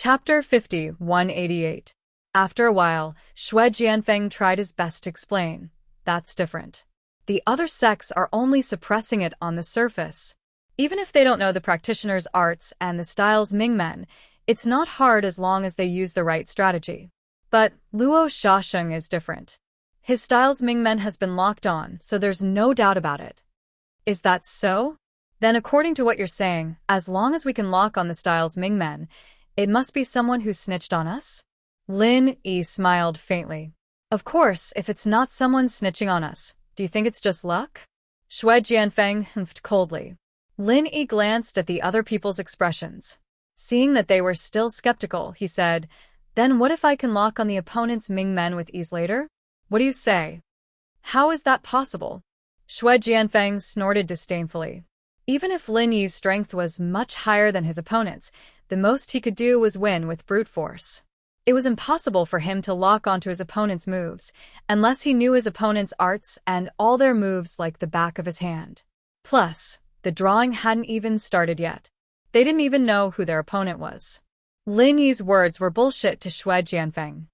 Chapter 50, 188. After a while, Shui Jianfeng tried his best to explain. That's different. The other sects are only suppressing it on the surface. Even if they don't know the practitioner's arts and the style's Mingmen, it's not hard as long as they use the right strategy. But Luo Xiaosheng is different. His style's Mingmen has been locked on, so there's no doubt about it. Is that so? Then according to what you're saying, as long as we can lock on the style's Mingmen, it must be someone who snitched on us? Lin Yi smiled faintly. Of course, if it's not someone snitching on us, do you think it's just luck? Shui Jianfeng humphed coldly. Lin Yi glanced at the other people's expressions. Seeing that they were still skeptical, he said, "Then what if I can lock on the opponent's Mingmen with ease later? What do you say?" "How is that possible?" Shui Jianfeng snorted disdainfully. Even if Lin Yi's strength was much higher than his opponent's, the most he could do was win with brute force. It was impossible for him to lock onto his opponent's moves, unless he knew his opponent's arts and all their moves like the back of his hand. Plus, the drawing hadn't even started yet. They didn't even know who their opponent was. Lin Yi's words were bullshit to Shui Jianfeng.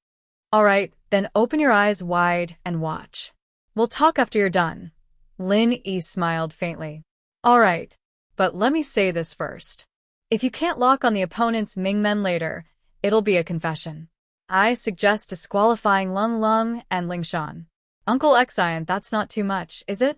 "Alright, then open your eyes wide and watch. We'll talk after you're done." Lin Yi smiled faintly. "Alright, but let me say this first. If you can't lock on the opponent's Mingmen later, it'll be a confession. I suggest disqualifying Lung Lung and Lingshan. Uncle Xian, that's not too much, is it?"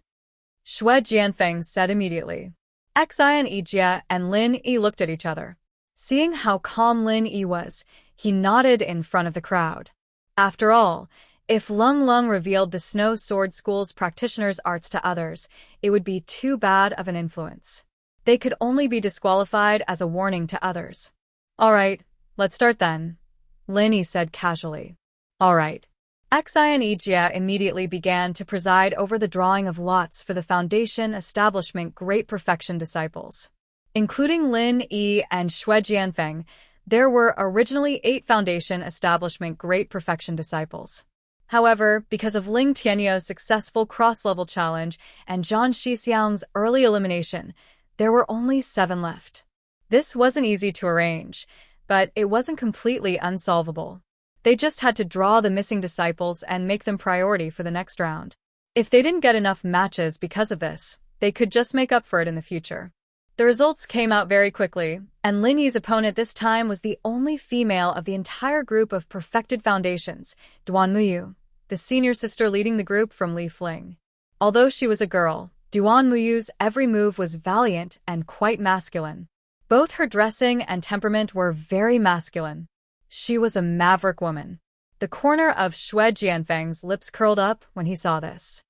Shui Jianfeng said immediately. Xian Yijie and Lin Yi looked at each other. Seeing how calm Lin Yi was, he nodded in front of the crowd. After all, if Lung Lung revealed the Snow Sword School's practitioner's arts to others, it would be too bad of an influence. They could only be disqualified as a warning to others. "Alright, let's start then," Lin Yi said casually. "Alright." Xian Yijie immediately began to preside over the drawing of lots for the Foundation Establishment Great Perfection disciples. Including Lin Yi and Shui Jianfeng, there were originally 8 Foundation Establishment Great Perfection disciples. However, because of Ling Tianyou's successful cross-level challenge and Zhang Shixiang's early elimination, there were only 7 left. This wasn't easy to arrange, but it wasn't completely unsolvable. They just had to draw the missing disciples and make them priority for the next round. If they didn't get enough matches because of this, they could just make up for it in the future. The results came out very quickly, and Lin Yi's opponent this time was the only female of the entire group of perfected foundations, Duan Muyu, the senior sister leading the group from Li Fling. Although she was a girl, Duan Muyu's every move was valiant and quite masculine. Both her dressing and temperament were very masculine. She was a maverick woman. The corner of Shui Jianfeng's lips curled up when he saw this.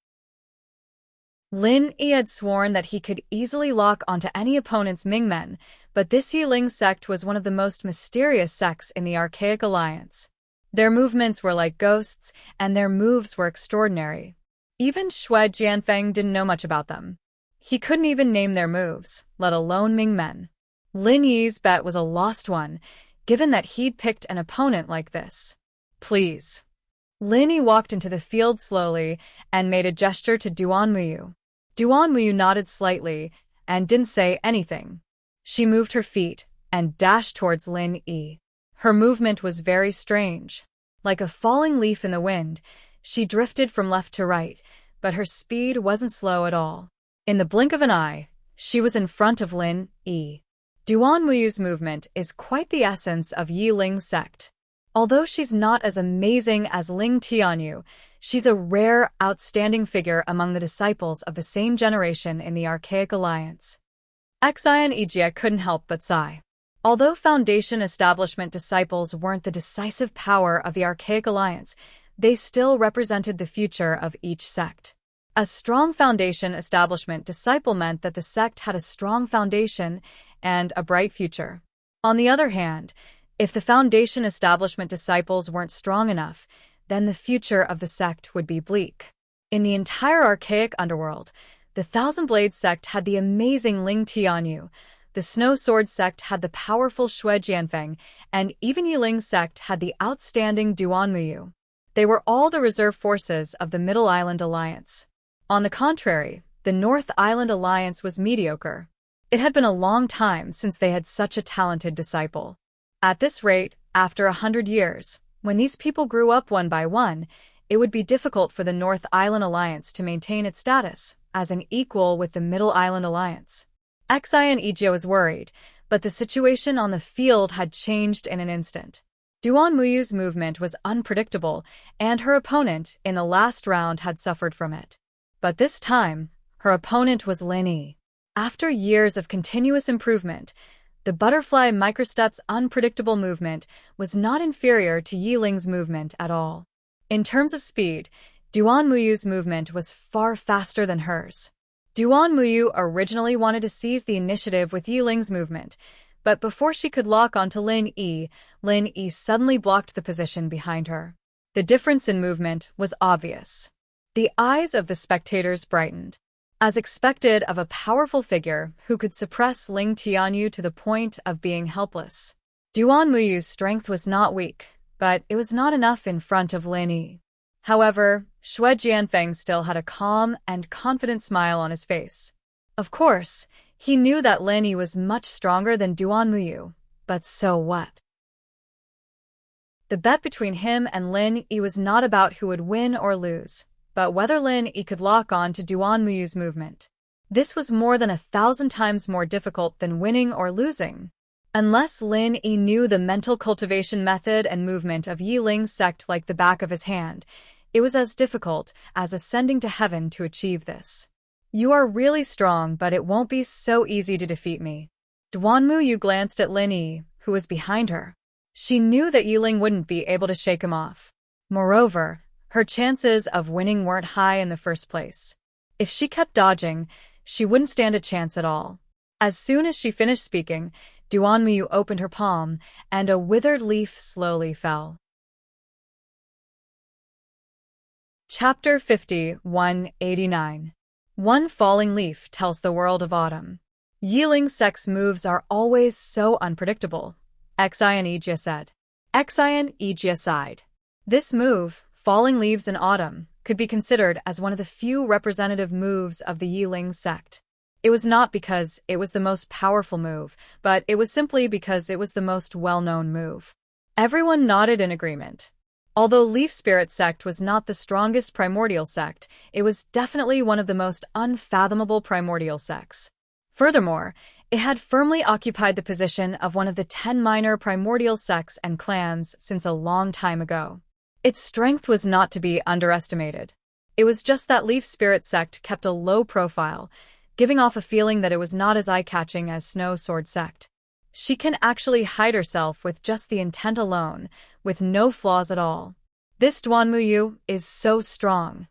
Lin Yi had sworn that he could easily lock onto any opponent's Mingmen, but this Yiling sect was one of the most mysterious sects in the Archaic Alliance. Their movements were like ghosts, and their moves were extraordinary. Even Shui Jianfeng didn't know much about them. He couldn't even name their moves, let alone Mingmen. Lin Yi's bet was a lost one, given that he'd picked an opponent like this. "Please." Lin Yi walked into the field slowly and made a gesture to Duan Muyu. Duan Muyu nodded slightly and didn't say anything. She moved her feet and dashed towards Lin Yi. Her movement was very strange. Like a falling leaf in the wind, she drifted from left to right, but her speed wasn't slow at all. In the blink of an eye, she was in front of Lin Yi. Duan Muyu's movement is quite the essence of Yi Ling's sect. Although she's not as amazing as Ling Tianyu, she's a rare, outstanding figure among the disciples of the same generation in the Archaic Alliance. Xian Yijie couldn't help but sigh. Although Foundation Establishment disciples weren't the decisive power of the Archaic Alliance, they still represented the future of each sect. A strong Foundation Establishment disciple meant that the sect had a strong foundation and a bright future. On the other hand, if the Foundation Establishment disciples weren't strong enough, then the future of the sect would be bleak. In the entire Archaic Underworld, the Thousand Blades sect had the amazing Ling Tianyu, the Snow Sword sect had the powerful Shui Jianfeng, and even Yiling's sect had the outstanding Duan Muyu. They were all the reserve forces of the Middle Island Alliance. On the contrary, the North Island Alliance was mediocre. It had been a long time since they had such a talented disciple. At this rate, after 100 years, when these people grew up one by one, it would be difficult for the North Island Alliance to maintain its status as an equal with the Middle Island Alliance. Xian Ijia was worried, but the situation on the field had changed in an instant. Duan Muyu's movement was unpredictable, and her opponent in the last round had suffered from it. But this time, her opponent was Lin Yi. After years of continuous improvement, the butterfly microstep's unpredictable movement was not inferior to Yi Ling's movement at all. In terms of speed, Duan Muyu's movement was far faster than hers. Duan Muyu originally wanted to seize the initiative with Yi Ling's movement, but before she could lock onto Lin Yi suddenly blocked the position behind her. The difference in movement was obvious. The eyes of the spectators brightened. As expected of a powerful figure who could suppress Ling Tianyu to the point of being helpless. Duan Muyu's strength was not weak, but it was not enough in front of Lin Yi. However, Xue Jianfeng still had a calm and confident smile on his face. Of course, he knew that Lin Yi was much stronger than Duan Muyu, but so what? The bet between him and Lin Yi was not about who would win or lose, but whether Lin Yi could lock on to Duan Muyu's movement. This was more than 1,000 times more difficult than winning or losing. Unless Lin Yi knew the mental cultivation method and movement of Yi Ling's sect like the back of his hand, it was as difficult as ascending to heaven to achieve this. You are really strong, but it won't be so easy to defeat me. Duan Muyu glanced at Lin Yi, who was behind her. She knew that Yi Ling wouldn't be able to shake him off. Moreover, her chances of winning weren't high in the first place. If she kept dodging, she wouldn't stand a chance at all. As soon as she finished speaking, Duan Muyu opened her palm, and a withered leaf slowly fell. Chapter 50, 189. One falling leaf tells the world of autumn. Yi Ling's sex moves are always so unpredictable, Xian Ijia said. Xian Ijia sighed. This move, falling leaves in autumn, could be considered as one of the few representative moves of the Yi Ling sect. It was not because it was the most powerful move, but it was simply because it was the most well-known move. Everyone nodded in agreement. Although Leaf Spirit sect was not the strongest primordial sect, it was definitely one of the most unfathomable primordial sects. Furthermore, it had firmly occupied the position of one of the 10 minor primordial sects and clans since a long time ago. Its strength was not to be underestimated. It was just that Leaf Spirit sect kept a low profile, giving off a feeling that it was not as eye-catching as Snow Sword sect. She can actually hide herself with just the intent alone, with no flaws at all. This Duan Muyu is so strong.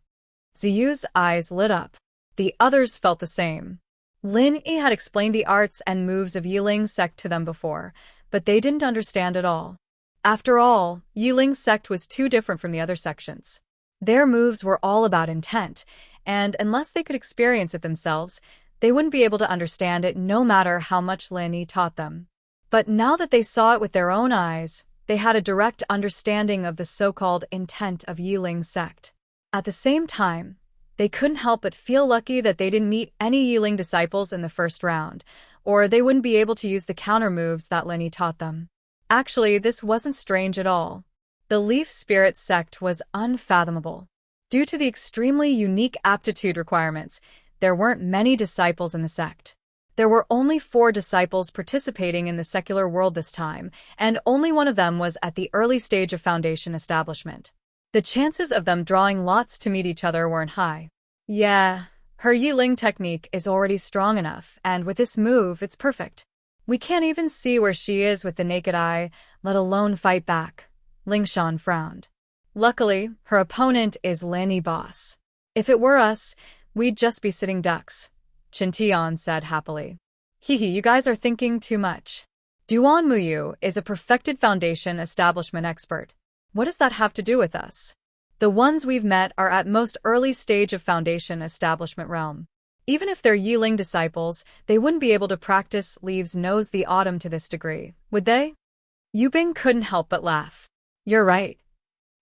Ziyu's eyes lit up. The others felt the same. Lin Yi had explained the arts and moves of Yi Ling's sect to them before, but they didn't understand at all. After all, Yi Ling's sect was too different from the other sections. Their moves were all about intent, and unless they could experience it themselves, they wouldn't be able to understand it no matter how much Lin Yi taught them. But now that they saw it with their own eyes, they had a direct understanding of the so-called intent of Yi Ling's sect. At the same time, they couldn't help but feel lucky that they didn't meet any Yi Ling disciples in the first round, or they wouldn't be able to use the counter moves that Lin Yi taught them. Actually, this wasn't strange at all. The Leaf Spirit sect was unfathomable. Due to the extremely unique aptitude requirements, there weren't many disciples in the sect. There were only 4 disciples participating in the secular world this time, and only one of them was at the early stage of foundation establishment. The chances of them drawing lots to meet each other weren't high. Yeah, her Yi Ling technique is already strong enough, and with this move, it's perfect. We can't even see where she is with the naked eye, let alone fight back. Lingshan frowned. Luckily, her opponent is Lin Yi boss. If it were us, we'd just be sitting ducks, Qintian said happily. Hehe, you guys are thinking too much. Duan Muyu is a perfected foundation establishment expert. What does that have to do with us? The ones we've met are at most early stage of foundation establishment realm. Even if they're Yi Ling disciples, they wouldn't be able to practice Leaves Knows the Autumn to this degree, would they? Yubing couldn't help but laugh. You're right.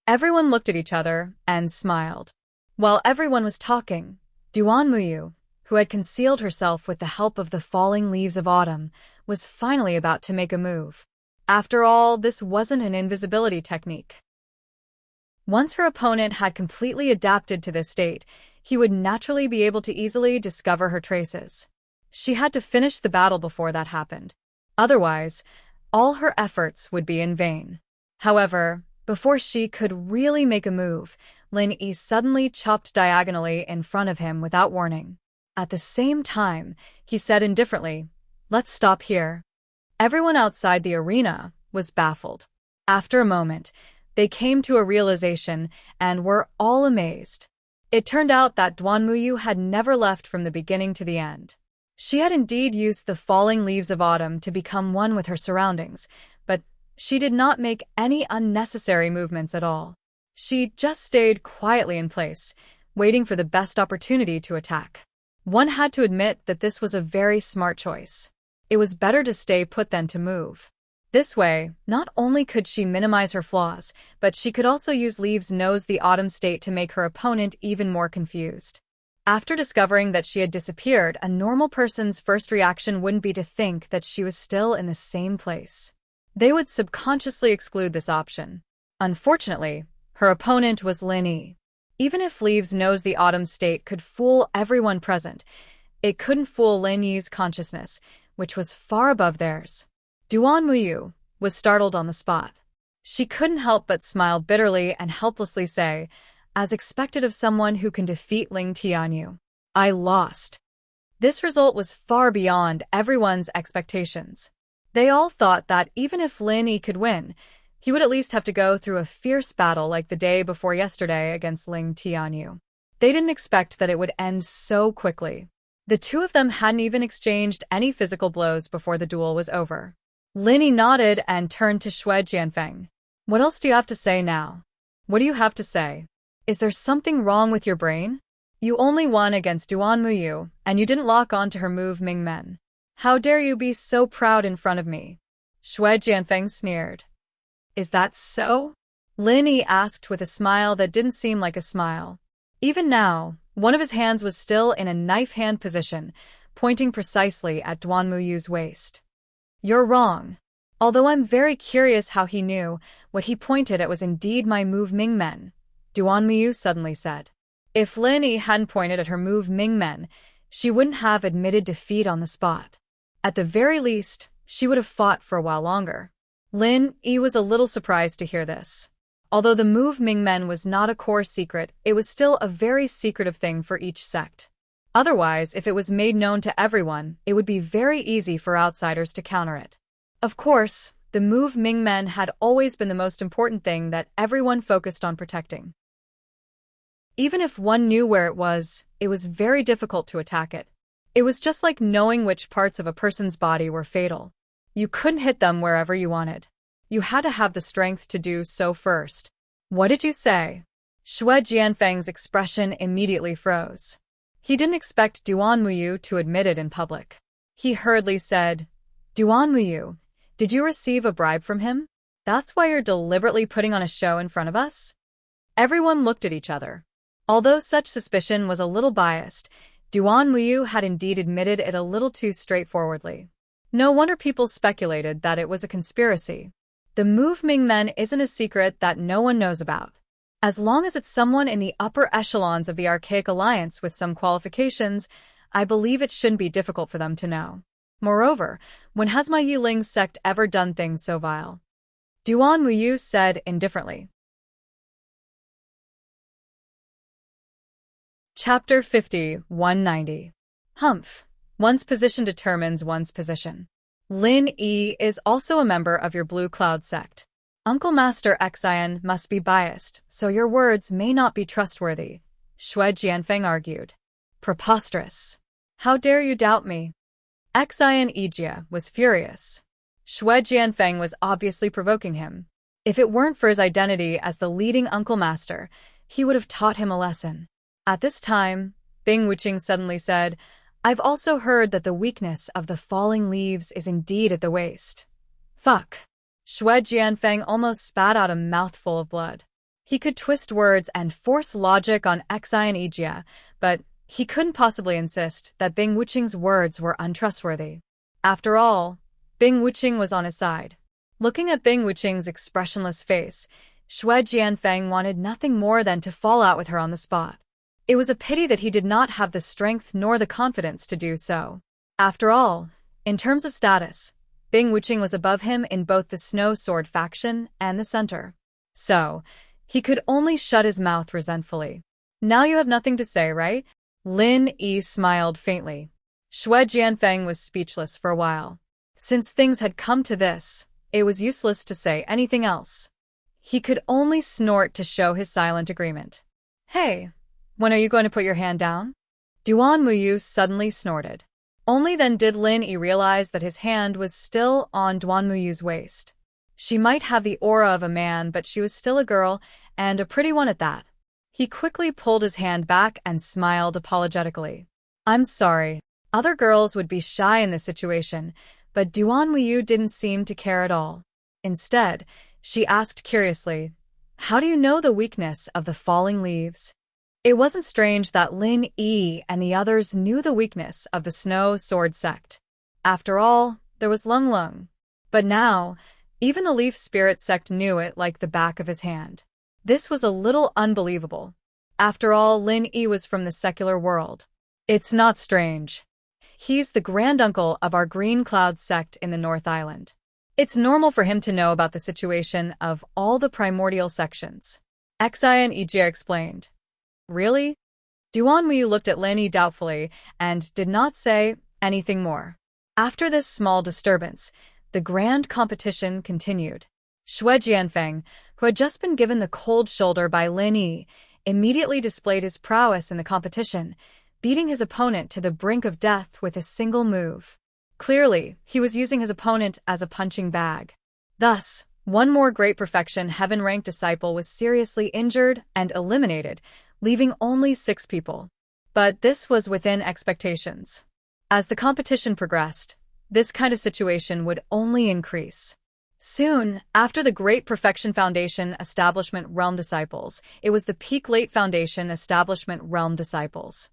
Everyone looked at each other and smiled. While everyone was talking, Duan Muyu, who had concealed herself with the help of the falling leaves of autumn, was finally about to make a move. After all, this wasn't an invisibility technique. Once her opponent had completely adapted to this state, he would naturally be able to easily discover her traces. She had to finish the battle before that happened. Otherwise, all her efforts would be in vain. However, before she could really make a move, Lin Yi suddenly chopped diagonally in front of him without warning. At the same time, he said indifferently, "Let's stop here." Everyone outside the arena was baffled. After a moment, they came to a realization and were all amazed. It turned out that Duan Muyu had never left from the beginning to the end. She had indeed used the falling leaves of autumn to become one with her surroundings, but she did not make any unnecessary movements at all. She just stayed quietly in place, waiting for the best opportunity to attack. One had to admit that this was a very smart choice. It was better to stay put than to move. This way, not only could she minimize her flaws, but she could also use Leaves Knows the Autumn state to make her opponent even more confused. After discovering that she had disappeared, a normal person's first reaction wouldn't be to think that she was still in the same place. They would subconsciously exclude this option. Unfortunately, her opponent was Lin Yi. Even if Leaves Knows the Autumn state could fool everyone present, it couldn't fool Lin Yi's consciousness, which was far above theirs. Duan Muyu was startled on the spot. She couldn't help but smile bitterly and helplessly say, as expected of someone who can defeat Ling Tianyu, "I lost." This result was far beyond everyone's expectations. They all thought that even if Lin Yi could win, he would at least have to go through a fierce battle like the day before yesterday against Ling Tianyu. They didn't expect that it would end so quickly. The two of them hadn't even exchanged any physical blows before the duel was over. Lin Yi nodded and turned to Xue Jianfeng. "What else do you have to say now? What do you have to say? Is there something wrong with your brain? You only won against Duan Muyu, and you didn't lock on to her move Mingmen. How dare you be so proud in front of me?" Xue Jianfeng sneered. "Is that so?" Lin Yi asked with a smile that didn't seem like a smile. Even now, one of his hands was still in a knife hand position, pointing precisely at Duan Muyu's waist. "You're wrong. Although I'm very curious how he knew, what he pointed at was indeed my move Mingmen," Duan Muyu suddenly said. If Lin Yi hadn't pointed at her move Mingmen, she wouldn't have admitted defeat on the spot. At the very least, she would have fought for a while longer. Lin Yi was a little surprised to hear this. Although the move Mingmen was not a core secret, it was still a very secretive thing for each sect. Otherwise, if it was made known to everyone, it would be very easy for outsiders to counter it. Of course, the move Mingmen had always been the most important thing that everyone focused on protecting. Even if one knew where it was very difficult to attack it. It was just like knowing which parts of a person's body were fatal. You couldn't hit them wherever you wanted. You had to have the strength to do so first. "What did you say?" Xue Jianfeng's expression immediately froze. He didn't expect Duan Muyu to admit it in public. He hurriedly said, "Duan Muyu, did you receive a bribe from him? That's why you're deliberately putting on a show in front of us?" Everyone looked at each other. Although such suspicion was a little biased, Duan Muyu had indeed admitted it a little too straightforwardly. No wonder people speculated that it was a conspiracy. The move Mingmen isn't a secret that no one knows about. As long as it's someone in the upper echelons of the Archaic Alliance with some qualifications, I believe it shouldn't be difficult for them to know. Moreover, when has my Yiling's sect ever done things so vile? Duan Muyu said indifferently. Chapter 50, 190. Humph. One's position determines one's position. Lin Yi is also a member of your Blue Cloud sect. Uncle Master Xian must be biased, so your words may not be trustworthy, Xue Jianfeng argued. Preposterous. How dare you doubt me? Xian Ijia was furious. Xue Jianfeng was obviously provoking him. If it weren't for his identity as the leading Uncle Master, he would have taught him a lesson. At this time, Bing Wuqing suddenly said, "I've also heard that the weakness of the falling leaves is indeed at the waist." Fuck. Xue Jianfeng almost spat out a mouthful of blood. He could twist words and force logic on Xian Ijia, but he couldn't possibly insist that Bing Wuqing's words were untrustworthy. After all, Bing Wuqing was on his side. Looking at Bing Wuqing's expressionless face, Xue Jianfeng wanted nothing more than to fall out with her on the spot. It was a pity that he did not have the strength nor the confidence to do so. After all, in terms of status, Bing Wuqing was above him in both the Snow Sword faction and the center. So, he could only shut his mouth resentfully. Now you have nothing to say, right? Lin Yi smiled faintly. Xue Jianfeng was speechless for a while. Since things had come to this, it was useless to say anything else. He could only snort to show his silent agreement. Hey, when are you going to put your hand down? Duan Muyu suddenly snorted. Only then did Lin Yi realize that his hand was still on Duan Muyu's waist. She might have the aura of a man, but she was still a girl, and a pretty one at that. He quickly pulled his hand back and smiled apologetically. I'm sorry. Other girls would be shy in this situation, but Duan Muyu didn't seem to care at all. Instead, she asked curiously, how do you know the weakness of the falling leaves? It wasn't strange that Lin Yi and the others knew the weakness of the Snow Sword sect. After all, there was Lung Lung. But now, even the Leaf Spirit sect knew it like the back of his hand. This was a little unbelievable. After all, Lin Yi was from the secular world. It's not strange. He's the granduncle of our Green Cloud sect in the North Island. It's normal for him to know about the situation of all the primordial sections. Xian Ijia explained. Really? Duan Muyu looked at Lin Yi doubtfully and did not say anything more. After this small disturbance, the grand competition continued. Xue Jianfeng, who had just been given the cold shoulder by Lin Yi, immediately displayed his prowess in the competition, beating his opponent to the brink of death with a single move. Clearly, he was using his opponent as a punching bag. Thus, one more great perfection heaven-ranked disciple was seriously injured and eliminated, leaving only 6 people. But this was within expectations. As the competition progressed, this kind of situation would only increase. Soon, after the Great Perfection Foundation Establishment Realm Disciples, it was the Peak Late Foundation Establishment Realm Disciples.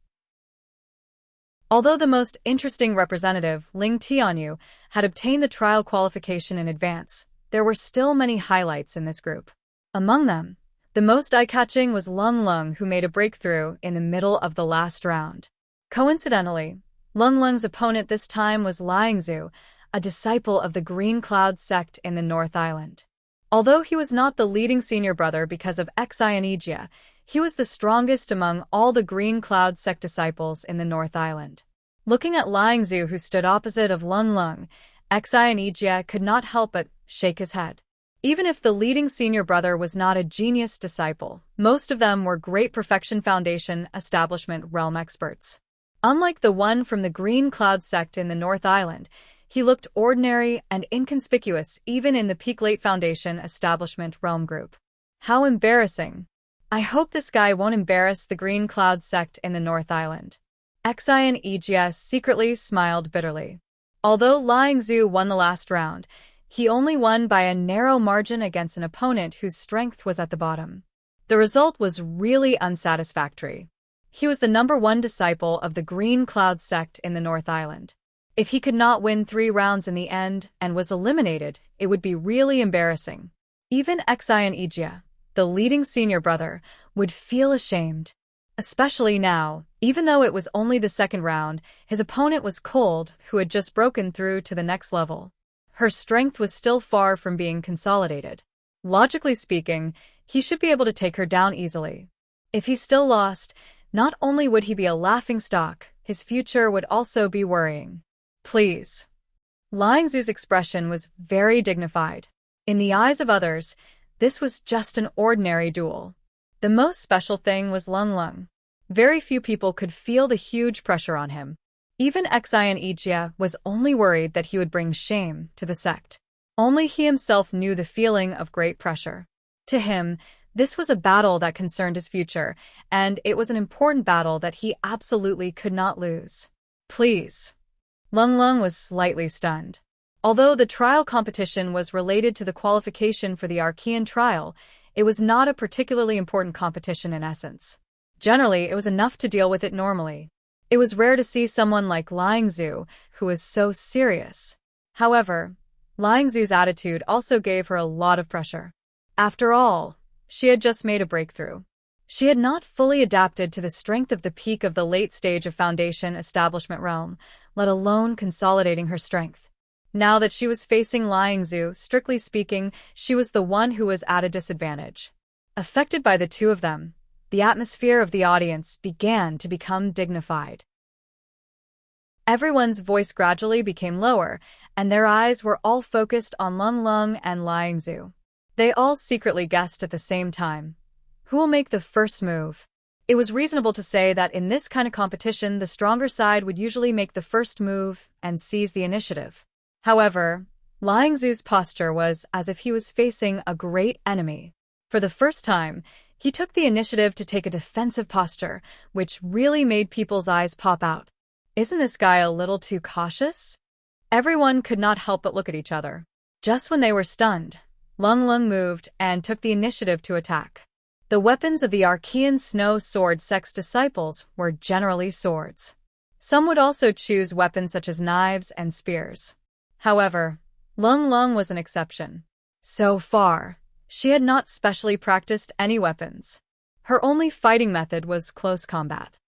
Although the most interesting representative, Ling Tianyu, had obtained the trial qualification in advance, there were still many highlights in this group. Among them, the most eye-catching was Lung Lung, who made a breakthrough in the middle of the last round. Coincidentally, Lung Lung's opponent this time was Liangzhu, a disciple of the Green Cloud sect in the North Island. Although he was not the leading senior brother because of Xian Ijia, he was the strongest among all the Green Cloud sect disciples in the North Island. Looking at Liangzhu, who stood opposite of Lung Lung, Xian Ijia could not help but shake his head. Even if the leading senior brother was not a genius disciple, most of them were Great Perfection Foundation Establishment Realm experts. Unlike the one from the Green Cloud sect in the North Island, he looked ordinary and inconspicuous even in the Peak Late Foundation Establishment Realm group. How embarrassing. I hope this guy won't embarrass the Green Cloud sect in the North Island. Xian Ijia secretly smiled bitterly. Although Liangzhu won the last round, he only won by a narrow margin against an opponent whose strength was at the bottom. The result was really unsatisfactory. He was the #1 disciple of the Green Cloud sect in the North Island. If he could not win 3 rounds in the end and was eliminated, it would be really embarrassing. Even Xian Ijia, the leading senior brother, would feel ashamed. Especially now, even though it was only the 2nd round, his opponent was Cold, who had just broken through to the next level. Her strength was still far from being consolidated. Logically speaking, he should be able to take her down easily. If he still lost, not only would he be a laughingstock, his future would also be worrying. Please. Liangzhu's expression was very dignified. In the eyes of others, this was just an ordinary duel. The most special thing was Lung Lung. Very few people could feel the huge pressure on him. Even Xian Ijia was only worried that he would bring shame to the sect. Only he himself knew the feeling of great pressure. To him, this was a battle that concerned his future, and it was an important battle that he absolutely could not lose. Please. Lung Lung was slightly stunned. Although the trial competition was related to the qualification for the Archean trial, it was not a particularly important competition in essence. Generally, it was enough to deal with it normally. It was rare to see someone like Liangzhu, who was so serious. However, Lingzhu's attitude also gave her a lot of pressure. After all, she had just made a breakthrough. She had not fully adapted to the strength of the peak of the late stage of Foundation establishment realm, let alone consolidating her strength. Now that she was facing Lingzhu, strictly speaking, she was the one who was at a disadvantage. Affected by the two of them, the atmosphere of the audience began to become dignified. Everyone's voice gradually became lower, and their eyes were all focused on Lung and Lingzhu. They all secretly guessed at the same time. Who will make the first move? It was reasonable to say that in this kind of competition, the stronger side would usually make the first move and seize the initiative. However, Lingzhu's posture was as if he was facing a great enemy. For the first time, he took the initiative to take a defensive posture, which really made people's eyes pop out. Isn't this guy a little too cautious? Everyone could not help but look at each other. Just when they were stunned, Lung moved and took the initiative to attack. The weapons of the Archean Snow Sword Sect's disciples were generally swords. Some would also choose weapons such as knives and spears. However, Lung was an exception. So far, she had not specially practiced any weapons. Her only fighting method was close combat.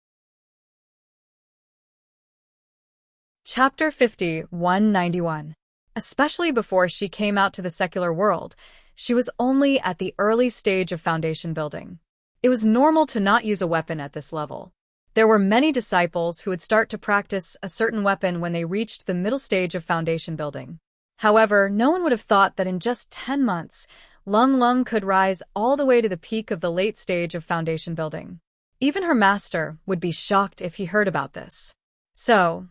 Chapter 50-191. Especially before she came out to the secular world, she was only at the early stage of foundation building. It was normal to not use a weapon at this level. There were many disciples who would start to practice a certain weapon when they reached the middle stage of foundation building. However, no one would have thought that in just 10 months, Lung could rise all the way to the peak of the late stage of foundation building. Even her master would be shocked if he heard about this. So,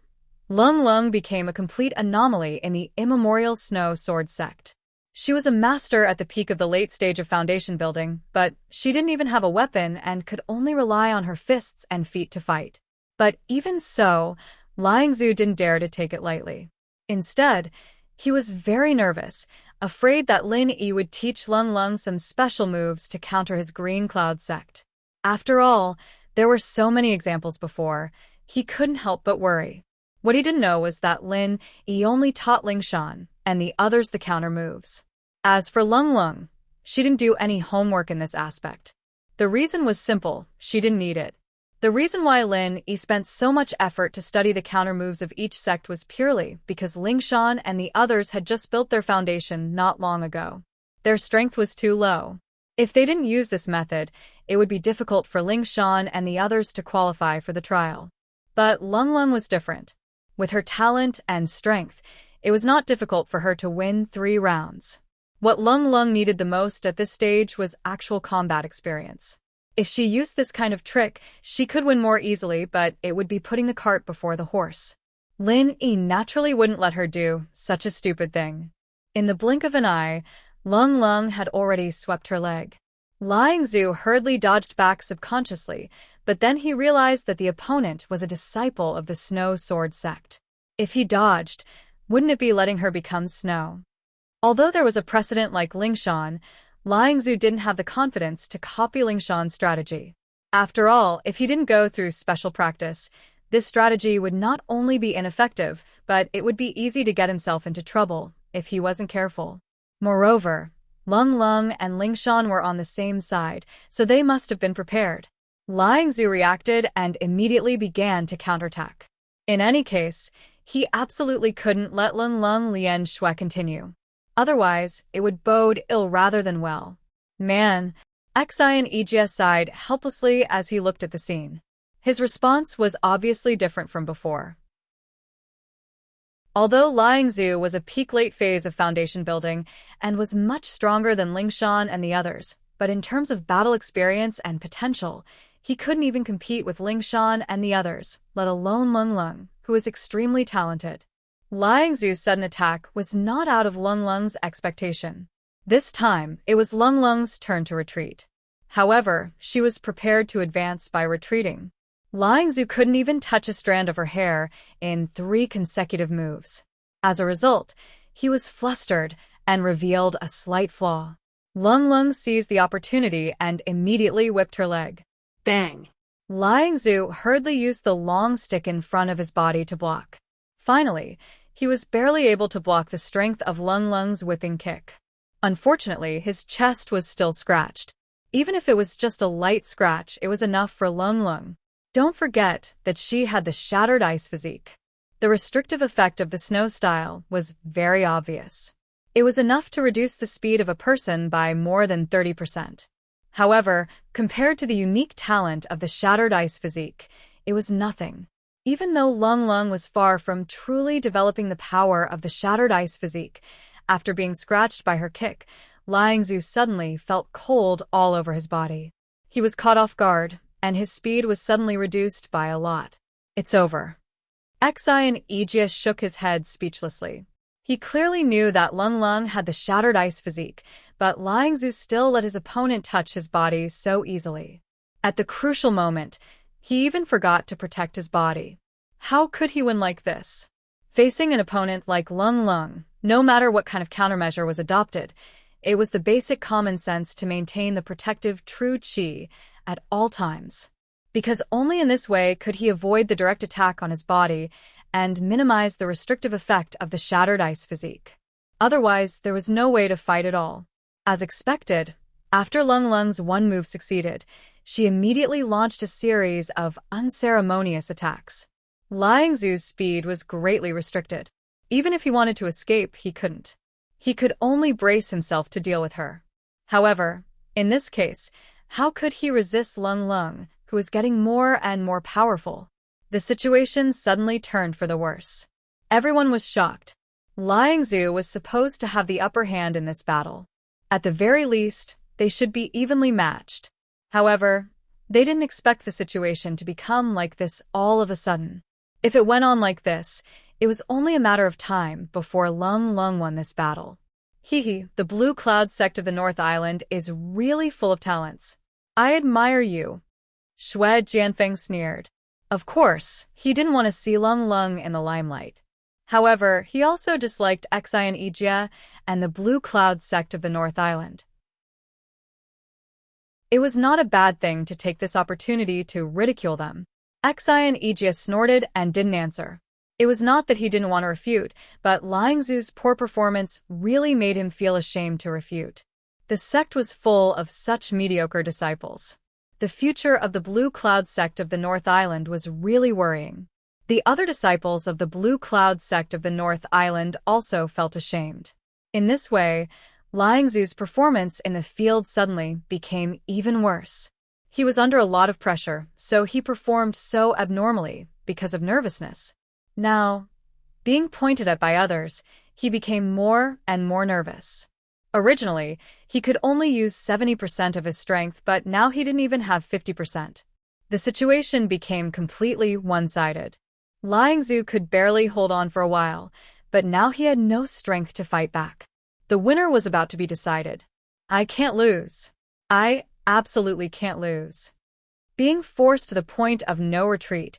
Lung became a complete anomaly in the immemorial Snow Sword Sect. She was a master at the peak of the late stage of foundation building, but she didn't even have a weapon and could only rely on her fists and feet to fight. But even so, Lingzhu didn't dare to take it lightly. Instead, he was very nervous, afraid that Lin Yi would teach Lung some special moves to counter his Green Cloud sect. After all, there were so many examples before, he couldn't help but worry. What he didn't know was that Lin Yi only taught Lingshan and the others the counter moves. As for Lung, she didn't do any homework in this aspect. The reason was simple, she didn't need it. The reason why Lin Yi spent so much effort to study the counter moves of each sect was purely because Lingshan and the others had just built their foundation not long ago. Their strength was too low. If they didn't use this method, it would be difficult for Lingshan and the others to qualify for the trial. But Lung was different. With her talent and strength, it was not difficult for her to win 3 rounds. What Lung needed the most at this stage was actual combat experience. If she used this kind of trick, she could win more easily, but it would be putting the cart before the horse. Lin Yi naturally wouldn't let her do such a stupid thing. In the blink of an eye, Lung had already swept her leg. Lingzhu hurriedly dodged back subconsciously, but then he realized that the opponent was a disciple of the Snow Sword Sect. If he dodged, wouldn't it be letting her become snow? Although there was a precedent like Lingshan, Lingzhu didn't have the confidence to copy Lingshan's strategy. After all, if he didn't go through special practice, this strategy would not only be ineffective, but it would be easy to get himself into trouble if he wasn't careful. Moreover, Lung and Lingshan were on the same side, so they must have been prepared. Lingzhu reacted and immediately began to counterattack. In any case, he absolutely couldn't let Lin Lian Shui continue. Otherwise, it would bode ill rather than well. Man, Xian Ejia sighed helplessly as he looked at the scene. His response was obviously different from before. Although Lingzhu was a peak late phase of foundation building and was much stronger than Lingshan and the others, but in terms of battle experience and potential, he couldn't even compete with Lingshan and the others, let alone Lung, who was extremely talented. Lingzhu's sudden attack was not out of Lung's expectation. This time, it was Lung's turn to retreat. However, she was prepared to advance by retreating. Lingzhu couldn't even touch a strand of her hair in 3 consecutive moves. As a result, he was flustered and revealed a slight flaw. Lung seized the opportunity and immediately whipped her leg. Bang! Lingzhu hurriedly used the long stick in front of his body to block. Finally, He was barely able to block the strength of Lung Lung's whipping kick. Unfortunately, his chest was still scratched. Even if it was just a light scratch, it was enough for Lung Lung. Don't forget that she had the shattered ice physique. The restrictive effect of the snow style was very obvious. It was enough to reduce the speed of a person by more than 30%. However, compared to the unique talent of the shattered ice physique, it was nothing. Even though Lung Lung was far from truly developing the power of the shattered ice physique, after being scratched by her kick, Liangzhu suddenly felt cold all over his body. He was caught off guard, and his speed was suddenly reduced by a lot. It's over. Xian Yijie shook his head speechlessly. He clearly knew that Lung Lung had the shattered ice physique, but Liangzhu still let his opponent touch his body so easily. At the crucial moment, he even forgot to protect his body. How could he win like this? Facing an opponent like Lung Lung, no matter what kind of countermeasure was adopted, it was the basic common sense to maintain the protective true qi at all times. Because only in this way could he avoid the direct attack on his body and minimize the restrictive effect of the shattered ice physique. Otherwise, there was no way to fight at all. As expected, after Lung Lung's one move succeeded, she immediately launched a series of unceremonious attacks. Liangzhu's speed was greatly restricted. Even if he wanted to escape, he couldn't. He could only brace himself to deal with her. However, in this case, how could he resist Lung Lung, who was getting more and more powerful? The situation suddenly turned for the worse. Everyone was shocked. Liangzhu was supposed to have the upper hand in this battle. At the very least, they should be evenly matched. However, they didn't expect the situation to become like this all of a sudden. If it went on like this, it was only a matter of time before Lung Lung won this battle. The Blue Cloud sect of the North Island is really full of talents. I admire you. Xue Jianfeng sneered. Of course, he didn't want to see Lung Lung in the limelight. However, he also disliked Xian Yijie and the Blue Cloud sect of the North Island. It was not a bad thing to take this opportunity to ridicule them. Xian Yijie snorted and didn't answer. It was not that he didn't want to refute, but Liangzhu's poor performance really made him feel ashamed to refute. The sect was full of such mediocre disciples. The future of the Blue Cloud sect of the North Island was really worrying. The other disciples of the Blue Cloud sect of the North Island also felt ashamed. In this way, Liangzhu's performance in the field suddenly became even worse. He was under a lot of pressure, so he performed so abnormally because of nervousness. Now, being pointed at by others, he became more and more nervous. Originally, he could only use 70% of his strength, but now he didn't even have 50%. The situation became completely one-sided. Liangzhu could barely hold on for a while, but now he had no strength to fight back. The winner was about to be decided. I can't lose. I absolutely can't lose. Being forced to the point of no retreat,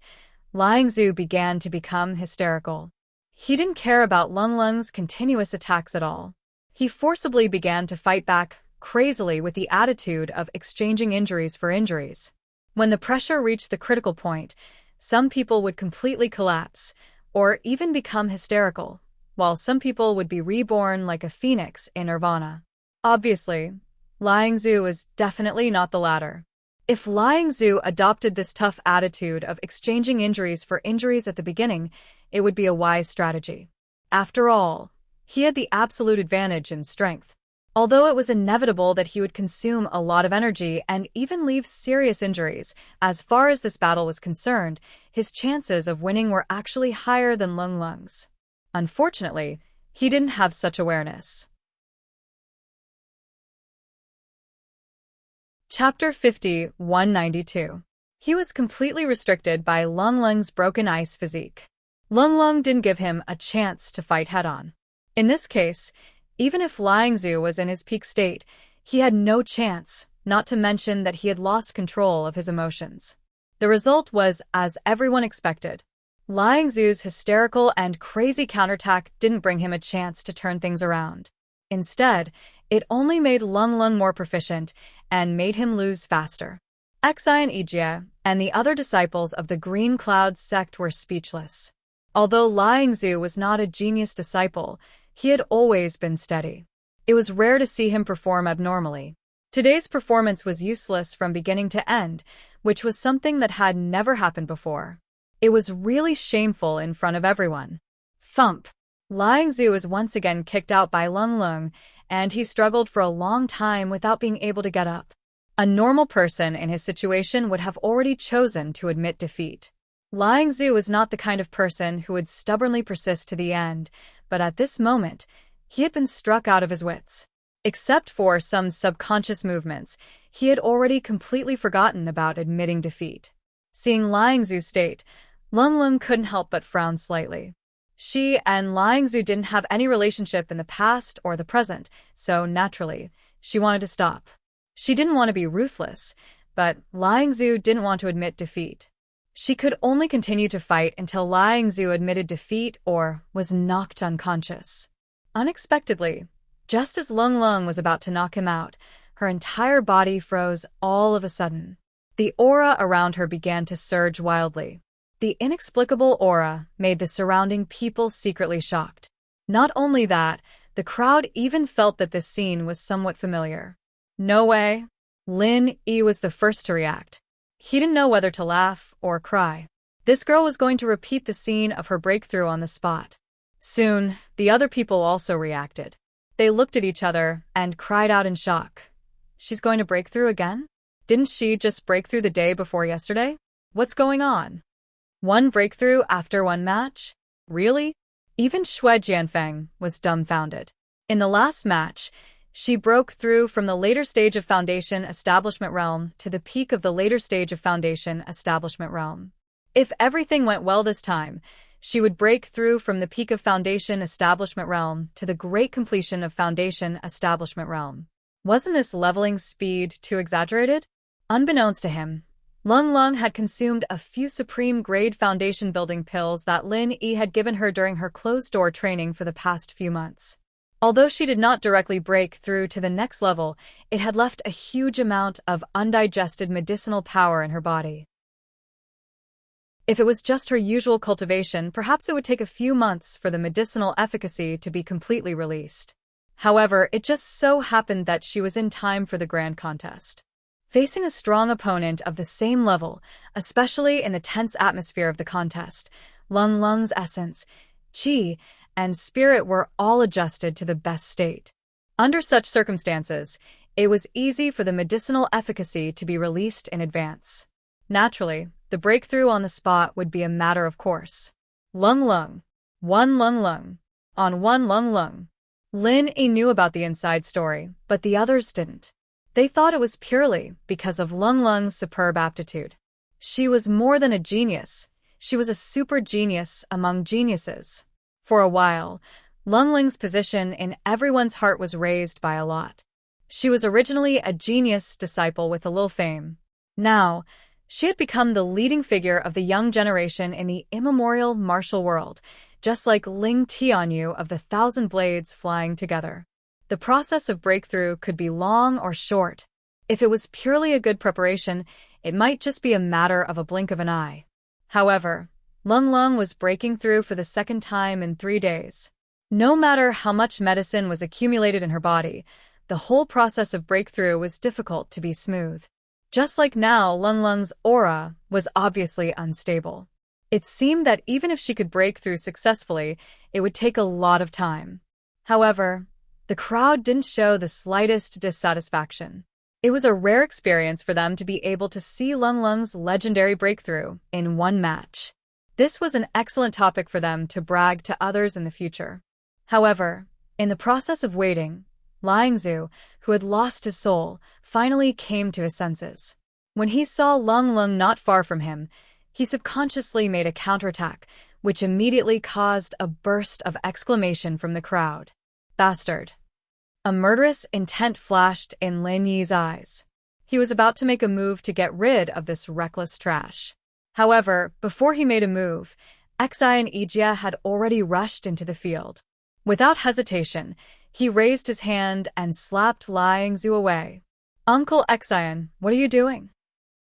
Liangzhu began to become hysterical. He didn't care about Lung Lung's continuous attacks at all. He forcibly began to fight back, crazily with the attitude of exchanging injuries for injuries. When the pressure reached the critical point, some people would completely collapse, or even become hysterical, while some people would be reborn like a phoenix in nirvana. Obviously, Liangzhu was definitely not the latter. If Liangzhu adopted this tough attitude of exchanging injuries for injuries at the beginning, it would be a wise strategy. After all, he had the absolute advantage in strength. Although it was inevitable that he would consume a lot of energy and even leave serious injuries, as far as this battle was concerned, his chances of winning were actually higher than Lung Lung's. Unfortunately, he didn't have such awareness. Chapter 50, 192. He was completely restricted by Lung Lung's broken ice physique. Lung Lung didn't give him a chance to fight head-on. In this case, even if Liangzhu was in his peak state, he had no chance, not to mention that he had lost control of his emotions. The result was as everyone expected. Liangzhu's hysterical and crazy counterattack didn't bring him a chance to turn things around. Instead, it only made Lung Lung more proficient and made him lose faster. Xian Yijie and the other disciples of the Green Cloud sect were speechless. Although Liangzu was not a genius disciple, he had always been steady. It was rare to see him perform abnormally. Today's performance was useless from beginning to end, which was something that had never happened before. It was really shameful in front of everyone. Thump! Liangzu was once again kicked out by Lung Lung, and he struggled for a long time without being able to get up. A normal person in his situation would have already chosen to admit defeat. Liangzu was not the kind of person who would stubbornly persist to the end, but at this moment, he had been struck out of his wits. Except for some subconscious movements, he had already completely forgotten about admitting defeat. Seeing Liangzu's state, Lung Lung couldn't help but frown slightly. She and Liangzu didn't have any relationship in the past or the present, so naturally, she wanted to stop. She didn't want to be ruthless, but Liangzu didn't want to admit defeat. She could only continue to fight until Liangzu admitted defeat or was knocked unconscious. Unexpectedly, just as Lung Lung was about to knock him out, her entire body froze all of a sudden. The aura around her began to surge wildly. The inexplicable aura made the surrounding people secretly shocked. Not only that, the crowd even felt that this scene was somewhat familiar. No way. Lin Yi was the first to react. He didn't know whether to laugh or cry. This girl was going to repeat the scene of her breakthrough on the spot. Soon, the other people also reacted. They looked at each other and cried out in shock. She's going to break through again? Didn't she just break through the day before yesterday? What's going on? One breakthrough after one match? Really? Even Xue Jianfeng was dumbfounded. In the last match, she broke through from the later stage of Foundation Establishment Realm to the peak of the later stage of Foundation Establishment Realm. If everything went well this time, she would break through from the peak of Foundation Establishment Realm to the great completion of Foundation Establishment Realm. Wasn't this leveling speed too exaggerated? Unbeknownst to him, Lung Lung had consumed a few supreme-grade foundation building pills that Lin Yi had given her during her closed-door training for the past few months. Although she did not directly break through to the next level, it had left a huge amount of undigested medicinal power in her body. If it was just her usual cultivation, perhaps it would take a few months for the medicinal efficacy to be completely released. However, it just so happened that she was in time for the grand contest. Facing a strong opponent of the same level, especially in the tense atmosphere of the contest, Lung Lung's essence, qi, and spirit were all adjusted to the best state. Under such circumstances, it was easy for the medicinal efficacy to be released in advance. Naturally, the breakthrough on the spot would be a matter of course. Lung Lung. One Lung Lung. On one Lung Lung. Lin Yi knew about the inside story, but the others didn't. They thought it was purely because of Lung Lung's superb aptitude. She was more than a genius. She was a super genius among geniuses. For a while, Lung Lung's position in everyone's heart was raised by a lot. She was originally a genius disciple with a little fame. Now, she had become the leading figure of the young generation in the immemorial martial world, just like Ling Tianyu of the Thousand Blades flying together. The process of breakthrough could be long or short. If it was purely a good preparation, it might just be a matter of a blink of an eye. However, Lung Lung was breaking through for the second time in 3 days. No matter how much medicine was accumulated in her body, the whole process of breakthrough was difficult to be smooth. Just like now, Lung Lung's aura was obviously unstable. It seemed that even if she could break through successfully, it would take a lot of time. However, the crowd didn't show the slightest dissatisfaction. It was a rare experience for them to be able to see Lung Lung's legendary breakthrough in one match. This was an excellent topic for them to brag to others in the future. However, in the process of waiting, Liangzu, who had lost his soul, finally came to his senses. When he saw Lung Lung not far from him, he subconsciously made a counterattack, which immediately caused a burst of exclamation from the crowd. Bastard. A murderous intent flashed in Lin Yi's eyes. He was about to make a move to get rid of this reckless trash. However, before he made a move, Xi and Ijia had already rushed into the field. Without hesitation, he raised his hand and slapped Liangzu away. Uncle Xian, what are you doing?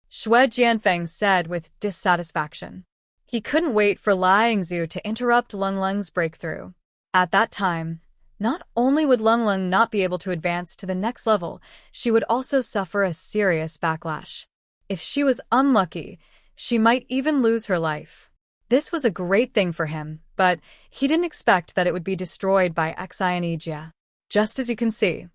Xue Jianfeng said with dissatisfaction. He couldn't wait for Liang Zhu to interrupt Lung Lung's breakthrough. At that time, not only would Lung Lung not be able to advance to the next level, she would also suffer a serious backlash. If she was unlucky, she might even lose her life. This was a great thing for him, but he didn't expect that it would be destroyed by Xianijia. Just as you can see,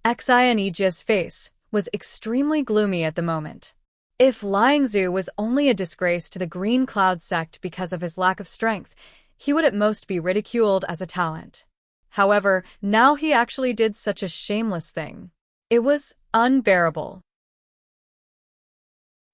Xianijia's face was extremely gloomy at the moment. If Liang Zhu was only a disgrace to the Green Cloud sect because of his lack of strength, he would at most be ridiculed as a talent. However, now he actually did such a shameless thing. It was unbearable.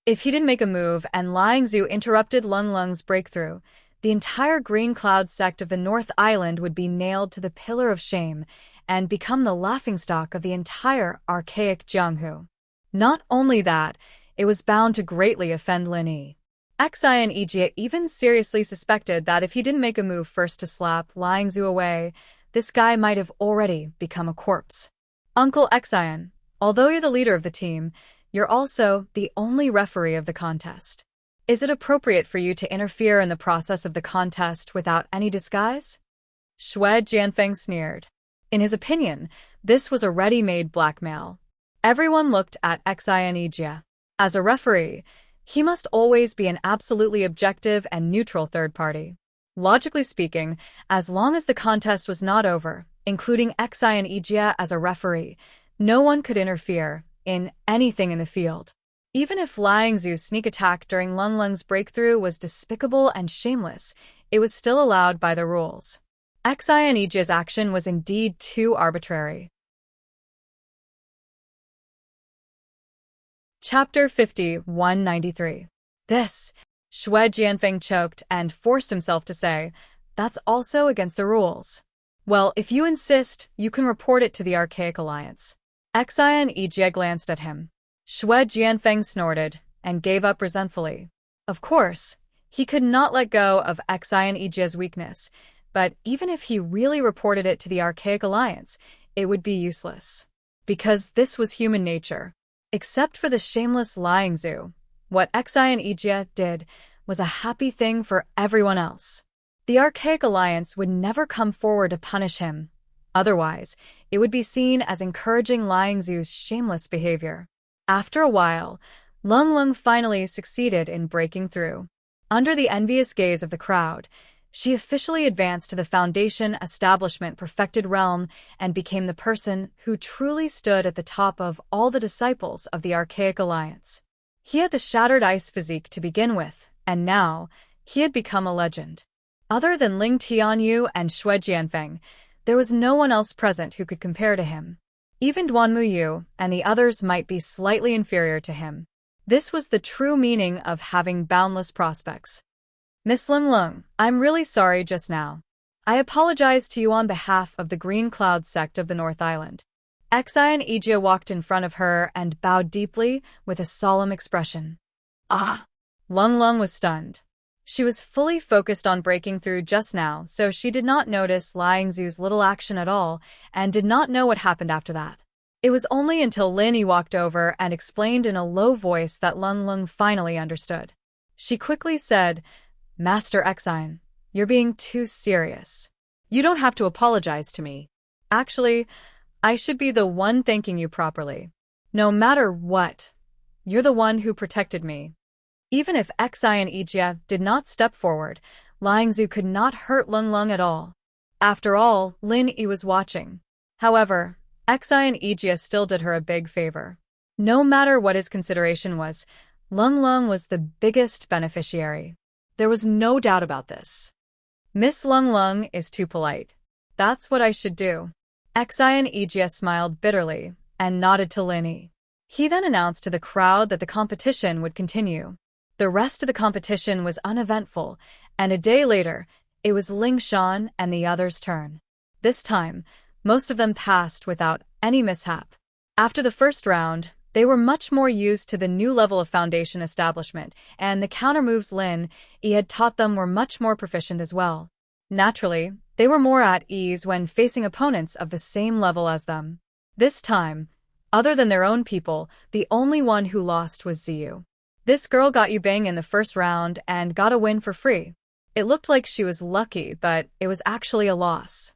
If he didn't make a move and Liang Zhu interrupted Lung Lung's breakthrough, the entire Green Cloud sect of the North Island would be nailed to the pillar of shame and become the laughingstock of the entire archaic Jianghu. Not only that, it was bound to greatly offend Lin Yi. Xianijia even seriously suspected that if he didn't make a move first to slap Liang Zhu away, this guy might have already become a corpse. Uncle Xian, although you're the leader of the team, you're also the only referee of the contest. Is it appropriate for you to interfere in the process of the contest without any disguise? Xue Jianfeng sneered. In his opinion, this was a ready-made blackmail. Everyone looked at Xianijia. As a referee, he must always be an absolutely objective and neutral third party. Logically speaking, as long as the contest was not over, including Xianijia as a referee, no one could interfere in anything in the field. Even if Liang Zhu's sneak attack during Lung Lung's breakthrough was despicable and shameless, it was still allowed by the rules. Xianijia's action was indeed too arbitrary. Chapter 50-193. This, Xue Jianfeng choked and forced himself to say, that's also against the rules. Well, if you insist, you can report it to the Archaic Alliance. Xianijia glanced at him. Xue Jianfeng snorted and gave up resentfully. Of course, he could not let go of Xianijia's weakness, but even if he really reported it to the Archaic Alliance, it would be useless. Because this was human nature. Except for the shameless Liang Zhu, what Xianijia did was a happy thing for everyone else. The Archaic Alliance would never come forward to punish him. Otherwise, it would be seen as encouraging Liang Zhu's shameless behavior. After a while, Lung Lung finally succeeded in breaking through. Under the envious gaze of the crowd, she officially advanced to the Foundation Establishment Perfected Realm and became the person who truly stood at the top of all the disciples of the Archaic Alliance. He had the shattered ice physique to begin with, and now he had become a legend. Other than Ling Tianyu and Xue Jianfeng, there was no one else present who could compare to him. Even Duanmu Yu and the others might be slightly inferior to him. This was the true meaning of having boundless prospects. Miss Lung Lung, I'm really sorry just now. I apologize to you on behalf of the Green Cloud sect of the North Island. Xianijia walked in front of her and bowed deeply with a solemn expression. Ah! Lung Lung was stunned. She was fully focused on breaking through just now, so she did not notice Liang Zhu's little action at all and did not know what happened after that. It was only until Lin Yi walked over and explained in a low voice that Lung Lung finally understood. She quickly said, Master Xian, you're being too serious. You don't have to apologize to me. Actually, I should be the one thanking you properly. No matter what, you're the one who protected me. Even if Xianijia did not step forward, Liang Zhu could not hurt Lung Lung at all. After all, Lin Yi was watching. However, Xianijia still did her a big favor. No matter what his consideration was, Lung Lung was the biggest beneficiary. There was no doubt about this. Miss Lung Lung is too polite. That's what I should do. Xianijia smiled bitterly and nodded to Lin Yi. He then announced to the crowd that the competition would continue. The rest of the competition was uneventful, and a day later, it was Ling Shan and the others' turn. This time, most of them passed without any mishap. After the first round, they were much more used to the new level of foundation establishment, and the counter-moves Lin Yi had taught them were much more proficient as well. Naturally, they were more at ease when facing opponents of the same level as them. This time, other than their own people, the only one who lost was Ziyu. This girl got you bang in the first round and got a win for free. It looked like she was lucky, but it was actually a loss.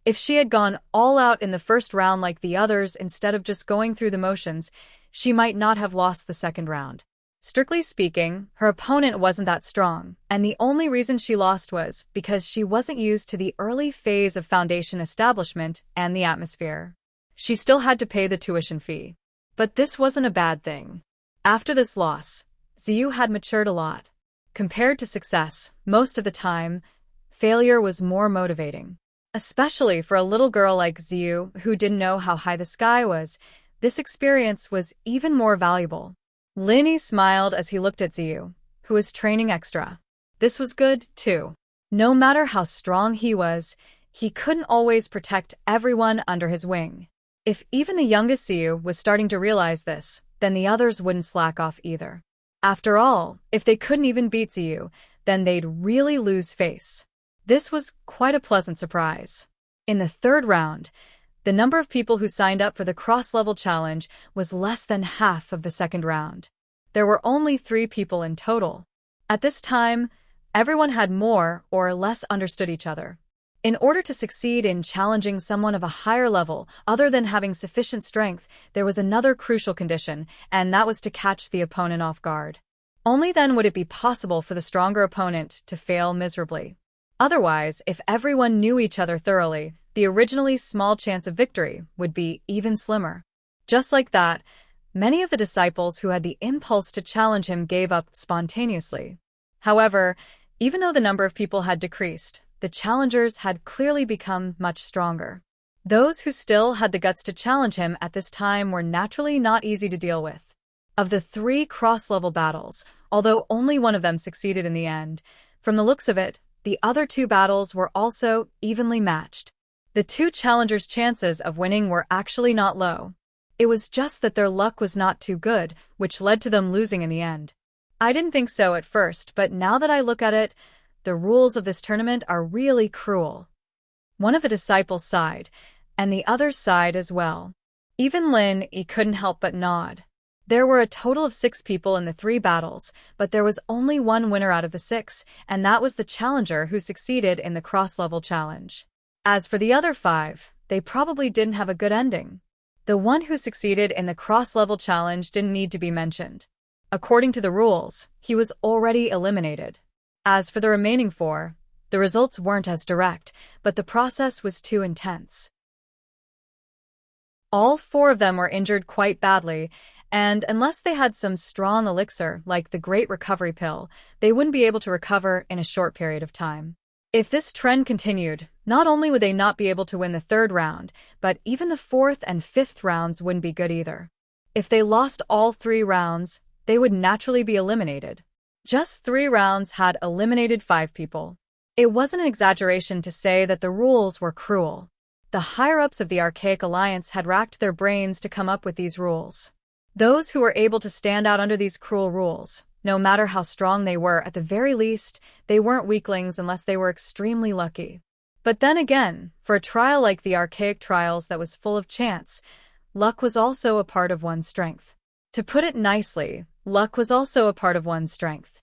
If she had gone all out in the first round like the others instead of just going through the motions, she might not have lost the second round. Strictly speaking, her opponent wasn't that strong, and the only reason she lost was because she wasn't used to the early phase of foundation establishment and the atmosphere. She still had to pay the tuition fee. But this wasn't a bad thing. After this loss, Ziyu had matured a lot. Compared to success, most of the time, failure was more motivating. Especially for a little girl like Ziyu who didn't know how high the sky was, this experience was even more valuable. Linny smiled as he looked at Ziyu, who was training extra. This was good, too. No matter how strong he was, he couldn't always protect everyone under his wing. If even the youngest Ziyu was starting to realize this, then the others wouldn't slack off either. After all, if they couldn't even beat Ziyu, then they'd really lose face. This was quite a pleasant surprise. In the third round, the number of people who signed up for the cross-level challenge was less than half of the second round. There were only 3 people in total. At this time, everyone had more or less understood each other. In order to succeed in challenging someone of a higher level, other than having sufficient strength, there was another crucial condition, and that was to catch the opponent off guard. Only then would it be possible for the stronger opponent to fail miserably. Otherwise, if everyone knew each other thoroughly, the originally small chance of victory would be even slimmer. Just like that, many of the disciples who had the impulse to challenge him gave up spontaneously. However, even though the number of people had decreased, the challengers had clearly become much stronger. Those who still had the guts to challenge him at this time were naturally not easy to deal with. Of the 3 cross-level battles, although only one of them succeeded in the end, from the looks of it, the other 2 battles were also evenly matched. The 2 challengers' chances of winning were actually not low. It was just that their luck was not too good, which led to them losing in the end. I didn't think so at first, but now that I look at it, the rules of this tournament are really cruel. One of the disciples sighed, and the others sighed as well. Even Lin Yi couldn't help but nod. There were a total of 6 people in the 3 battles, but there was only one winner out of the 6, and that was the challenger who succeeded in the cross-level challenge. As for the other 5, they probably didn't have a good ending. The one who succeeded in the cross-level challenge didn't need to be mentioned. According to the rules, he was already eliminated. As for the remaining 4, the results weren't as direct, but the process was too intense. All 4 of them were injured quite badly, and unless they had some strong elixir like the Great Recovery Pill, they wouldn't be able to recover in a short period of time. If this trend continued, not only would they not be able to win the 3rd round, but even the 4th and 5th rounds wouldn't be good either. If they lost all 3 rounds, they would naturally be eliminated. Just 3 rounds had eliminated 5 people. It wasn't an exaggeration to say that the rules were cruel. The higher-ups of the Archaic Alliance had racked their brains to come up with these rules. Those who were able to stand out under these cruel rules, no matter how strong they were, at the very least, they weren't weaklings unless they were extremely lucky. But then again, for a trial like the Archaic Trials that was full of chance, luck was also a part of one's strength. To put it nicely, luck was also a part of one's strength.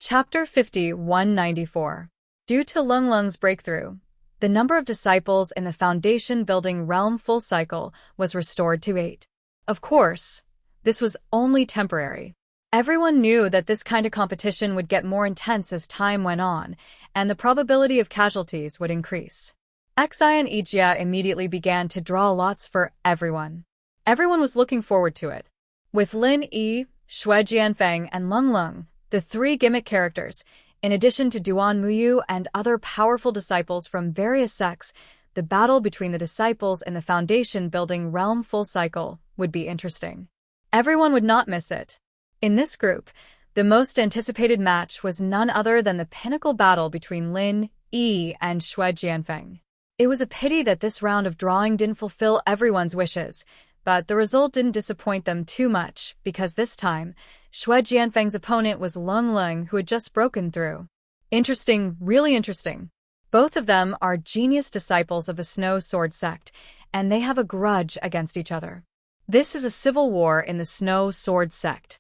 Chapter 50-194. Due to Lung Lung's breakthrough, the number of disciples in the foundation-building realm full cycle was restored to 8. Of course, this was only temporary. Everyone knew that this kind of competition would get more intense as time went on, and the probability of casualties would increase. Xi and Ijia immediately began to draw lots for everyone. Everyone was looking forward to it. With Lin Yi, Xue Jianfeng, and Lung Lung, the 3 gimmick characters, in addition to Duan Muyu and other powerful disciples from various sects, the battle between the disciples in the foundation-building realm full cycle would be interesting. Everyone would not miss it. In this group, the most anticipated match was none other than the pinnacle battle between Lin Yi and Xue Jianfeng. It was a pity that this round of drawing didn't fulfill everyone's wishes, but the result didn't disappoint them too much, because this time, Xue Jianfeng's opponent was Lung Lung, who had just broken through. Interesting, really interesting. Both of them are genius disciples of the Snow Sword sect, and they have a grudge against each other. This is a civil war in the Snow Sword sect.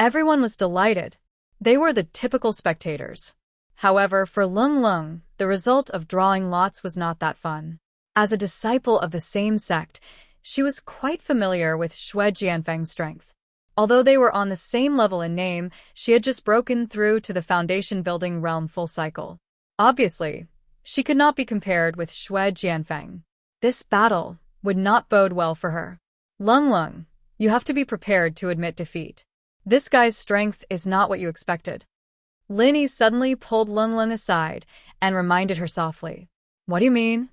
Everyone was delighted. They were the typical spectators. However, for Lung Lung, the result of drawing lots was not that fun. As a disciple of the same sect, she was quite familiar with Xue Jianfeng's strength. Although they were on the same level in name, she had just broken through to the foundation-building realm full cycle. Obviously, she could not be compared with Xue Jianfeng. This battle would not bode well for her. Lung Lung, you have to be prepared to admit defeat. This guy's strength is not what you expected. Lin Yi suddenly pulled Lung Lung aside and reminded her softly. What do you mean?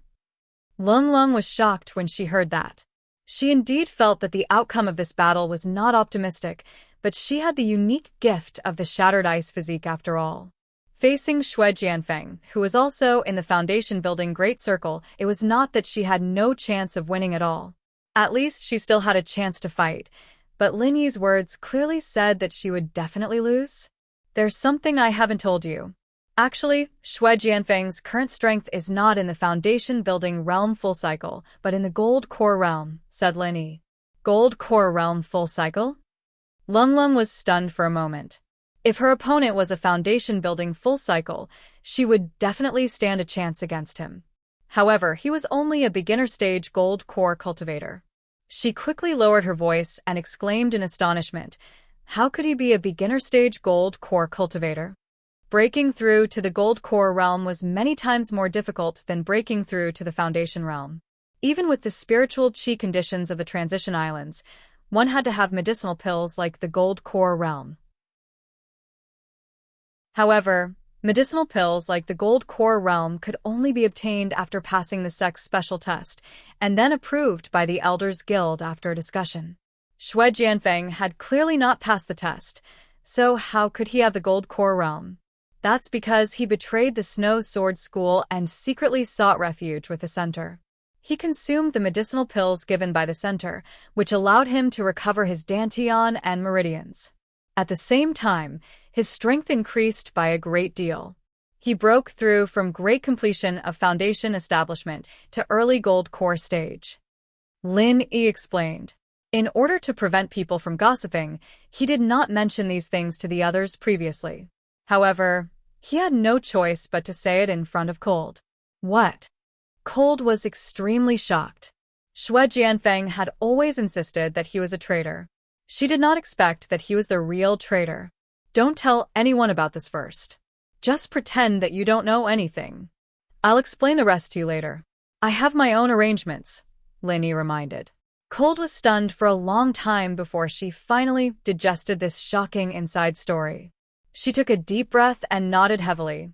Lung Lung was shocked when she heard that. She indeed felt that the outcome of this battle was not optimistic, but she had the unique gift of the shattered ice physique after all. Facing Xue Jianfeng, who was also in the foundation-building Great Circle, it was not that she had no chance of winning at all. At least she still had a chance to fight, but Lin Yi's words clearly said that she would definitely lose. There's something I haven't told you. Actually, Xue Jianfeng's current strength is not in the foundation-building realm full cycle, but in the Gold Core realm, said Lin Yi. Gold Core realm full cycle? Lung Lung was stunned for a moment. If her opponent was a foundation-building full cycle, she would definitely stand a chance against him. However, he was only a beginner-stage Gold Core cultivator. She quickly lowered her voice and exclaimed in astonishment, how could he be a beginner-stage Gold Core cultivator? Breaking through to the Gold Core realm was many times more difficult than breaking through to the Foundation realm. Even with the spiritual chi conditions of the Transition Islands, one had to have medicinal pills like the Gold Core realm. However, medicinal pills like the Gold Core realm could only be obtained after passing the sect's special test, and then approved by the Elders Guild after a discussion. Xue Jianfeng had clearly not passed the test, so how could he have the Gold Core realm? That's because he betrayed the Snow Sword School and secretly sought refuge with the center. He consumed the medicinal pills given by the center, which allowed him to recover his dantian and meridians. At the same time, his strength increased by a great deal. He broke through from great completion of foundation establishment to early Gold Core stage. Lin Yi explained. In order to prevent people from gossiping, he did not mention these things to the others previously. However, he had no choice but to say it in front of Cold. What? Cold was extremely shocked. Xue Jianfeng had always insisted that he was a traitor. She did not expect that he was the real traitor. Don't tell anyone about this first. Just pretend that you don't know anything. I'll explain the rest to you later. I have my own arrangements, Lin Yi reminded. Cold was stunned for a long time before she finally digested this shocking inside story. She took a deep breath and nodded heavily.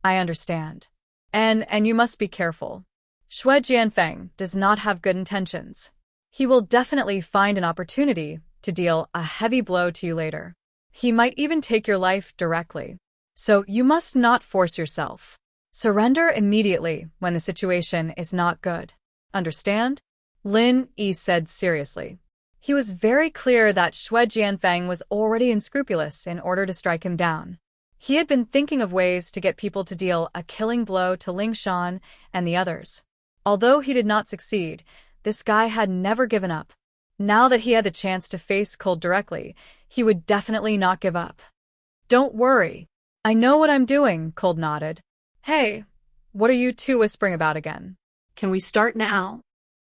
I understand. And you must be careful. Xue Jianfeng does not have good intentions. He will definitely find an opportunity to deal a heavy blow to you later. He might even take your life directly. So you must not force yourself. Surrender immediately when the situation is not good. Understand? Lin Yi said seriously. He was very clear that Xue Jianfeng was already unscrupulous in order to strike him down. He had been thinking of ways to get people to deal a killing blow to Ling Shan and the others. Although he did not succeed, this guy had never given up. Now that he had the chance to face Cold directly, he would definitely not give up. Don't worry. I know what I'm doing, Cold nodded. Hey, what are you two whispering about again? Can we start now?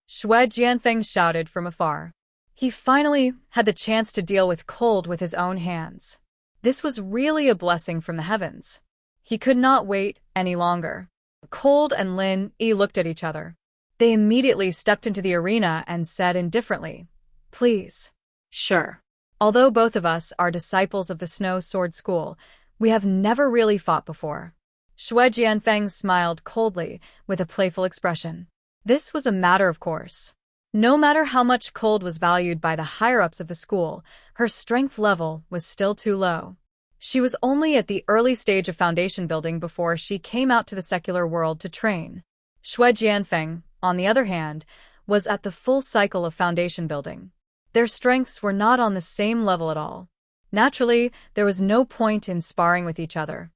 Xue Jianfeng shouted from afar. He finally had the chance to deal with Cold with his own hands. This was really a blessing from the heavens. He could not wait any longer. Cold and Lin Yi looked at each other. They immediately stepped into the arena and said indifferently, Please. Sure. Although both of us are disciples of the Snow Sword School, we have never really fought before. Xue Jianfeng smiled coldly with a playful expression. This was a matter of course. No matter how much Cold was valued by the higher-ups of the school, her strength level was still too low. She was only at the early stage of foundation building before she came out to the secular world to train. Xue Jianfeng, on the other hand, was at the full cycle of foundation building. Their strengths were not on the same level at all. Naturally, there was no point in sparring with each other.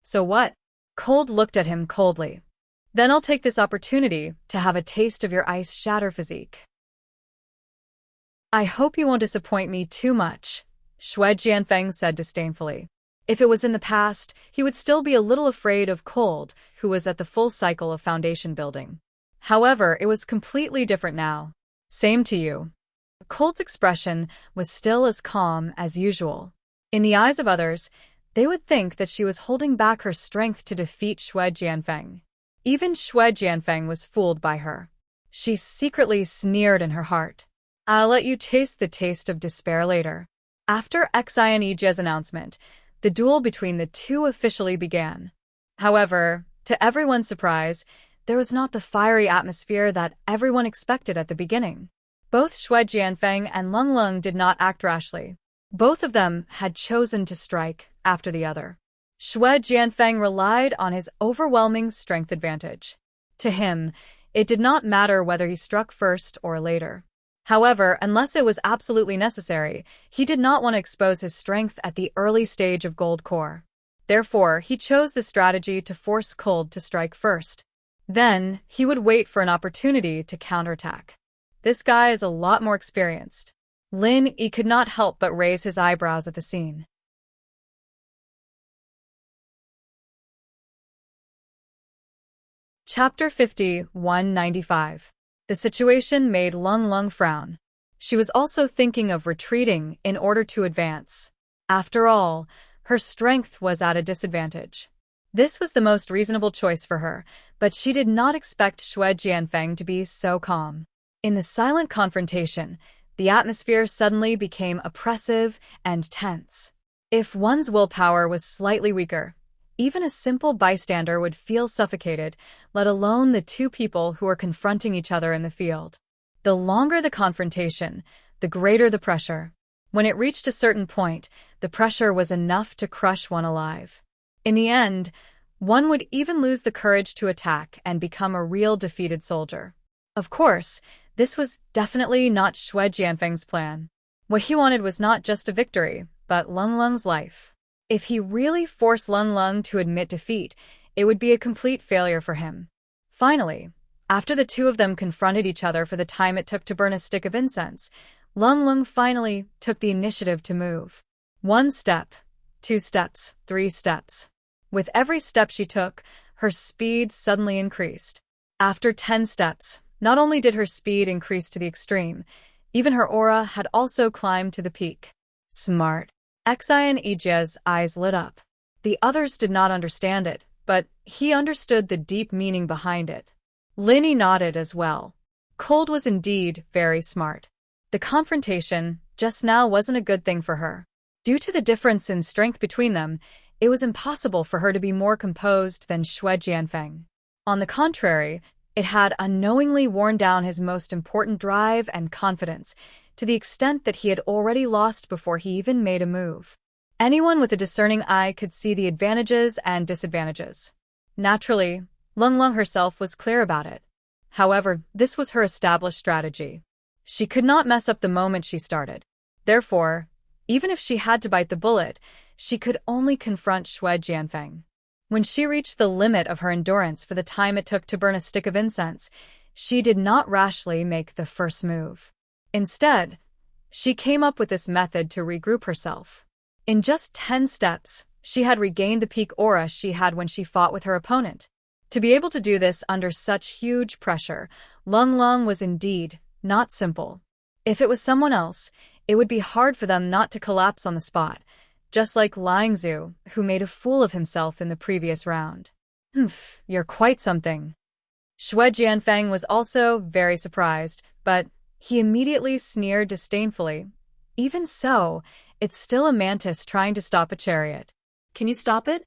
So what? Cold looked at him coldly. Then I'll take this opportunity to have a taste of your ice shatter physique. I hope you won't disappoint me too much, Xue Jianfeng said disdainfully. If it was in the past, he would still be a little afraid of Cold, who was at the full cycle of foundation building. However, it was completely different now. Same to you. Cold's expression was still as calm as usual. In the eyes of others, they would think that she was holding back her strength to defeat Xue Jianfeng. Even Xue Jianfeng was fooled by her. She secretly sneered in her heart. I'll let you taste the taste of despair later. After Xianji's announcement, the duel between the two officially began. However, to everyone's surprise, there was not the fiery atmosphere that everyone expected at the beginning. Both Xue Jianfeng and Lung Lung did not act rashly. Both of them had chosen to strike after the other. Xue Jianfeng relied on his overwhelming strength advantage. To him, it did not matter whether he struck first or later. However, unless it was absolutely necessary, he did not want to expose his strength at the early stage of Gold Core. Therefore, he chose the strategy to force Cold to strike first. Then, he would wait for an opportunity to counterattack. This guy is a lot more experienced. Lin Yi could not help but raise his eyebrows at the scene. Chapter 50-195. The situation made Lung Lung frown. She was also thinking of retreating in order to advance. After all, her strength was at a disadvantage. This was the most reasonable choice for her, but she did not expect Xue Jianfeng to be so calm. In the silent confrontation, the atmosphere suddenly became oppressive and tense. If one's willpower was slightly weaker, even a simple bystander would feel suffocated, let alone the two people who were confronting each other in the field. The longer the confrontation, the greater the pressure. When it reached a certain point, the pressure was enough to crush one alive. In the end, one would even lose the courage to attack and become a real defeated soldier. Of course, this was definitely not Xue Jianfeng's plan. What he wanted was not just a victory, but Lung Lung's life. If he really forced Lung Lung to admit defeat, it would be a complete failure for him. Finally, after the two of them confronted each other for the time it took to burn a stick of incense, Lung Lung finally took the initiative to move. 1 step, 2 steps, 3 steps. With every step she took, her speed suddenly increased. After 10 steps, not only did her speed increase to the extreme, even her aura had also climbed to the peak. Smart. Xianji's eyes lit up. The others did not understand it, but he understood the deep meaning behind it. Lin Yi nodded as well. Cold was indeed very smart. The confrontation just now wasn't a good thing for her. Due to the difference in strength between them, it was impossible for her to be more composed than Xue Jianfeng. On the contrary, it had unknowingly worn down his most important drive and confidence, to the extent that he had already lost before he even made a move. Anyone with a discerning eye could see the advantages and disadvantages. Naturally, Lung Lung herself was clear about it. However, this was her established strategy. She could not mess up the moment she started. Therefore, even if she had to bite the bullet, she could only confront Xue Jianfeng. When she reached the limit of her endurance for the time it took to burn a stick of incense, she did not rashly make the first move. Instead, she came up with this method to regroup herself. In just 10 steps, she had regained the peak aura she had when she fought with her opponent. To be able to do this under such huge pressure, Lung Lung was indeed not simple. If it was someone else, it would be hard for them not to collapse on the spot, just like Ling Zhu, who made a fool of himself in the previous round. You're quite something. Xue Jianfeng was also very surprised, but he immediately sneered disdainfully. Even so, it's still a mantis trying to stop a chariot. Can you stop it?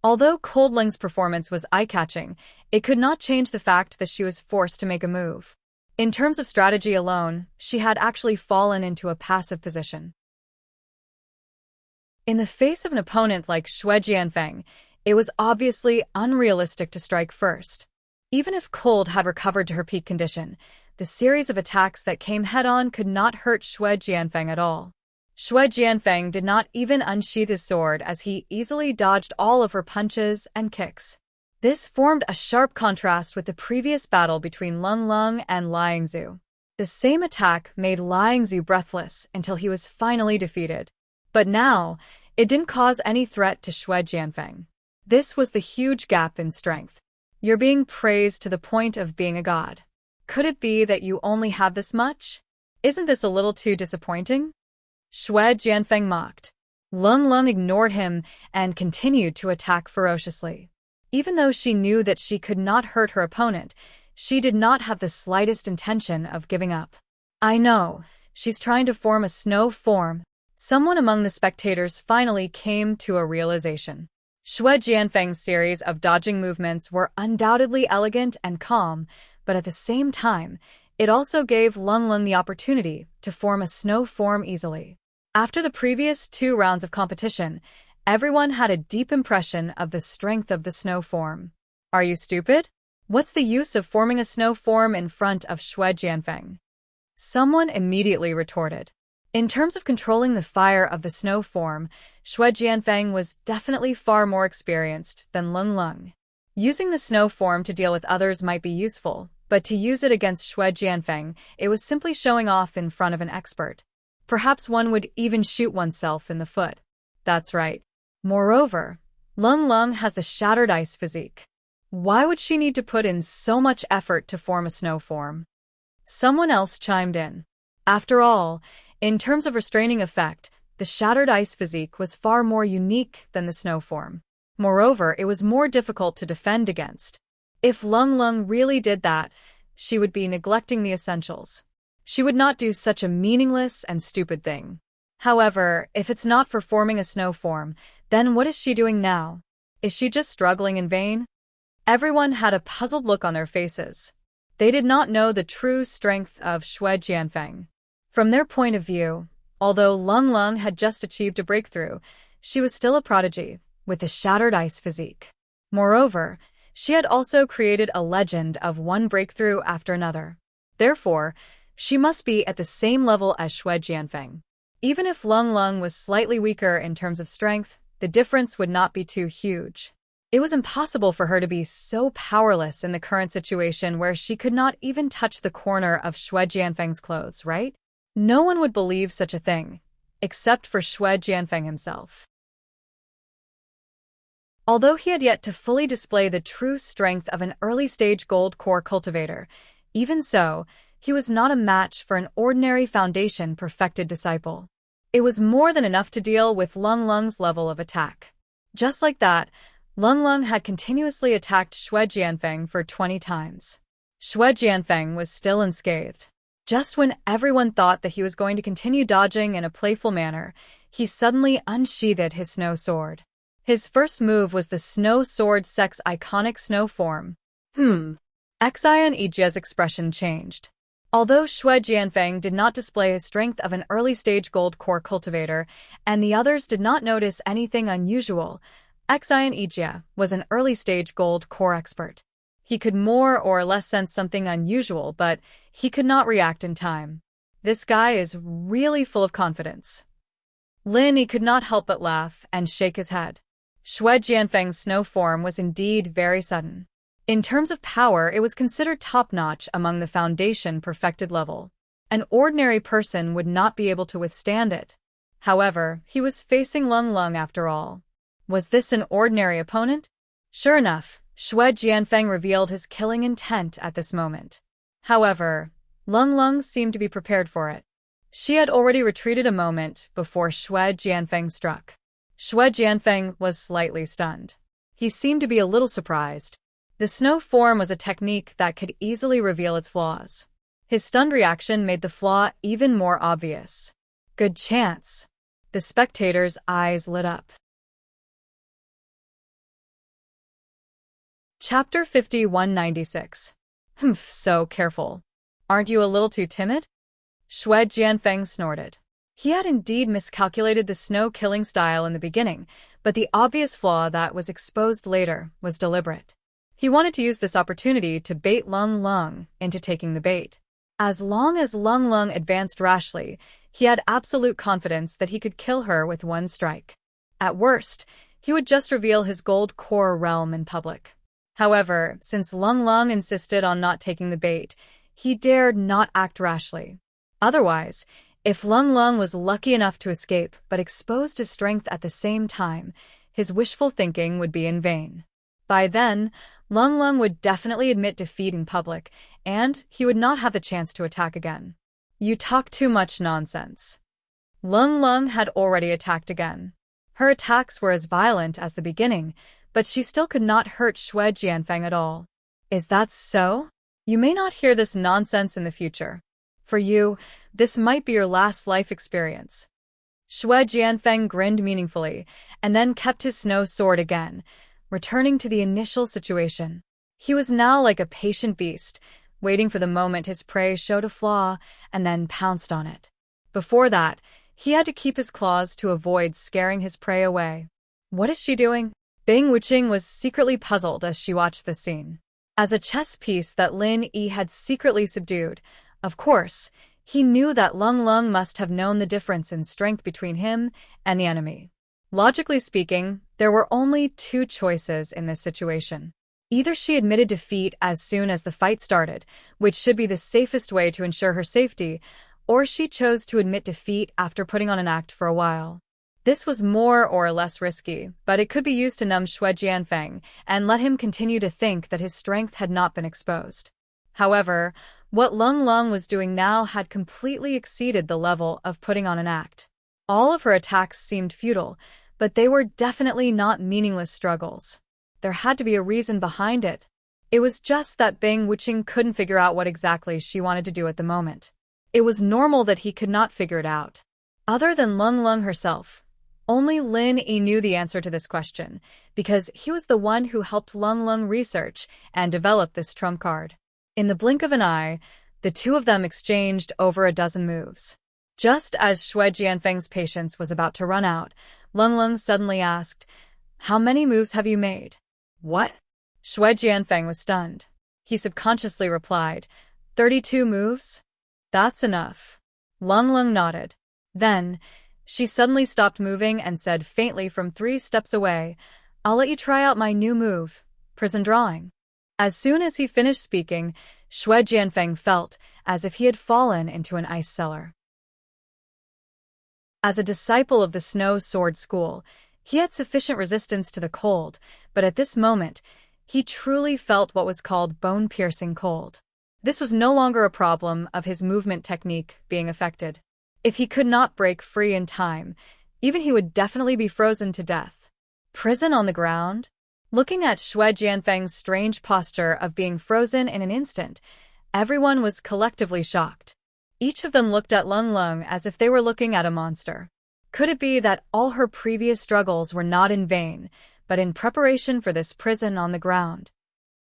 Although Cold Ling's performance was eye-catching, it could not change the fact that she was forced to make a move. In terms of strategy alone, she had actually fallen into a passive position. In the face of an opponent like Xue Jianfeng, it was obviously unrealistic to strike first. Even if Cold had recovered to her peak condition, the series of attacks that came head-on could not hurt Xue Jianfeng at all. Xue Jianfeng did not even unsheath his sword as he easily dodged all of her punches and kicks. This formed a sharp contrast with the previous battle between Lung Lung and Liangzu. The same attack made Liangzu breathless until he was finally defeated. But now, it didn't cause any threat to Xue Jianfeng. This was the huge gap in strength. You're being praised to the point of being a god. Could it be that you only have this much? Isn't this a little too disappointing? Xue Jianfeng mocked. Lung Lung ignored him and continued to attack ferociously. Even though she knew that she could not hurt her opponent, she did not have the slightest intention of giving up. I know, she's trying to form a snow form. Someone among the spectators finally came to a realization. Xue Jianfeng's series of dodging movements were undoubtedly elegant and calm, but at the same time, it also gave Lung Lung the opportunity to form a snow form easily. After the previous 2 rounds of competition, everyone had a deep impression of the strength of the snow form. Are you stupid? What's the use of forming a snow form in front of Xue Jianfeng? Someone immediately retorted. In terms of controlling the fire of the snow form, Xue Jianfeng was definitely far more experienced than Lung Lung. Using the snow form to deal with others might be useful, but to use it against Xue Jianfeng, it was simply showing off in front of an expert. Perhaps one would even shoot oneself in the foot. That's right. Moreover, Lung Lung has the shattered ice physique. Why would she need to put in so much effort to form a snow form? Someone else chimed in. After all, in terms of restraining effect, the shattered ice physique was far more unique than the snow form. Moreover, it was more difficult to defend against. If Lung Lung really did that, she would be neglecting the essentials. She would not do such a meaningless and stupid thing. However, if it's not for forming a snow form, then what is she doing now? Is she just struggling in vain? Everyone had a puzzled look on their faces. They did not know the true strength of Xue Jianfeng. From their point of view, although Lung Lung had just achieved a breakthrough, she was still a prodigy, with the shattered ice physique. Moreover, she had also created a legend of one breakthrough after another. Therefore, she must be at the same level as Xue Jianfeng. Even if Lung Lung was slightly weaker in terms of strength, the difference would not be too huge. It was impossible for her to be so powerless in the current situation where she could not even touch the corner of Xue Jianfeng's clothes, right? No one would believe such a thing, except for Xue Jianfeng himself. Although he had yet to fully display the true strength of an early-stage gold core cultivator, even so, he was not a match for an ordinary foundation-perfected disciple. It was more than enough to deal with Lung Lung's level of attack. Just like that, Lung Lung had continuously attacked Xue Jianfeng for 20 times. Xue Jianfeng was still unscathed. Just when everyone thought that he was going to continue dodging in a playful manner, he suddenly unsheathed his snow sword. His first move was the Snow Sword Sec's iconic snow form. Xian Yijia's expression changed. Although Xue Jianfeng did not display his strength of an early-stage gold core cultivator, and the others did not notice anything unusual, Xian Yijia was an early-stage gold core expert. He could more or less sense something unusual, but he could not react in time. This guy is really full of confidence. Lin Yi could not help but laugh and shake his head. Xue Jianfeng's snow form was indeed very sudden. In terms of power, it was considered top-notch among the foundation perfected level. An ordinary person would not be able to withstand it. However, he was facing Lung Lung after all. Was this an ordinary opponent? Sure enough, Xue Jianfeng revealed his killing intent at this moment. However, Lung Lung seemed to be prepared for it. She had already retreated a moment before Xue Jianfeng struck. Xue Jianfeng was slightly stunned. He seemed to be a little surprised. The snow form was a technique that could easily reveal its flaws. His stunned reaction made the flaw even more obvious. Good chance. The spectators' eyes lit up. Chapter 5196. Humph, so careful. Aren't you a little too timid? Xue Jianfeng snorted. He had indeed miscalculated the snow-killing style in the beginning, but the obvious flaw that was exposed later was deliberate. He wanted to use this opportunity to bait Lung Lung into taking the bait. As long as Lung Lung advanced rashly, he had absolute confidence that he could kill her with one strike. At worst, he would just reveal his gold core realm in public. However, since Lung Lung insisted on not taking the bait, he dared not act rashly. Otherwise, if Lung Lung was lucky enough to escape but exposed his strength at the same time, his wishful thinking would be in vain. By then, Lung Lung would definitely admit defeat in public, and he would not have the chance to attack again. You talk too much nonsense. Lung Lung had already attacked again. Her attacks were as violent as the beginning, but she still could not hurt Xue Jianfeng at all. Is that so? You may not hear this nonsense in the future. For you, this might be your last life experience. Xue Jianfeng grinned meaningfully, and then kept his snow sword again, returning to the initial situation. He was now like a patient beast, waiting for the moment his prey showed a flaw, and then pounced on it. Before that, he had to keep his claws to avoid scaring his prey away. What is she doing? Bing Wuqing was secretly puzzled as she watched the scene. As a chess piece that Lin Yi had secretly subdued, of course, he knew that Lung Lung must have known the difference in strength between him and the enemy. Logically speaking, there were only two choices in this situation. Either she admitted defeat as soon as the fight started, which should be the safest way to ensure her safety, or she chose to admit defeat after putting on an act for a while. This was more or less risky, but it could be used to numb Xue Jianfeng and let him continue to think that his strength had not been exposed. However, what Lung Lung was doing now had completely exceeded the level of putting on an act. All of her attacks seemed futile, but they were definitely not meaningless struggles. There had to be a reason behind it. It was just that Bing Wuqing couldn't figure out what exactly she wanted to do at the moment. It was normal that he could not figure it out. Other than Lung Lung herself, only Lin Yi knew the answer to this question, because he was the one who helped Lung Lung research and develop this trump card. In the blink of an eye, the two of them exchanged over a dozen moves. Just as Xue Jianfeng's patience was about to run out, Lung Lung suddenly asked, "How many moves have you made?" "What?" Xue Jianfeng was stunned. He subconsciously replied, 32 moves? That's enough." Lung Lung nodded. Then, she suddenly stopped moving and said faintly from 3 steps away, "I'll let you try out my new move, prison drawing." As soon as he finished speaking, Xue Jianfeng felt as if he had fallen into an ice cellar. As a disciple of the Snow Sword School, he had sufficient resistance to the cold, but at this moment, he truly felt what was called bone-piercing cold. This was no longer a problem of his movement technique being affected. If he could not break free in time, even he would definitely be frozen to death. Prison on the ground? Looking at Xue Jianfeng's strange posture of being frozen in an instant, everyone was collectively shocked. Each of them looked at Lung Lung as if they were looking at a monster. Could it be that all her previous struggles were not in vain, but in preparation for this prison on the ground?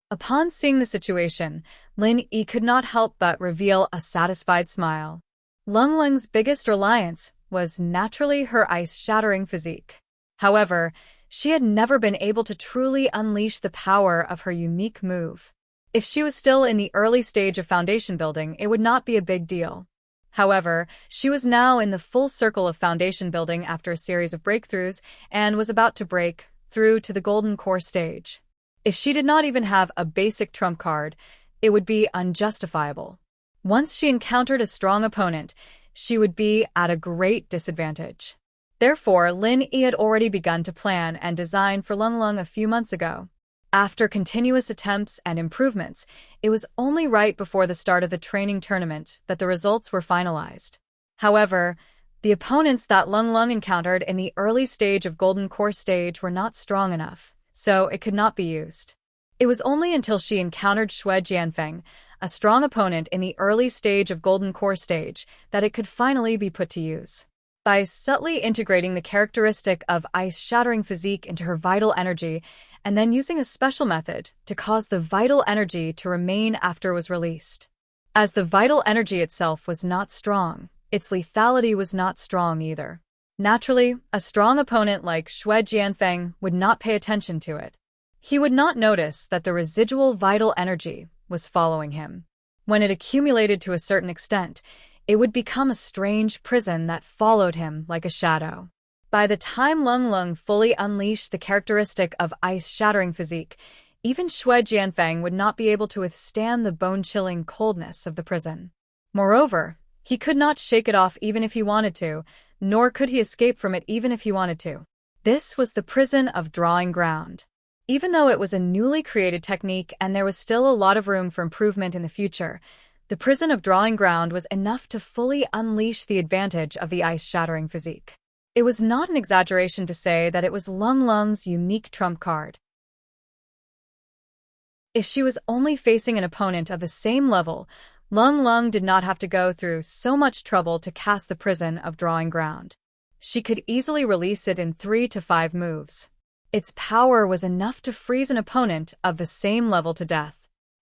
Upon seeing the situation, Lin Yi could not help but reveal a satisfied smile. Lung Lung's biggest reliance was naturally her ice-shattering physique. However, she had never been able to truly unleash the power of her unique move. If she was still in the early stage of foundation building, it would not be a big deal. However, she was now in the full circle of foundation building after a series of breakthroughs and was about to break through to the golden core stage. If she did not even have a basic trump card, it would be unjustifiable. Once she encountered a strong opponent, she would be at a great disadvantage. Therefore, Lin Yi had already begun to plan and design for Lung Lung a few months ago. After continuous attempts and improvements, it was only right before the start of the training tournament that the results were finalized. However, the opponents that Lung Lung encountered in the early stage of Golden Core stage were not strong enough, so it could not be used. It was only until she encountered Xue Jianfeng, a strong opponent in the early stage of Golden Core stage, that it could finally be put to use. By subtly integrating the characteristic of ice-shattering physique into her vital energy, and then using a special method to cause the vital energy to remain after it was released. As the vital energy itself was not strong, its lethality was not strong either. Naturally, a strong opponent like Xue Jianfeng would not pay attention to it. He would not notice that the residual vital energy was following him. When it accumulated to a certain extent, it would become a strange prison that followed him like a shadow. By the time Lung Lung fully unleashed the characteristic of ice-shattering physique, Even Shui Jianfeng would not be able to withstand the bone-chilling coldness of the prison. Moreover, he could not shake it off even if he wanted to, nor could he escape from it even if he wanted to. This was the prison of drawing ground. Even though it was a newly created technique and there was still a lot of room for improvement in the future, the prison of drawing ground was enough to fully unleash the advantage of the ice-shattering physique. It was not an exaggeration to say that it was Lung Lung's unique trump card. If she was only facing an opponent of the same level, Lung Lung did not have to go through so much trouble to cast the prison of drawing ground. She could easily release it in 3 to 5 moves. Its power was enough to freeze an opponent of the same level to death.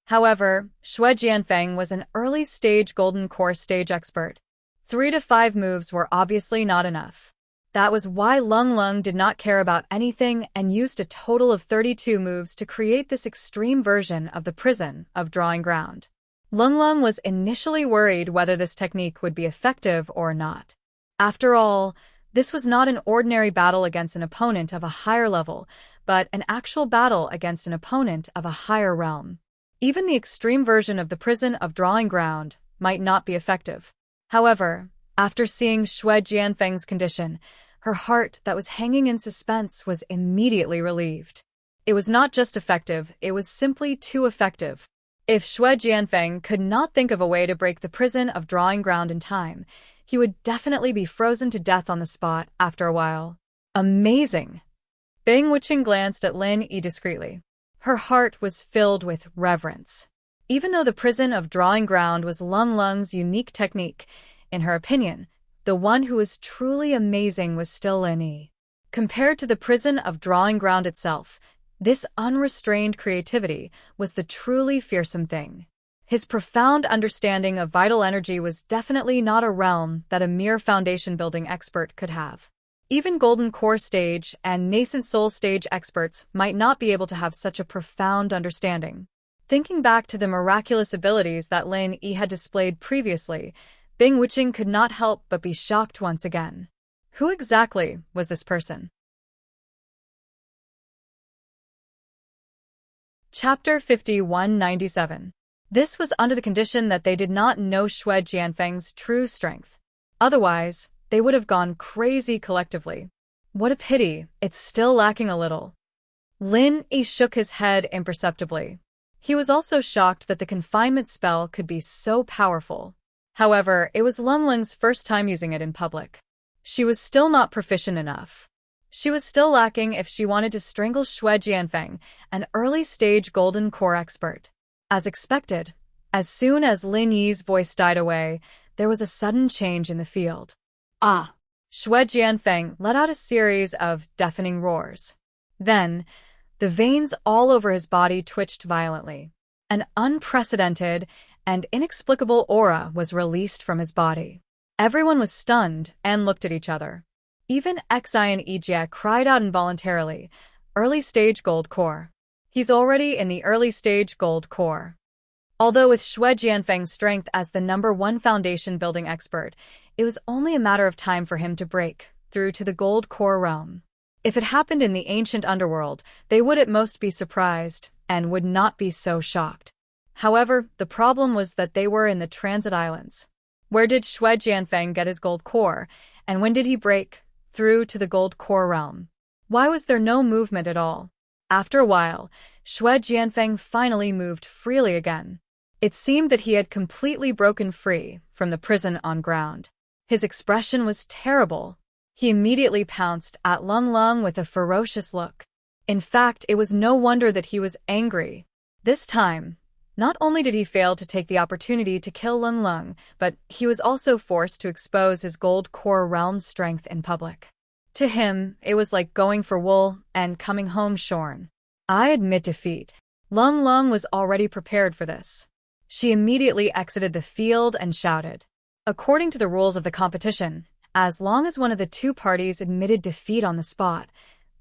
However, Shui Jianfeng was an early-stage Golden Core stage expert. 3 to 5 moves were obviously not enough. That was why Lung Lung did not care about anything and used a total of 32 moves to create this extreme version of the prison of drawing ground. Lung Lung was initially worried whether this technique would be effective or not. After all, this was not an ordinary battle against an opponent of a higher level, but an actual battle against an opponent of a higher realm. Even the extreme version of the prison of drawing ground might not be effective. However, after seeing Shui Jianfeng's condition, her heart that was hanging in suspense was immediately relieved. It was not just effective, it was simply too effective. If Shui Jianfeng could not think of a way to break the prison of drawing ground in time, he would definitely be frozen to death on the spot after a while. Amazing! Bing Wuqing glanced at Lin Yi discreetly. Her heart was filled with reverence. Even though the prison of drawing ground was Lung Lung's unique technique, in her opinion, the one who was truly amazing was still Lin Yi. Compared to the prison of drawing ground itself, this unrestrained creativity was the truly fearsome thing. His profound understanding of vital energy was definitely not a realm that a mere foundation-building expert could have. Even Golden Core stage and Nascent Soul stage experts might not be able to have such a profound understanding. Thinking back to the miraculous abilities that Lin Yi had displayed previously, Bing Wuqing could not help but be shocked once again. Who exactly was this person? Chapter 5197. This was under the condition that they did not know Shui Jianfeng's true strength. Otherwise, they would have gone crazy collectively. What a pity, it's still lacking a little. Lin Yi shook his head imperceptibly. He was also shocked that the confinement spell could be so powerful. However, it was Lung Lung's first time using it in public. She was still not proficient enough. She was still lacking if she wanted to strangle Shui Jianfeng, an early-stage Golden Core expert. As expected, as soon as Lin Yi's voice died away, there was a sudden change in the field. Ah! Shui Jianfeng let out a series of deafening roars. Then, the veins all over his body twitched violently. An unprecedented and inexplicable aura was released from his body. Everyone was stunned and looked at each other. Even Xi and Yijie cried out involuntarily, early-stage Gold Core. He's already in the early-stage Gold Core. Although with Shui Jianfeng's strength as the #1 foundation-building expert, it was only a matter of time for him to break through to the Gold Core realm. If it happened in the ancient underworld, they would at most be surprised and would not be so shocked. However, the problem was that they were in the Transit Islands. Where did Shui Jianfeng get his Gold Core, and when did he break through to the Gold Core realm? Why was there no movement at all? After a while, Shui Jianfeng finally moved freely again. It seemed that he had completely broken free from the prison on ground. His expression was terrible. He immediately pounced at Lung Lung with a ferocious look. In fact, it was no wonder that he was angry. This time, not only did he fail to take the opportunity to kill Lung Lung, but he was also forced to expose his Gold Core realm's strength in public. To him, it was like going for wool and coming home shorn. I admit defeat. Lung Lung was already prepared for this. She immediately exited the field and shouted. According to the rules of the competition, as long as one of the two parties admitted defeat on the spot,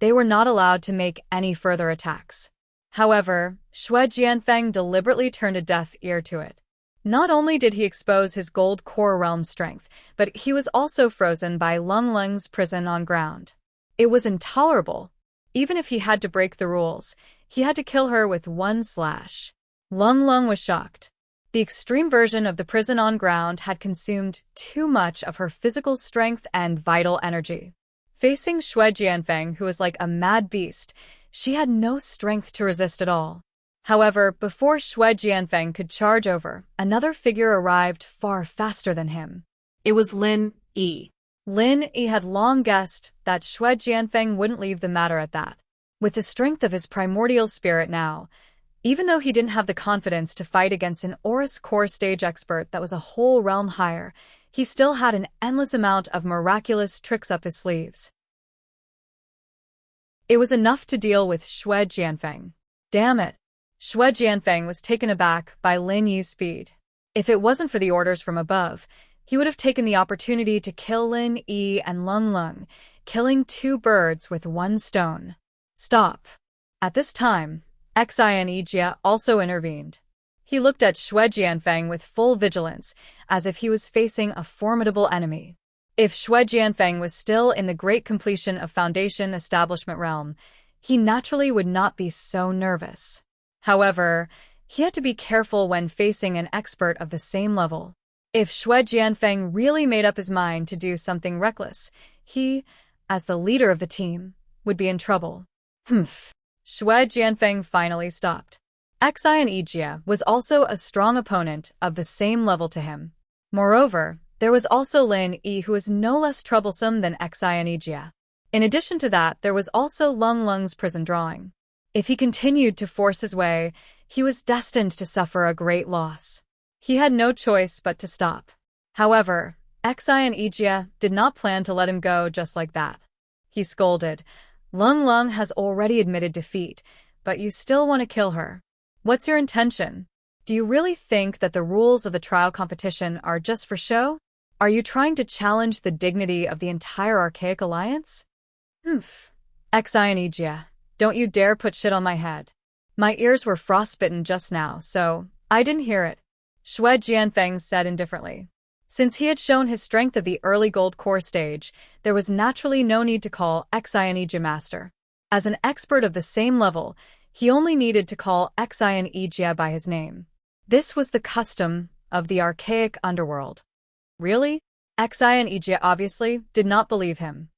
they were not allowed to make any further attacks. However, Shui Jianfeng deliberately turned a deaf ear to it. Not only did he expose his Gold Core realm strength, but he was also frozen by Lung Lung's prison on ground. It was intolerable. Even if he had to break the rules, he had to kill her with one slash. Lung Lung was shocked. The extreme version of the prison on ground had consumed too much of her physical strength and vital energy. Facing Xue Jianfeng, who was like a mad beast, she had no strength to resist at all. However, before Xue Jianfeng could charge over, another figure arrived far faster than him. It was Lin Yi. Lin Yi had long guessed that Xue Jianfeng wouldn't leave the matter at that. With the strength of his primordial spirit now, even though he didn't have the confidence to fight against an Aurus core stage expert that was a whole realm higher, he still had an endless amount of miraculous tricks up his sleeves. It was enough to deal with Xue Jianfeng. Damn it! Xue Jianfeng was taken aback by Lin Yi's speed. If it wasn't for the orders from above, he would have taken the opportunity to kill Lin Yi and Lung Lung, killing two birds with one stone. Stop. At this time, Xian also intervened. He looked at Xue Jianfeng with full vigilance, as if he was facing a formidable enemy. If Xue Jianfeng was still in the great completion of Foundation Establishment realm, he naturally would not be so nervous. However, he had to be careful when facing an expert of the same level. If Xue Jianfeng really made up his mind to do something reckless, he, as the leader of the team, would be in trouble. Humph. Xue Jianfeng finally stopped. Xian was also a strong opponent of the same level to him. Moreover, there was also Lin Yi, who was no less troublesome than Xian. In addition to that, there was also Lung Lung's prison drawing. If he continued to force his way, he was destined to suffer a great loss. He had no choice but to stop. However, Xian did not plan to let him go just like that. He scolded, "Lung Lung has already admitted defeat, but you still want to kill her. What's your intention? Do you really think that the rules of the trial competition are just for show? Are you trying to challenge the dignity of the entire Archaic Alliance?" "Humph. Xian, don't you dare put shit on my head. My ears were frostbitten just now, so I didn't hear it," Xue Jianfeng said indifferently. Since he had shown his strength of the early gold core stage, there was naturally no need to call Xian master. As an expert of the same level, he only needed to call Xian by his name. This was the custom of the archaic underworld. Really? Xian obviously did not believe him.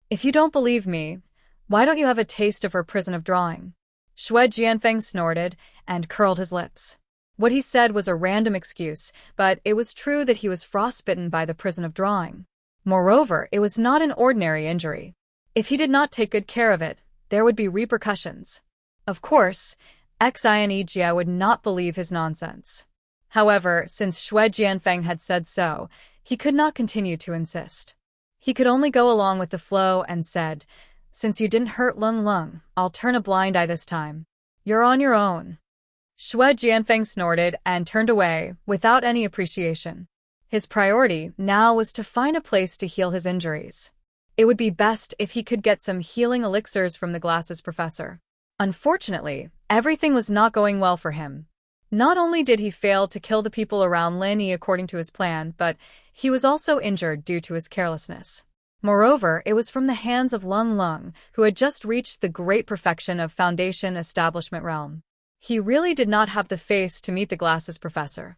"If you don't believe me, why don't you have a taste of her prison of drawing?" Xue Jianfeng snorted and curled his lips. What he said was a random excuse, but it was true that he was frostbitten by the prison of drawing. Moreover, it was not an ordinary injury. If he did not take good care of it, there would be repercussions. Of course, Xian would not believe his nonsense. However, since Xue Jianfeng had said so, he could not continue to insist. He could only go along with the flow and said, "Since you didn't hurt Lung Lung, I'll turn a blind eye this time. You're on your own." Xue Jianfeng snorted and turned away without any appreciation. His priority now was to find a place to heal his injuries. It would be best if he could get some healing elixirs from the glasses professor. Unfortunately, everything was not going well for him. Not only did he fail to kill the people around Lin Yi according to his plan, but he was also injured due to his carelessness. Moreover, it was from the hands of Lung Lung, who had just reached the great perfection of Foundation Establishment realm. He really did not have the face to meet the glasses professor.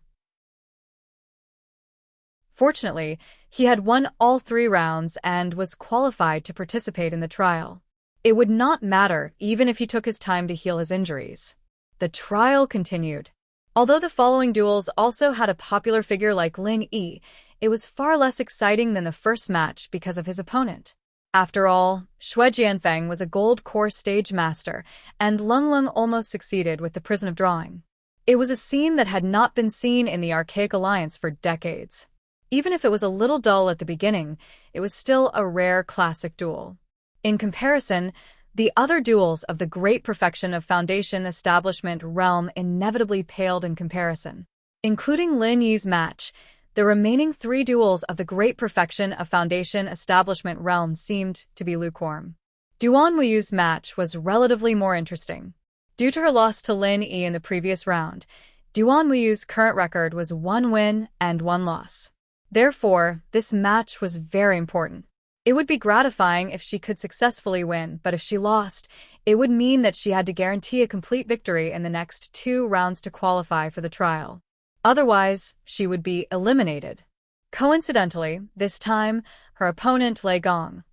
Fortunately, he had won all 3 rounds and was qualified to participate in the trial. It would not matter even if he took his time to heal his injuries. The trial continued. Although the following duels also had a popular figure like Lin Yi, it was far less exciting than the first match because of his opponent. After all, Xue Jianfeng was a gold core stage master, and Lung Lung almost succeeded with the prison of drawing. It was a scene that had not been seen in the Archaic Alliance for decades. Even if it was a little dull at the beginning, it was still a rare classic duel. In comparison, the other duels of the great perfection of Foundation Establishment realm inevitably paled in comparison. Including Lin Yi's match, the remaining 3 duels of the great perfection of Foundation Establishment realm seemed to be lukewarm. Duan Wuyu's match was relatively more interesting. Due to her loss to Lin Yi in the previous round, Duan Wuyu's current record was 1 win and 1 loss. Therefore, this match was very important. It would be gratifying if she could successfully win, but if she lost, it would mean that she had to guarantee a complete victory in the next 2 rounds to qualify for the trial. Otherwise, she would be eliminated. Coincidentally, this time, her opponent Lei Gong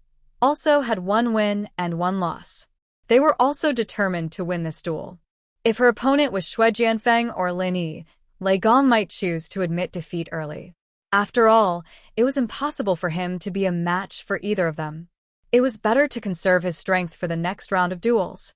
also had 1 win and 1 loss. They were also determined to win this duel. If her opponent was Xue Jianfeng or Lin Yi, Lei Gong might choose to admit defeat early. After all, it was impossible for him to be a match for either of them. It was better to conserve his strength for the next round of duels.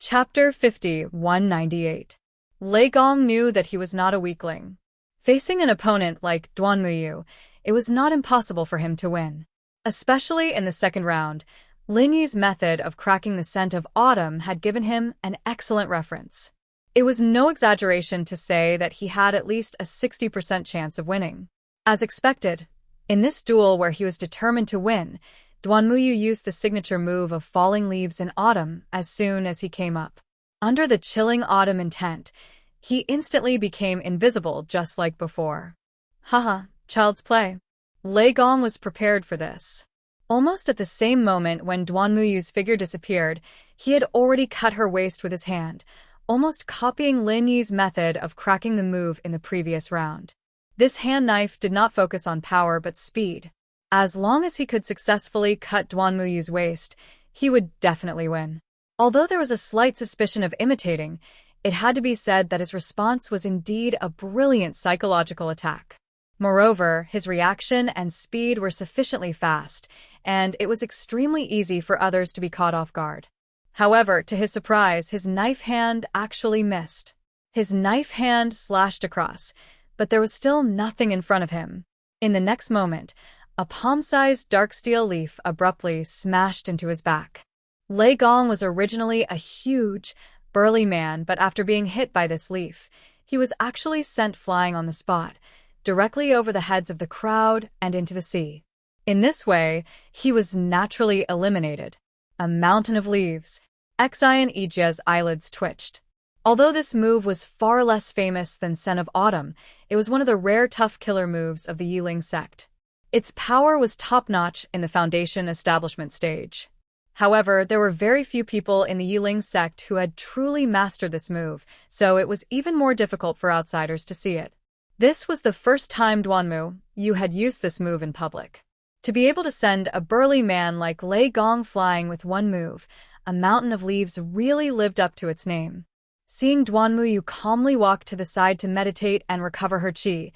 Chapter 50, 198. Lei Gong knew that he was not a weakling. Facing an opponent like Duan Muyu, it was not impossible for him to win. Especially in the second round, Lin Yi's method of cracking the scent of autumn had given him an excellent reference. It was no exaggeration to say that he had at least a 60% chance of winning. As expected, in this duel where he was determined to win, Duan Muyu used the signature move of falling leaves in autumn as soon as he came up. Under the chilling autumn intent, he instantly became invisible just like before. Haha, child's play. Lei Gong was prepared for this. Almost at the same moment when Duan Muyu's figure disappeared, he had already cut her waist with his hand, almost copying Lin Yi's method of cracking the move in the previous round. This hand knife did not focus on power but speed. As long as he could successfully cut Duan Muyu's waist, he would definitely win. Although there was a slight suspicion of imitating, it had to be said that his response was indeed a brilliant psychological attack. Moreover, his reaction and speed were sufficiently fast, and it was extremely easy for others to be caught off guard. However, to his surprise, his knife hand actually missed. His knife hand slashed across, but there was still nothing in front of him. In the next moment, a palm-sized dark steel leaf abruptly smashed into his back. Lei Gong was originally a huge, burly man, but after being hit by this leaf, he was actually sent flying on the spot, directly over the heads of the crowd and into the sea. In this way, he was naturally eliminated. A mountain of leaves. Xian Yijia's eyelids twitched. Although this move was far less famous than Sen of Autumn, it was one of the rare tough killer moves of the Yiling sect. Its power was top-notch in the Foundation establishment stage. However, there were very few people in the Yiling sect who had truly mastered this move, so it was even more difficult for outsiders to see it. This was the first time Duan Muyu had used this move in public. To be able to send a burly man like Lei Gong flying with one move, a mountain of leaves really lived up to its name. Seeing Duan Muyu calmly walk to the side to meditate and recover her qi,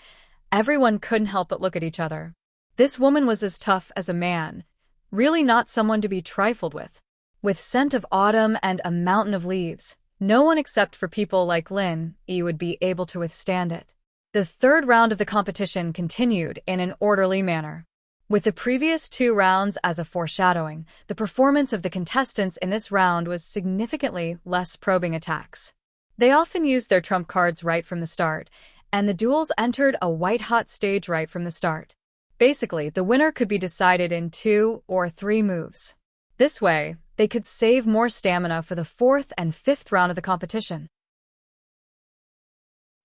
everyone couldn't help but look at each other. This woman was as tough as a man, really not someone to be trifled with. With scent of autumn and a mountain of leaves, no one except for people like Lin Yi would be able to withstand it. The third round of the competition continued in an orderly manner. With the previous 2 rounds as a foreshadowing, the performance of the contestants in this round was significantly less probing attacks. They often used their trump cards right from the start, and the duels entered a white-hot stage right from the start. Basically, the winner could be decided in 2 or 3 moves. This way, they could save more stamina for the 4th and 5th round of the competition.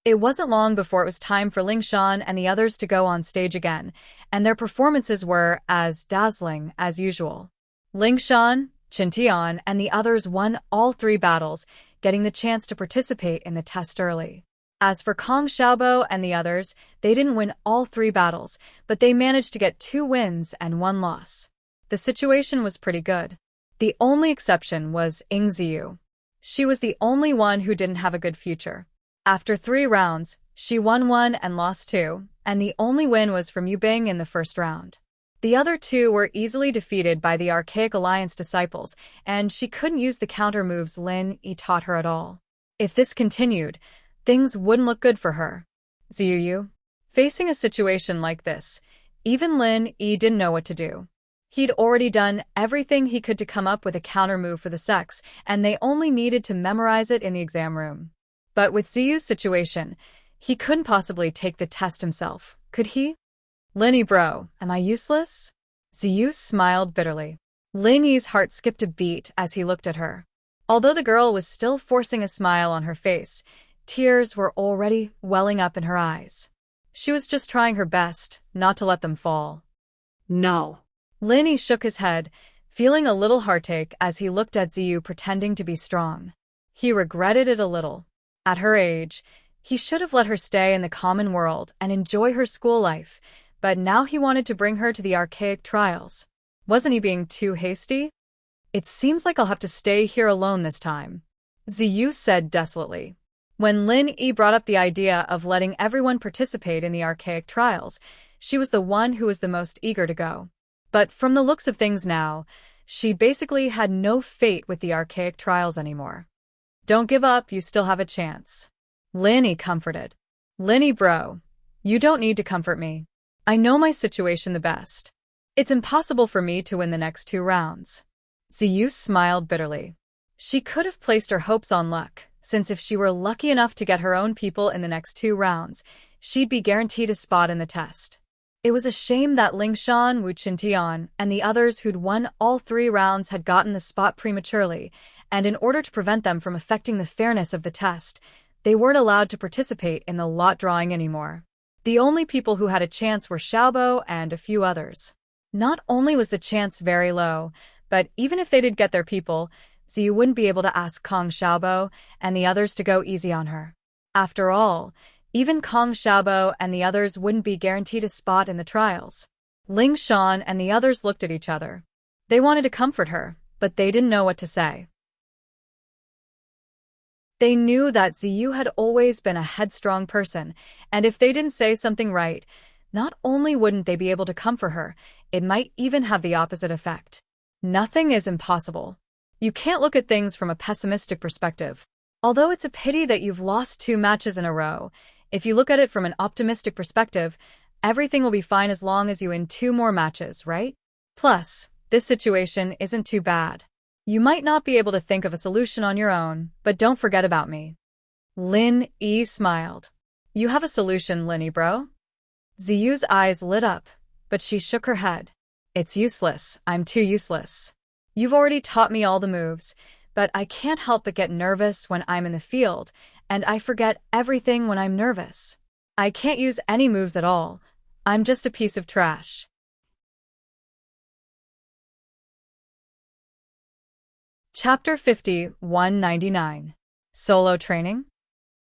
It wasn't long before it was time for Lingshan and the others to go on stage again, and their performances were as dazzling as usual. Lingshan, Qintian, and the others won all 3 battles, getting the chance to participate in the test early. As for Kong Xiaobo and the others, they didn't win all 3 battles, but they managed to get 2 wins and 1 loss. The situation was pretty good. The only exception was Ying Ziyu. She was the only one who didn't have a good future. After 3 rounds, she won 1 and lost 2, and the only win was from Yu Bing in the first round. The other 2 were easily defeated by the Archaic Alliance disciples, and she couldn't use the counter moves Lin Yi taught her at all. If this continued, things wouldn't look good for her. Ziyu. Facing a situation like this, even Lin Yi didn't know what to do. He'd already done everything he could to come up with a counter move for the sex, and they only needed to memorize it in the exam room. But with Ziyu's situation, he couldn't possibly take the test himself, could he? Lin Yi bro, am I useless? Ziyu smiled bitterly. Lin Yi's heart skipped a beat as he looked at her. Although the girl was still forcing a smile on her face, tears were already welling up in her eyes. She was just trying her best not to let them fall. No. Lin Yi shook his head, feeling a little heartache as he looked at Ziyu pretending to be strong. He regretted it a little. At her age, he should have let her stay in the common world and enjoy her school life, but now he wanted to bring her to the archaic trials. Wasn't he being too hasty? It seems like I'll have to stay here alone this time, Ziyu said desolately. When Lin Yi brought up the idea of letting everyone participate in the archaic trials, she was the one who was the most eager to go. But from the looks of things now, she basically had no fate with the archaic trials anymore. Don't give up, you still have a chance, Lin Yi comforted. Lin Yi bro, you don't need to comfort me. I know my situation the best. It's impossible for me to win the next 2 rounds. Ziyu smiled bitterly. She could have placed her hopes on luck, since if she were lucky enough to get her own people in the next 2 rounds, she'd be guaranteed a spot in the test. It was a shame that Lingshan, Wu Qintian, and the others who'd won all 3 rounds had gotten the spot prematurely, and in order to prevent them from affecting the fairness of the test, they weren't allowed to participate in the lot drawing anymore. The only people who had a chance were Xiaobo and a few others. Not only was the chance very low, but even if they did get their people, Ziyu wouldn't be able to ask Kong Xiaobo and the others to go easy on her. After all, even Kong Xiaobo and the others wouldn't be guaranteed a spot in the trials. Ling Shan and the others looked at each other. They wanted to comfort her, but they didn't know what to say. They knew that Ziyu had always been a headstrong person, and if they didn't say something right, not only wouldn't they be able to comfort her, it might even have the opposite effect. Nothing is impossible. You can't look at things from a pessimistic perspective. Although it's a pity that you've lost 2 matches in a row, if you look at it from an optimistic perspective, everything will be fine as long as you win 2 more matches, right? Plus, this situation isn't too bad. You might not be able to think of a solution on your own, but don't forget about me. Lin Yi smiled. You have a solution, Lin Yi bro? Ziyu's eyes lit up, but she shook her head. It's useless, I'm too useless. You've already taught me all the moves, but I can't help but get nervous when I'm in the field, and I forget everything when I'm nervous. I can't use any moves at all. I'm just a piece of trash. Chapter 50, 199. Solo training?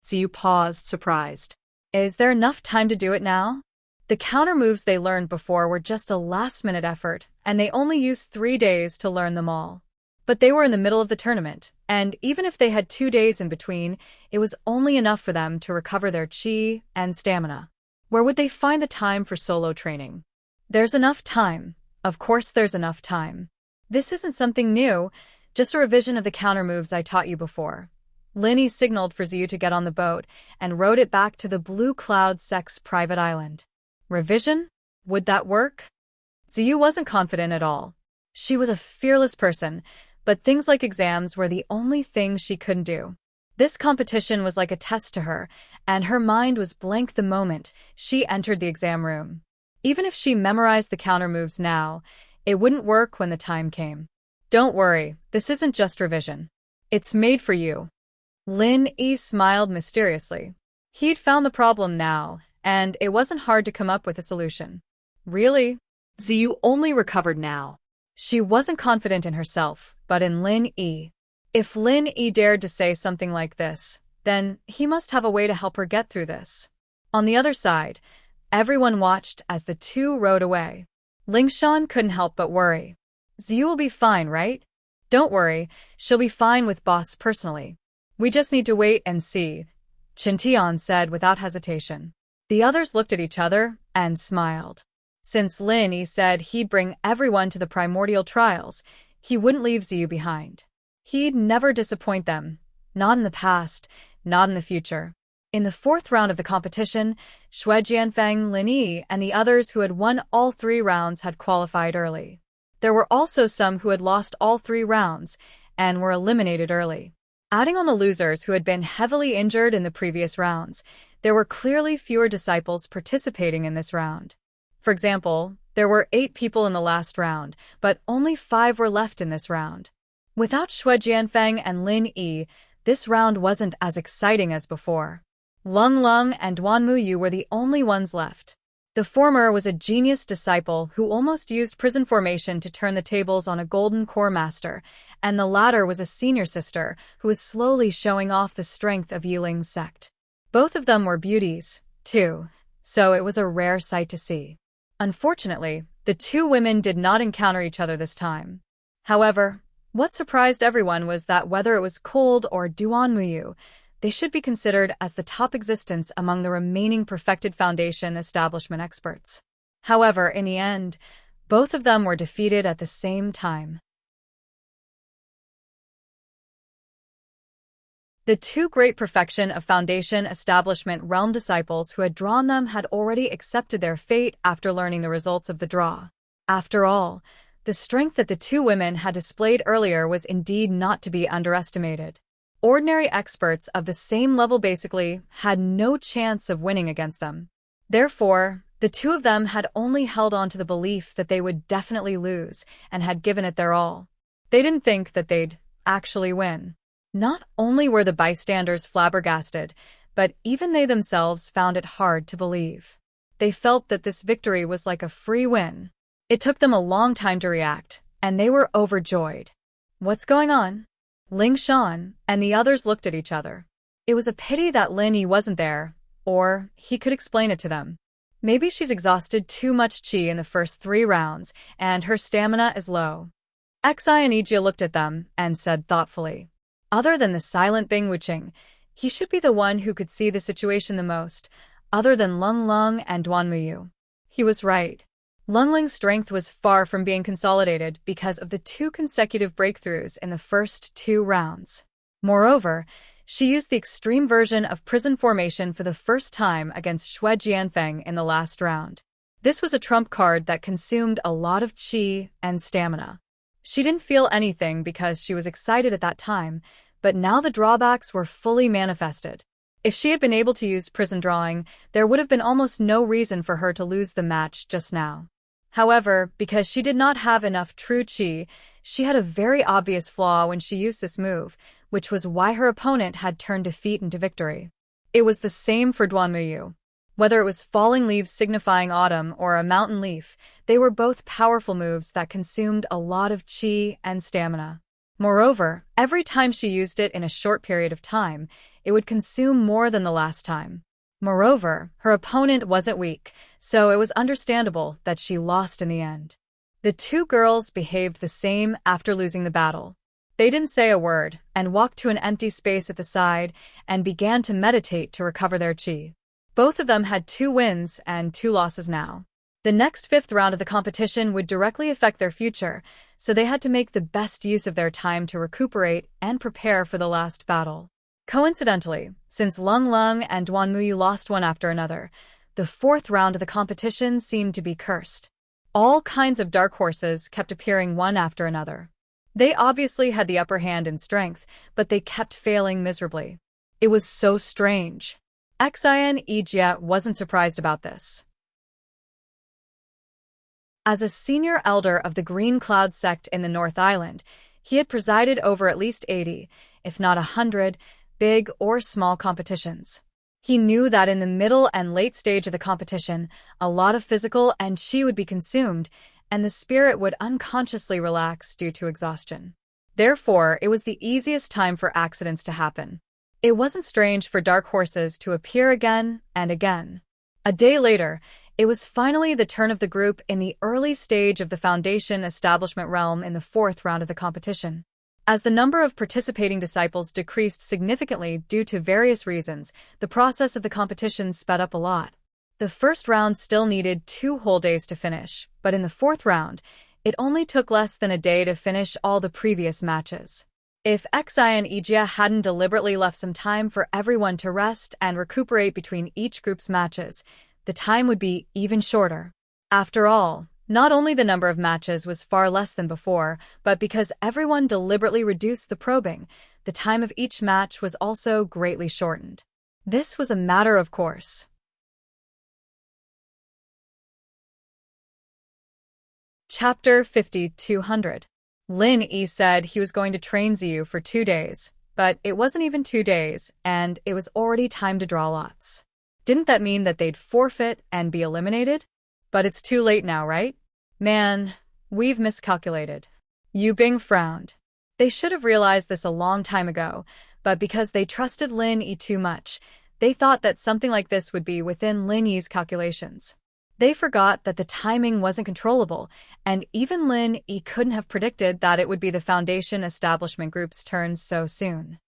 Ziyu paused, surprised. Is there enough time to do it now? The counter moves they learned before were just a last-minute effort, and they only used 3 days to learn them all. But they were in the middle of the tournament, and even if they had 2 days in between, it was only enough for them to recover their chi and stamina. Where would they find the time for solo training? There's enough time. Of course there's enough time. This isn't something new, just a revision of the counter moves I taught you before. Lin Yi signaled for Ziyu to get on the boat and rowed it back to the Blue Cloud Sect's private island. Revision? Would that work? Ziyu wasn't confident at all. She was a fearless person, but things like exams were the only thing she couldn't do. This competition was like a test to her, and her mind was blank the moment she entered the exam room. Even if she memorized the counter moves now, it wouldn't work when the time came. Don't worry, this isn't just revision. It's made for you. Lin Yi smiled mysteriously. He'd found the problem now, and it wasn't hard to come up with a solution. Really? Ziyu only recovered now. She wasn't confident in herself, but in Lin Yi. If Lin Yi dared to say something like this, then he must have a way to help her get through this. On the other side, everyone watched as the 2 rowed away. Lingshan couldn't help but worry. Ziyu will be fine, right? Don't worry, she'll be fine with boss personally. We just need to wait and see, Qintian said without hesitation. The others looked at each other and smiled. Since Lin Yi said he'd bring everyone to the primordial trials, he wouldn't leave Ziyu behind. He'd never disappoint them, not in the past, not in the future. In the 4th round of the competition, Xue Jianfeng, Lin Yi, and the others who had won all 3 rounds had qualified early. There were also some who had lost all 3 rounds and were eliminated early. Adding on the losers who had been heavily injured in the previous rounds, there were clearly fewer disciples participating in this round. For example, there were 8 people in the last round, but only 5 were left in this round. Without Xue Jianfeng and Lin Yi, this round wasn't as exciting as before. Lung Lung and Duanmuyu were the only ones left. The former was a genius disciple who almost used prison formation to turn the tables on a golden core master, and the latter was a senior sister who was slowly showing off the strength of Yiling's sect. Both of them were beauties, too, so it was a rare sight to see. Unfortunately, the two women did not encounter each other this time. However, what surprised everyone was that whether it was Cold or Duanmuyu, they should be considered as the top existence among the remaining perfected foundation establishment experts. However, in the end, both of them were defeated at the same time. The two great perfection of foundation establishment realm disciples who had drawn them had already accepted their fate after learning the results of the draw. After all, the strength that the two women had displayed earlier was indeed not to be underestimated. Ordinary experts of the same level basically had no chance of winning against them. Therefore, the two of them had only held on to the belief that they would definitely lose and had given it their all. They didn't think that they'd actually win. Not only were the bystanders flabbergasted, but even they themselves found it hard to believe. They felt that this victory was like a free win. It took them a long time to react, and they were overjoyed. "What's going on?" Ling Shan and the others looked at each other. It was a pity that Lin Yi wasn't there, or he could explain it to them. Maybe she's exhausted too much qi in the first 3 rounds, and her stamina is low. Xi and Ijia looked at them and said thoughtfully, "Other than the silent Bing Wuqing, he should be the one who could see the situation the most, other than Lung Lung and Duanmuyu." He was right. Lung Ling's strength was far from being consolidated because of the 2 consecutive breakthroughs in the first 2 rounds. Moreover, she used the extreme version of prison formation for the first time against Xue Jianfeng in the last round. This was a trump card that consumed a lot of qi and stamina. She didn't feel anything because she was excited at that time, but now the drawbacks were fully manifested. If she had been able to use prison drawing, there would have been almost no reason for her to lose the match just now. However, because she did not have enough true qi, she had a very obvious flaw when she used this move, which was why her opponent had turned defeat into victory. It was the same for Duanmuyu. Whether it was falling leaves signifying autumn or a mountain leaf, they were both powerful moves that consumed a lot of qi and stamina. Moreover, every time she used it in a short period of time, it would consume more than the last time. Moreover, her opponent wasn't weak, so it was understandable that she lost in the end. The 2 girls behaved the same after losing the battle. They didn't say a word and walked to an empty space at the side and began to meditate to recover their qi. Both of them had 2 wins and 2 losses now. The next 5th round of the competition would directly affect their future, so they had to make the best use of their time to recuperate and prepare for the last battle. Coincidentally, since Lung Lung and Duanmuyu lost one after another, the 4th round of the competition seemed to be cursed. All kinds of dark horses kept appearing one after another. They obviously had the upper hand in strength, but they kept failing miserably. It was so strange. Xian Ijia wasn't surprised about this. As a senior elder of the Green Cloud sect in the North Island, he had presided over at least 80, if not 100, big or small competitions. He knew that in the middle and late stage of the competition, a lot of physical and qi would be consumed, and the spirit would unconsciously relax due to exhaustion. Therefore, it was the easiest time for accidents to happen. It wasn't strange for dark horses to appear again and again. A day later, it was finally the turn of the group in the early stage of the Foundation Establishment realm in the 4th round of the competition. As the number of participating disciples decreased significantly due to various reasons, the process of the competition sped up a lot. The first round still needed 2 whole days to finish, but in the 4th round, it only took less than a day to finish all the previous matches. If Xi and Ijia hadn't deliberately left some time for everyone to rest and recuperate between each group's matches, the time would be even shorter. After all, not only the number of matches was far less than before, but because everyone deliberately reduced the probing, the time of each match was also greatly shortened. This was a matter of course. Chapter 5200. Lin Yi said he was going to train Ziyu for 2 days, But it wasn't even 2 days, and it was already time to draw lots. Didn't that mean that they'd forfeit and be eliminated? But it's too late now, right? Man, we've miscalculated. Yu Bing frowned. They should have realized this a long time ago, but because they trusted Lin Yi too much, they thought that something like this would be within Lin Yi's calculations. They forgot that the timing wasn't controllable, and even Lin Yi couldn't have predicted that it would be the Foundation Establishment Group's turn so soon.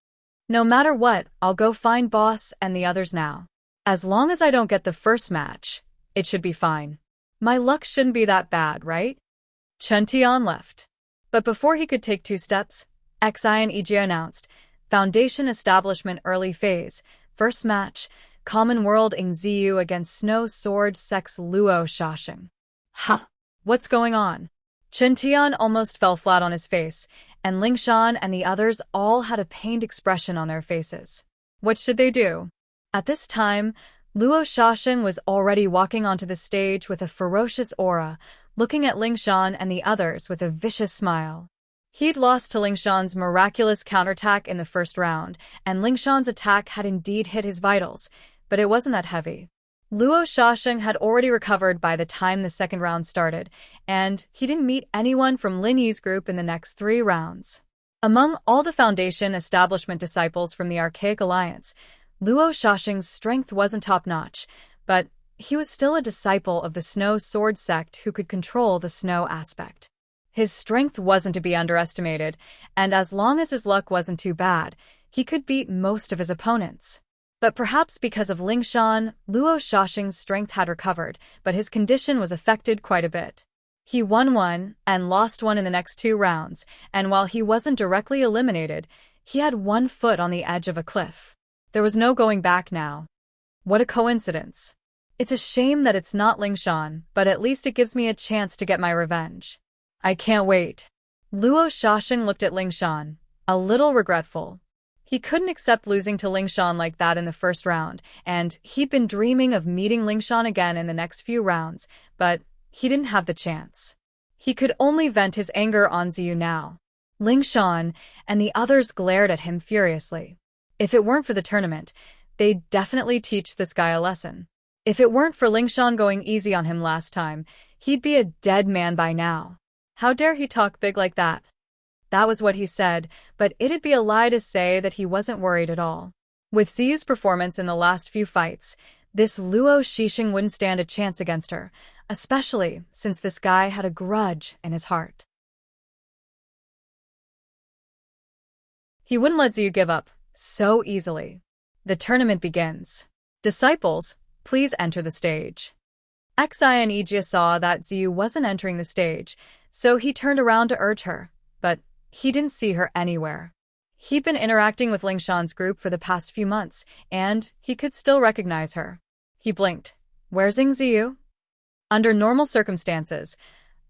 No matter what, I'll go find Boss and the others now. As long as I don't get the first match, it should be fine. My luck shouldn't be that bad, right? Chen Tian left. But before he could take 2 steps, Xian Ijia announced, Foundation Establishment Early Phase, First Match, Common World Ing Ziyu against Snow Sword Sex Luo Shashing. Huh. What's going on? Chen Tian almost fell flat on his face, and Lingshan and the others all had a pained expression on their faces. What should they do? At this time, Luo Shashing was already walking onto the stage with a ferocious aura, looking at Lingshan and the others with a vicious smile. He'd lost to Lingshan's miraculous counterattack in the first round, and Lingshan's attack had indeed hit his vitals, but it wasn't that heavy. Luo Shashing had already recovered by the time the second round started, and he didn't meet anyone from Lin Yi's group in the next 3 rounds. Among all the Foundation Establishment disciples from the Archaic Alliance, Luo Shashing's strength wasn't top-notch, but he was still a disciple of the Snow Sword sect who could control the snow aspect. His strength wasn't to be underestimated, and as long as his luck wasn't too bad, he could beat most of his opponents. But perhaps because of Lingshan, Luo Shashing's strength had recovered, but his condition was affected quite a bit. He won 1 and lost 1 in the next 2 rounds, and while he wasn't directly eliminated, he had 1 foot on the edge of a cliff. There was no going back now. What a coincidence. It's a shame that it's not Lingshan, but at least it gives me a chance to get my revenge. I can't wait. Luo Shashing looked at Lingshan, a little regretful. He couldn't accept losing to Lingshan like that in the first round, and he'd been dreaming of meeting Lingshan again in the next few rounds, but he didn't have the chance. He could only vent his anger on Ziyu now. Lingshan and the others glared at him furiously. If it weren't for the tournament, they'd definitely teach this guy a lesson. If it weren't for Lingshan going easy on him last time, he'd be a dead man by now. How dare he talk big like that? That was what he said, but it'd be a lie to say that he wasn't worried at all. With Ziyu's performance in the last few fights, this Luo Shishing wouldn't stand a chance against her, especially since this guy had a grudge in his heart. He wouldn't let Ziyu give up so easily. The tournament begins. Disciples, please enter the stage. Xian Ijia saw that Ziyu wasn't entering the stage, so he turned around to urge her, but he didn't see her anywhere. He'd been interacting with Lingshan's group for the past few months, and he could still recognize her. He blinked. Where's Ziyu? Under normal circumstances,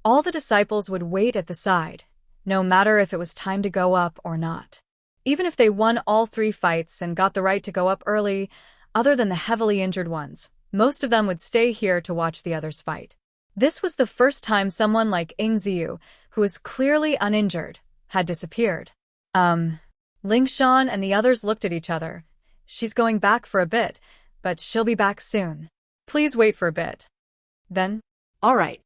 all the disciples would wait at the side, no matter if it was time to go up or not. Even if they won all 3 fights and got the right to go up early, other than the heavily injured ones, most of them would stay here to watch the others fight. This was the first time someone like Ziyu, who was clearly uninjured, had disappeared. Lingshan and the others looked at each other. She's going back for a bit, but she'll be back soon. Please wait for a bit. Then? All right.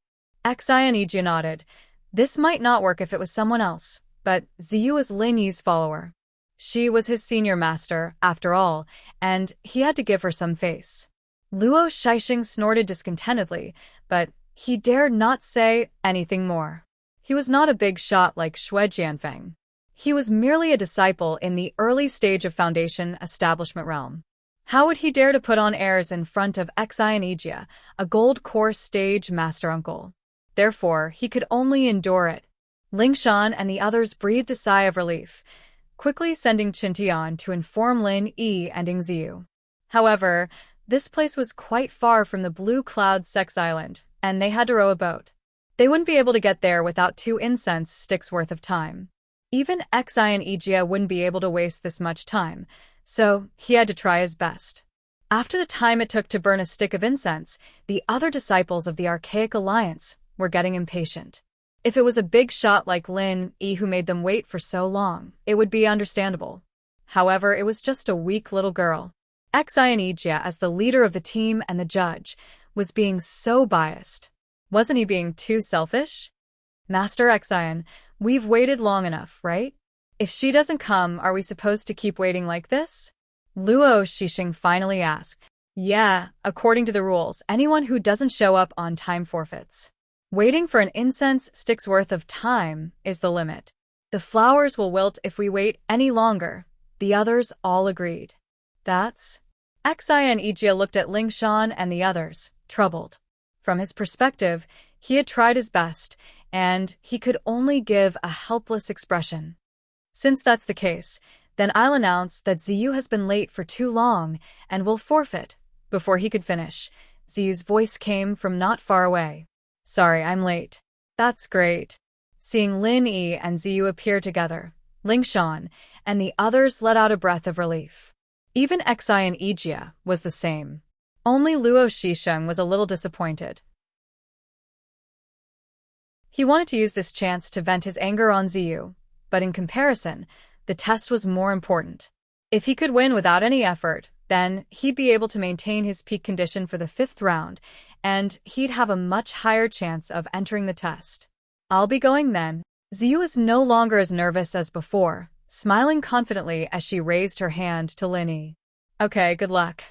Xian Ijia nodded. This might not work if it was someone else, but Ziyu is Lin Yi's follower. She was his senior master, after all, and he had to give her some face. Luo Shishing snorted discontentedly, but he dared not say anything more. He was not a big shot like Xue Jianfeng. He was merely a disciple in the early stage of Foundation Establishment realm. How would he dare to put on airs in front of Xian Ijia, a gold course stage master uncle? Therefore, he could only endure it. Lingshan and the others breathed a sigh of relief, quickly sending Qintian to inform Lin Yi and Ziyu. However, this place was quite far from the Blue Cloud Sex Island, and they had to row a boat. They wouldn't be able to get there without 2 incense sticks worth of time. Even Xian Ijia wouldn't be able to waste this much time, so he had to try his best. After the time it took to burn a stick of incense, the other disciples of the Archaic Alliance were getting impatient. If it was a big shot like Lin Yi who made them wait for so long, it would be understandable. However, it was just a weak little girl. Ijia, as the leader of the team and the judge, was being so biased. Wasn't he being too selfish? Master Xian, we've waited long enough, right? If she doesn't come, are we supposed to keep waiting like this? Luo Shixing finally asked. Yeah, according to the rules, anyone who doesn't show up on time forfeits. Waiting for an incense stick's worth of time is the limit. The flowers will wilt if we wait any longer. The others all agreed. That's... Ijia looked at Lingshan and the others, troubled. From his perspective, he had tried his best, and he could only give a helpless expression. Since that's the case, then I'll announce that Ziyu has been late for too long and will forfeit. Before he could finish, Ziyu's voice came from not far away. Sorry, I'm late. That's great. Seeing Lin Yi and Ziyu appear together, Lingshan and the others let out a breath of relief. Even Ijia was the same. Only Luo Shixing was a little disappointed. He wanted to use this chance to vent his anger on Ziyu, but in comparison, the test was more important. If he could win without any effort, then he'd be able to maintain his peak condition for the 5th round, and he'd have a much higher chance of entering the test. I'll be going then. Ziyu is no longer as nervous as before, smiling confidently as she raised her hand to Lin Yi. Okay, good luck.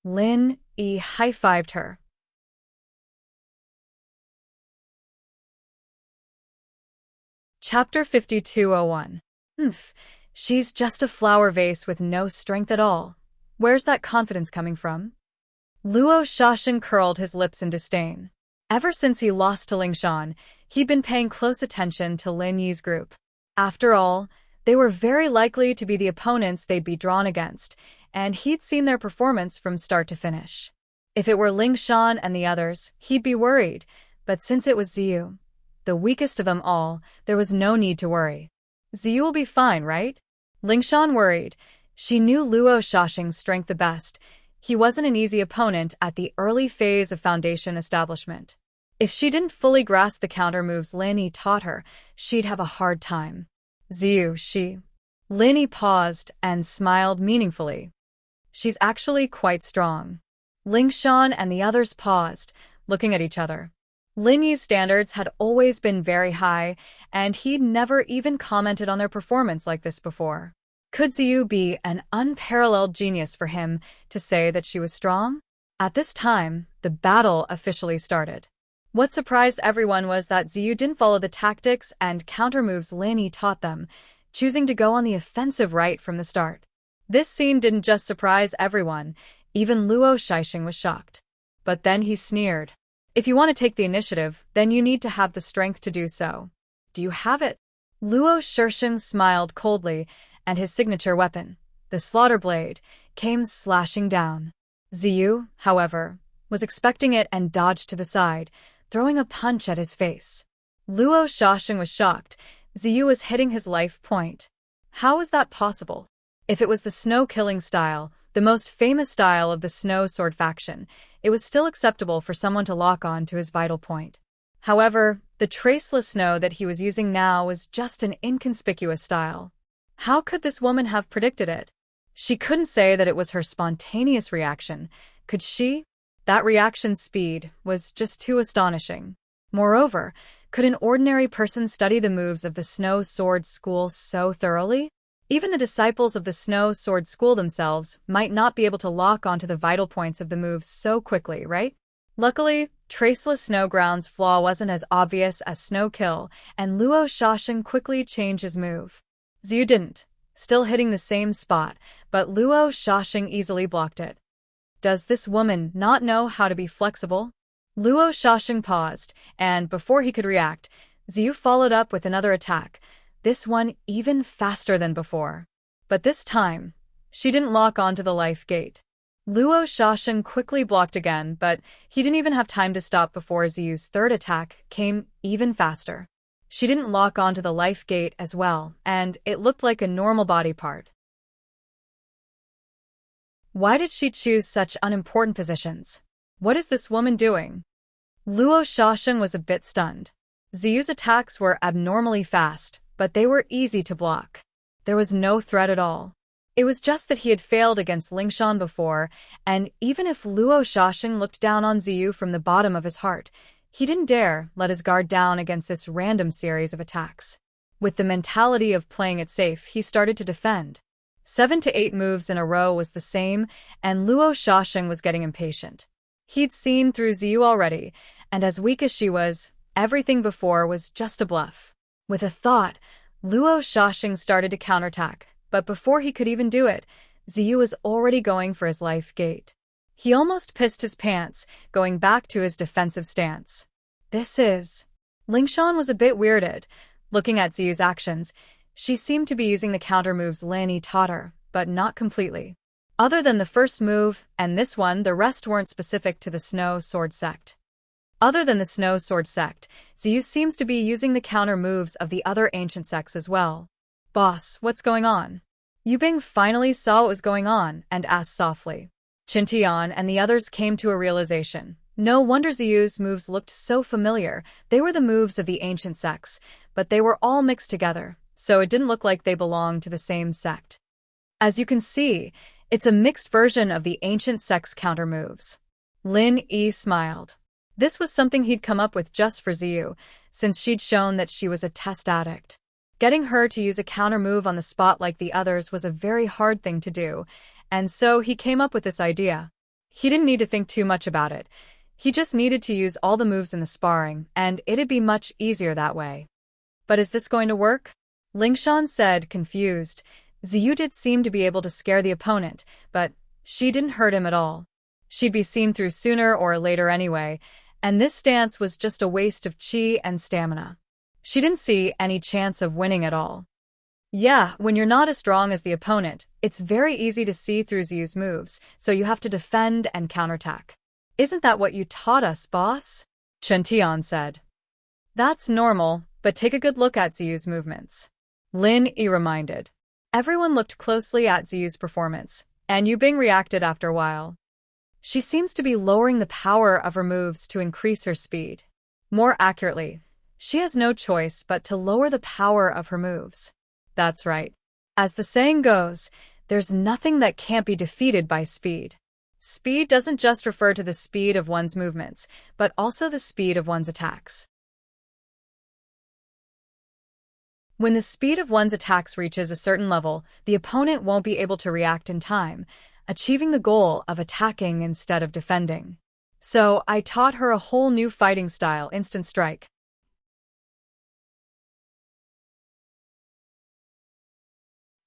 Lin Yi high-fived her. Chapter 5201. She's just a flower vase with no strength at all. Where's that confidence coming from? Luo Shixing curled his lips in disdain. Ever since he lost to Lingshan, he'd been paying close attention to Lin Yi's group. After all, they were very likely to be the opponents they'd be drawn against, and he'd seen their performance from start to finish. If it were Lingshan and the others, he'd be worried, but since it was Ziyu, the weakest of them all, there was no need to worry. Ziyu will be fine, right? Lingshan worried. She knew Luo Shixing's strength the best. He wasn't an easy opponent at the early phase of foundation establishment. If she didn't fully grasp the counter moves Lin Yi taught her, she'd have a hard time. Ziyu, Lin Yi paused and smiled meaningfully. She's actually quite strong. Lingshan and the others paused, looking at each other. Lin Yi's standards had always been very high, and he'd never even commented on their performance like this before. Could Ziyu be an unparalleled genius for him to say that she was strong? At this time, the battle officially started. What surprised everyone was that Ziyu didn't follow the tactics and counter moves Lin Yi taught them, choosing to go on the offensive right from the start. This scene didn't just surprise everyone, even Luo Shixing was shocked. But then he sneered. If you want to take the initiative, then you need to have the strength to do so. Do you have it? Luo Shixing smiled coldly, and his signature weapon, the slaughter blade, came slashing down. Ziyu, however, was expecting it and dodged to the side, throwing a punch at his face. Luo Shixing was shocked. Ziyu was hitting his life point. How was that possible? If it was the snow-killing style, the most famous style of the snow sword faction, it was still acceptable for someone to lock on to his vital point. However, the traceless snow that he was using now was just an inconspicuous style. How could this woman have predicted it? She couldn't say that it was her spontaneous reaction, could she? That reaction speed was just too astonishing. Moreover, could an ordinary person study the moves of the Snow Sword School so thoroughly? Even the disciples of the Snow Sword School themselves might not be able to lock onto the vital points of the moves so quickly, right? Luckily, Traceless Snowground's flaw wasn't as obvious as Snow Kill, and Luo Shixing quickly changed his move. Ziyu didn't, still hitting the same spot, but Luo Shixing easily blocked it. Does this woman not know how to be flexible? Luo Shixing paused, and before he could react, Ziyu followed up with another attack, this one even faster than before. But this time, she didn't lock onto the life gate. Luo Shixing quickly blocked again, but he didn't even have time to stop before Ziyu's third attack came even faster. She didn't lock onto the life gate as well, and it looked like a normal body part. Why did she choose such unimportant positions? What is this woman doing? Luo Shixing was a bit stunned. Ziyu's attacks were abnormally fast, but they were easy to block. There was no threat at all. It was just that he had failed against Lingshan before, and even if Luo Shaoxing looked down on Ziyu from the bottom of his heart, he didn't dare let his guard down against this random series of attacks. With the mentality of playing it safe, he started to defend. 7 to 8 moves in a row was the same, and Luo Shaoxing was getting impatient. He'd seen through Ziyu already, and as weak as she was, everything before was just a bluff. With a thought, Luo Shaoxing started to counterattack, but before he could even do it, Ziyu was already going for his life gate. He almost pissed his pants, going back to his defensive stance. Lingshan was a bit weirded. Looking at Ziyu's actions, she seemed to be using the counter moves Lin taught her, but not completely. Other than the first move and this one, the rest weren't specific to the Snow Sword Sect. Other than the Snow Sword Sect, Ziyu seems to be using the counter moves of the other ancient sects as well. "Boss, what's going on?" Yubing finally saw what was going on and asked softly. Qintian and the others came to a realization. No wonder Ziyu's moves looked so familiar. They were the moves of the ancient sects, but they were all mixed together, so it didn't look like they belonged to the same sect. As you can see, it's a mixed version of the ancient sect's counter moves. Lin Yi smiled. This was something he'd come up with just for Ziyu, since she'd shown that she was a test addict. Getting her to use a counter move on the spot like the others was a very hard thing to do, and so he came up with this idea. He didn't need to think too much about it. He just needed to use all the moves in the sparring, and it'd be much easier that way. "But is this going to work?" Lingshan said, confused. Ziyu did seem to be able to scare the opponent, but she didn't hurt him at all. She'd be seen through sooner or later anyway, and this stance was just a waste of chi and stamina. She didn't see any chance of winning at all. Yeah, when you're not as strong as the opponent, it's very easy to see through Ziyu's moves, so you have to defend and counterattack. "Isn't that what you taught us, boss?" Qintian said. "That's normal, but take a good look at Ziyu's movements," Lin Yi reminded. Everyone looked closely at Ziyu's performance, and Yubing reacted after a while. She seems to be lowering the power of her moves to increase her speed. More accurately, she has no choice but to lower the power of her moves. That's right. As the saying goes, there's nothing that can't be defeated by speed. Speed doesn't just refer to the speed of one's movements, but also the speed of one's attacks. When the speed of one's attacks reaches a certain level, the opponent won't be able to react in time, achieving the goal of attacking instead of defending. So I taught her a whole new fighting style, instant strike.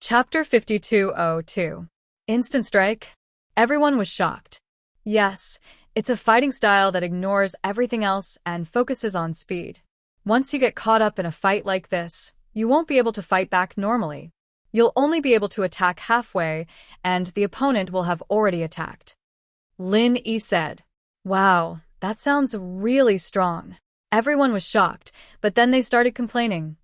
Chapter 5202. Instant strike? Everyone was shocked. Yes, it's a fighting style that ignores everything else and focuses on speed. Once you get caught up in a fight like this, you won't be able to fight back normally. You'll only be able to attack halfway, and the opponent will have already attacked. Lin Yi said. Wow, that sounds really strong. Everyone was shocked, but then they started complaining.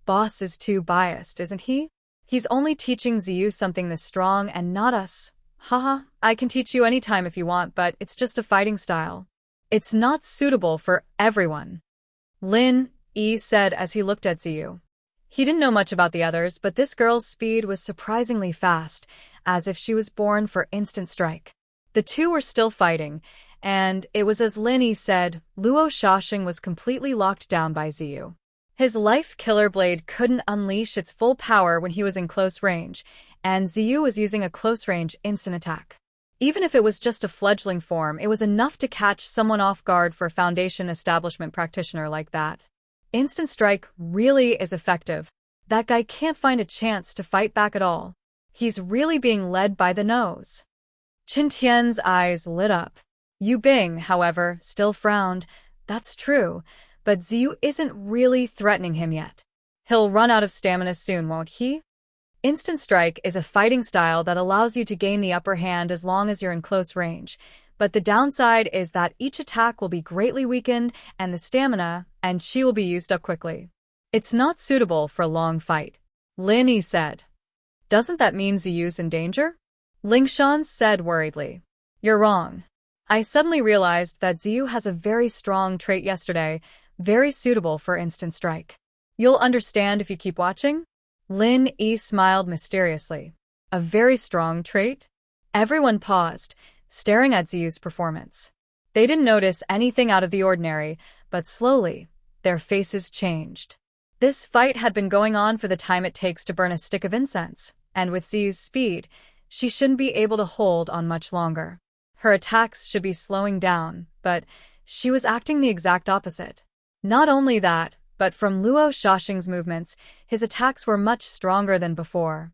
Boss is too biased, isn't he? He's only teaching Ziyu something this strong and not us. Haha, I can teach you anytime if you want, but it's just a fighting style. It's not suitable for everyone. Lin Yi said as he looked at Ziyu. He didn't know much about the others, but this girl's speed was surprisingly fast, as if she was born for instant strike. The two were still fighting, and it was as Lin Yi said, Luo Shaoxing was completely locked down by Ziyu. His life killer blade couldn't unleash its full power when he was in close range, and Ziyu was using a close-range instant attack. Even if it was just a fledgling form, it was enough to catch someone off guard for a Foundation establishment practitioner like that. Instant strike really is effective. That guy can't find a chance to fight back at all. He's really being led by the nose. Qintian's eyes lit up. Yu Bing, however, still frowned. That's true, but Ziyu isn't really threatening him yet. He'll run out of stamina soon, won't he? Instant strike is a fighting style that allows you to gain the upper hand as long as you're in close range, but the downside is that each attack will be greatly weakened and the stamina and chi will be used up quickly. It's not suitable for a long fight, Lin Yi said. Doesn't that mean Ziyu's in danger? Lingshan said worriedly. You're wrong. I suddenly realized that Ziyu has a very strong trait yesterday, very suitable for instant strike. You'll understand if you keep watching? Lin Yi smiled mysteriously. A very strong trait? Everyone paused, staring at Ziyu's performance. They didn't notice anything out of the ordinary, but slowly, their faces changed. This fight had been going on for the time it takes to burn a stick of incense, and with Ziyu's speed, she shouldn't be able to hold on much longer. Her attacks should be slowing down, but she was acting the exact opposite. Not only that, but from Luo Shaoxing's movements, his attacks were much stronger than before.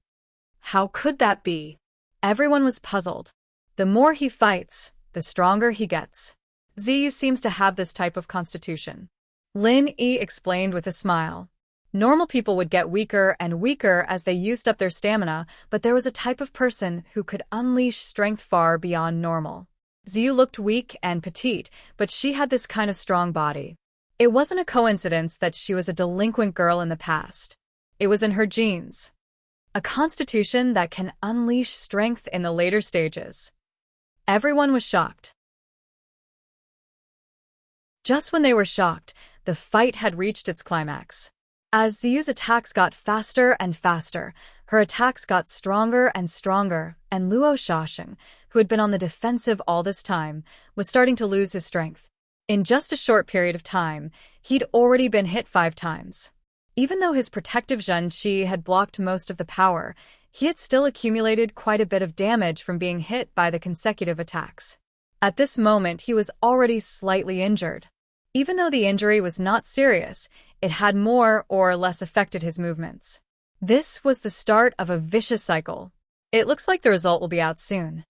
How could that be? Everyone was puzzled. The more he fights, the stronger he gets. Ziyu seems to have this type of constitution. Lin Yi explained with a smile. Normal people would get weaker and weaker as they used up their stamina, but there was a type of person who could unleash strength far beyond normal. Ziyu looked weak and petite, but she had this kind of strong body. It wasn't a coincidence that she was a delinquent girl in the past. It was in her genes. A constitution that can unleash strength in the later stages. Everyone was shocked. Just when they were shocked, the fight had reached its climax. As Ziyu's attacks got faster and faster, her attacks got stronger and stronger, and Luo Shaoxing, who had been on the defensive all this time, was starting to lose his strength. In just a short period of time, he'd already been hit 5 times. Even though his protective Zhenqi had blocked most of the power, he had still accumulated quite a bit of damage from being hit by the consecutive attacks. At this moment, he was already slightly injured. Even though the injury was not serious, it had more or less affected his movements. This was the start of a vicious cycle. It looks like the result will be out soon.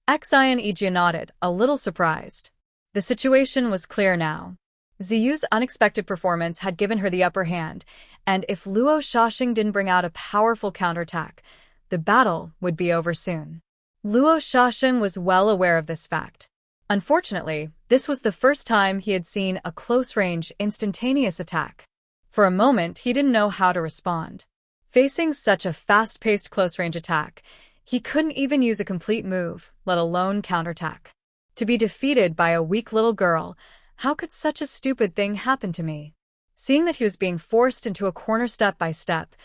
Xian Yijia nodded, a little surprised. The situation was clear now. Ziyu's unexpected performance had given her the upper hand, and if Luo Shaoxing didn't bring out a powerful counterattack, the battle would be over soon. Luo Shaoxing was well aware of this fact. Unfortunately, this was the first time he had seen a close-range, instantaneous attack. For a moment, he didn't know how to respond. Facing such a fast-paced close-range attack, he couldn't even use a complete move, let alone counterattack. To be defeated by a weak little girl, how could such a stupid thing happen to me? Seeing that he was being forced into a corner step by step,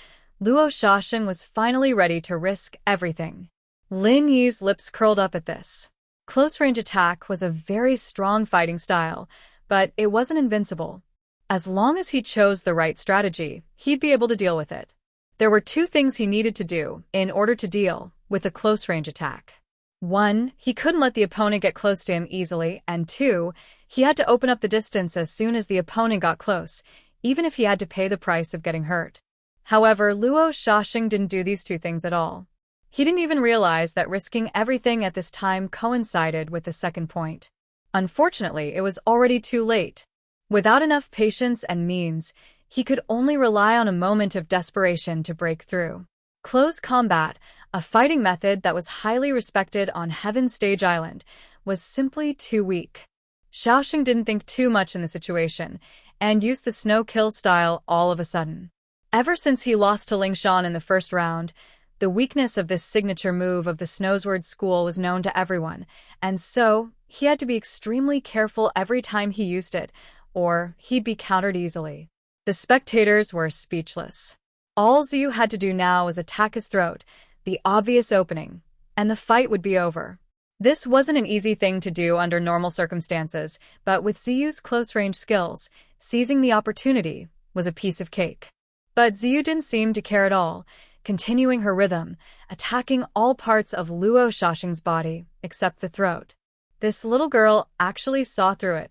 Luo Shaoxing was finally ready to risk everything. Lin Yi's lips curled up at this. Close-range attack was a very strong fighting style, but it wasn't invincible. As long as he chose the right strategy, he'd be able to deal with it. There were 2 things he needed to do in order to deal with a close-range attack. 1, he couldn't let the opponent get close to him easily, and 2, he had to open up the distance as soon as the opponent got close, even if he had to pay the price of getting hurt. However, Luo Shaoxing didn't do these 2 things at all. He didn't even realize that risking everything at this time coincided with the second point. Unfortunately, it was already too late. Without enough patience and means, he could only rely on a moment of desperation to break through. Close combat, a fighting method that was highly respected on Heaven's Stage Island, was simply too weak. Shaoxing didn't think too much in the situation, and used the snow kill style all of a sudden. Ever since he lost to Ling Shan in the first round, the weakness of this signature move of the Snowsword School was known to everyone, and so he had to be extremely careful every time he used it, or he'd be countered easily. The spectators were speechless. All Ziyu had to do now was attack his throat, the obvious opening, and the fight would be over. This wasn't an easy thing to do under normal circumstances, but with Ziyu's close-range skills, seizing the opportunity was a piece of cake. But Ziyu didn't seem to care at all, continuing her rhythm, attacking all parts of Luo Shaoxing's body, except the throat. This little girl actually saw through it.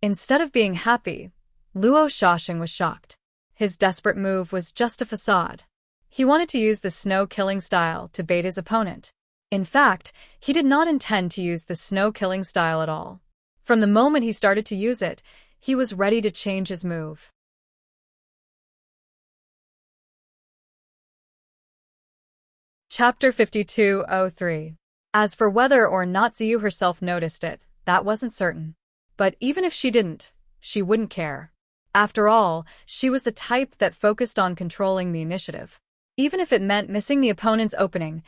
Instead of being happy, Luo Shaoxing was shocked. His desperate move was just a facade. He wanted to use the snow-killing style to bait his opponent. In fact, he did not intend to use the snow-killing style at all. From the moment he started to use it, he was ready to change his move. Chapter 5203. As for whether or not Ziyu herself noticed it, that wasn't certain. But even if she didn't, she wouldn't care. After all, she was the type that focused on controlling the initiative. Even if it meant missing the opponent's opening,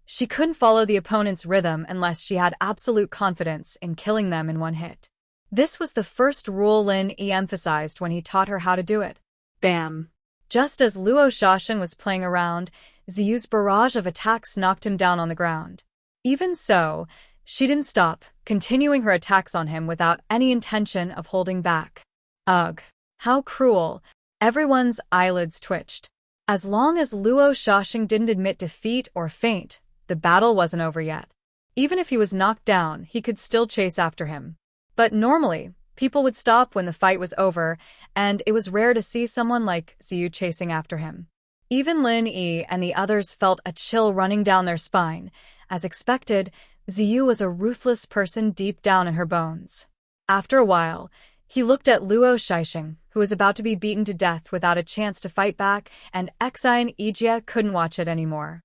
she couldn't follow the opponent's rhythm unless she had absolute confidence in killing them in one hit. This was the first rule Lin Yi emphasized when he taught her how to do it. Bam! Just as Luo Shaoxing was playing around, Ziyu's barrage of attacks knocked him down on the ground. Even so, she didn't stop, continuing her attacks on him without any intention of holding back. Ugh, how cruel. Everyone's eyelids twitched. As long as Luo Shaoxing didn't admit defeat or faint, the battle wasn't over yet. Even if he was knocked down, he could still chase after him. But normally, people would stop when the fight was over, and it was rare to see someone like Ziyu chasing after him. Even Lin Yi and the others felt a chill running down their spine. As expected, Ziyu was a ruthless person deep down in her bones. After a while, he looked at Luo Shaoxing, who was about to be beaten to death without a chance to fight back, and Enchanting Ijia couldn't watch it anymore.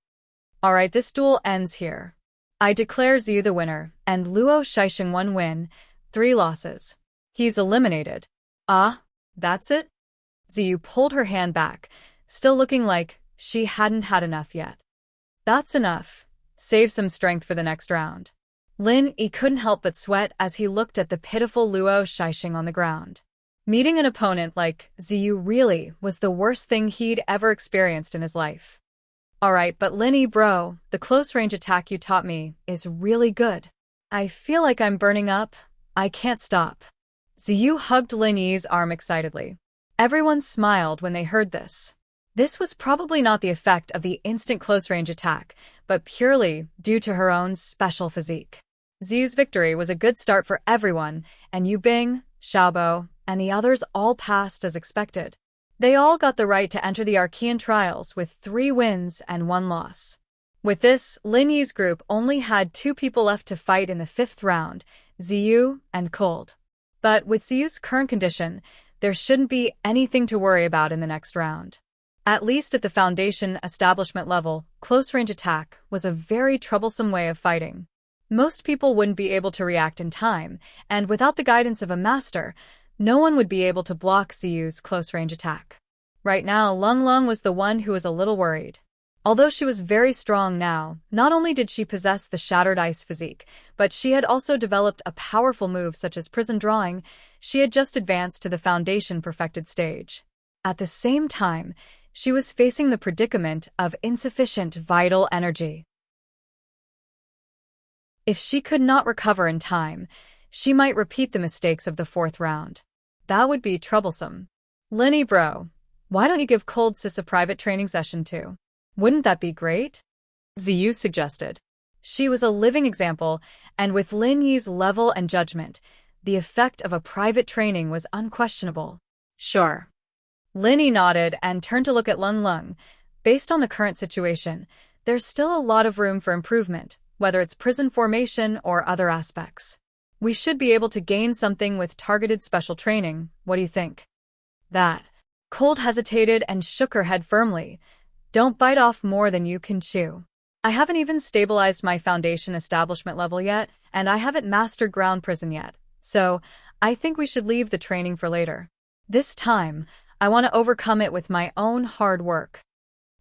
Alright, this duel ends here. I declare Ziyu the winner, and Luo Shaoxing 1 win, 3 losses. He's eliminated. Ah, that's it? Ziyu pulled her hand back, still looking like she hadn't had enough yet. That's enough. Save some strength for the next round. Lin Yi couldn't help but sweat as he looked at the pitiful Luo Shaoxing on the ground. Meeting an opponent like Ziyu really was the worst thing he'd ever experienced in his life. Alright, but Lin Yi bro, the close-range attack you taught me is really good. I feel like I'm burning up. I can't stop. Ziyu hugged Lin Yi's arm excitedly. Everyone smiled when they heard this. This was probably not the effect of the instant close-range attack, but purely due to her own special physique. Ziyu's victory was a good start for everyone, and Yu Bing, Xiaobo, and the others all passed as expected. They all got the right to enter the Archean Trials with 3 wins and 1 loss. With this, Lin Yi's group only had 2 people left to fight in the 5th round, Ziyu and Cold. But with Ziyu's current condition, there shouldn't be anything to worry about in the next round. At least at the Foundation establishment level, close-range attack was a very troublesome way of fighting. Most people wouldn't be able to react in time, and without the guidance of a master, no one would be able to block Ziyu's close-range attack. Right now, Lung Lung was the one who was a little worried. Although she was very strong now, not only did she possess the Shattered Ice physique, but she had also developed a powerful move such as Prison Drawing. She had just advanced to the Foundation Perfected stage. At the same time, she was facing the predicament of insufficient vital energy. If she could not recover in time, she might repeat the mistakes of the 4th round. That would be troublesome. Lin Yi bro, why don't you give Cold Sis a private training session too? Wouldn't that be great? Ziyu suggested. She was a living example, and with Lin Yi's level and judgment, the effect of a private training was unquestionable. Sure. Lin Yi nodded and turned to look at Lung Lung. Based on the current situation, there's still a lot of room for improvement, whether it's prison formation or other aspects. We should be able to gain something with targeted special training. What do you think? That. Cold hesitated and shook her head firmly. Don't bite off more than you can chew. I haven't even stabilized my Foundation establishment level yet, and I haven't mastered ground prison yet, so I think we should leave the training for later. This time, I want to overcome it with my own hard work.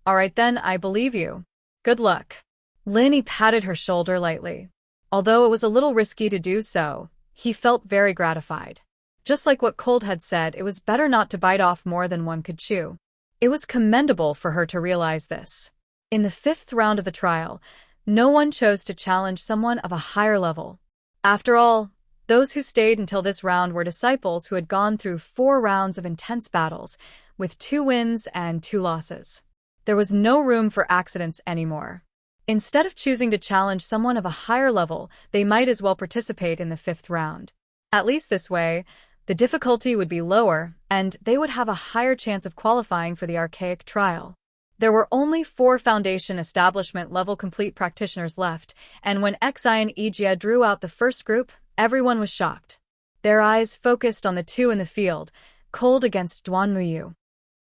Alright then, I believe you. Good luck. Lin Yi patted her shoulder lightly. Although it was a little risky to do so, he felt very gratified. Just like what Cold had said, it was better not to bite off more than one could chew. It was commendable for her to realize this. In the 5th round of the trial, no one chose to challenge someone of a higher level. After all, those who stayed until this round were disciples who had gone through 4 rounds of intense battles, with 2 wins and 2 losses. There was no room for accidents anymore. Instead of choosing to challenge someone of a higher level, they might as well participate in the 5th round. At least this way, the difficulty would be lower, and they would have a higher chance of qualifying for the archaic trial. There were only 4 Foundation establishment level complete practitioners left, and when Enchanting Ijia drew out the first group, everyone was shocked. Their eyes focused on the 2 in the field, Cold against Duan Muyu.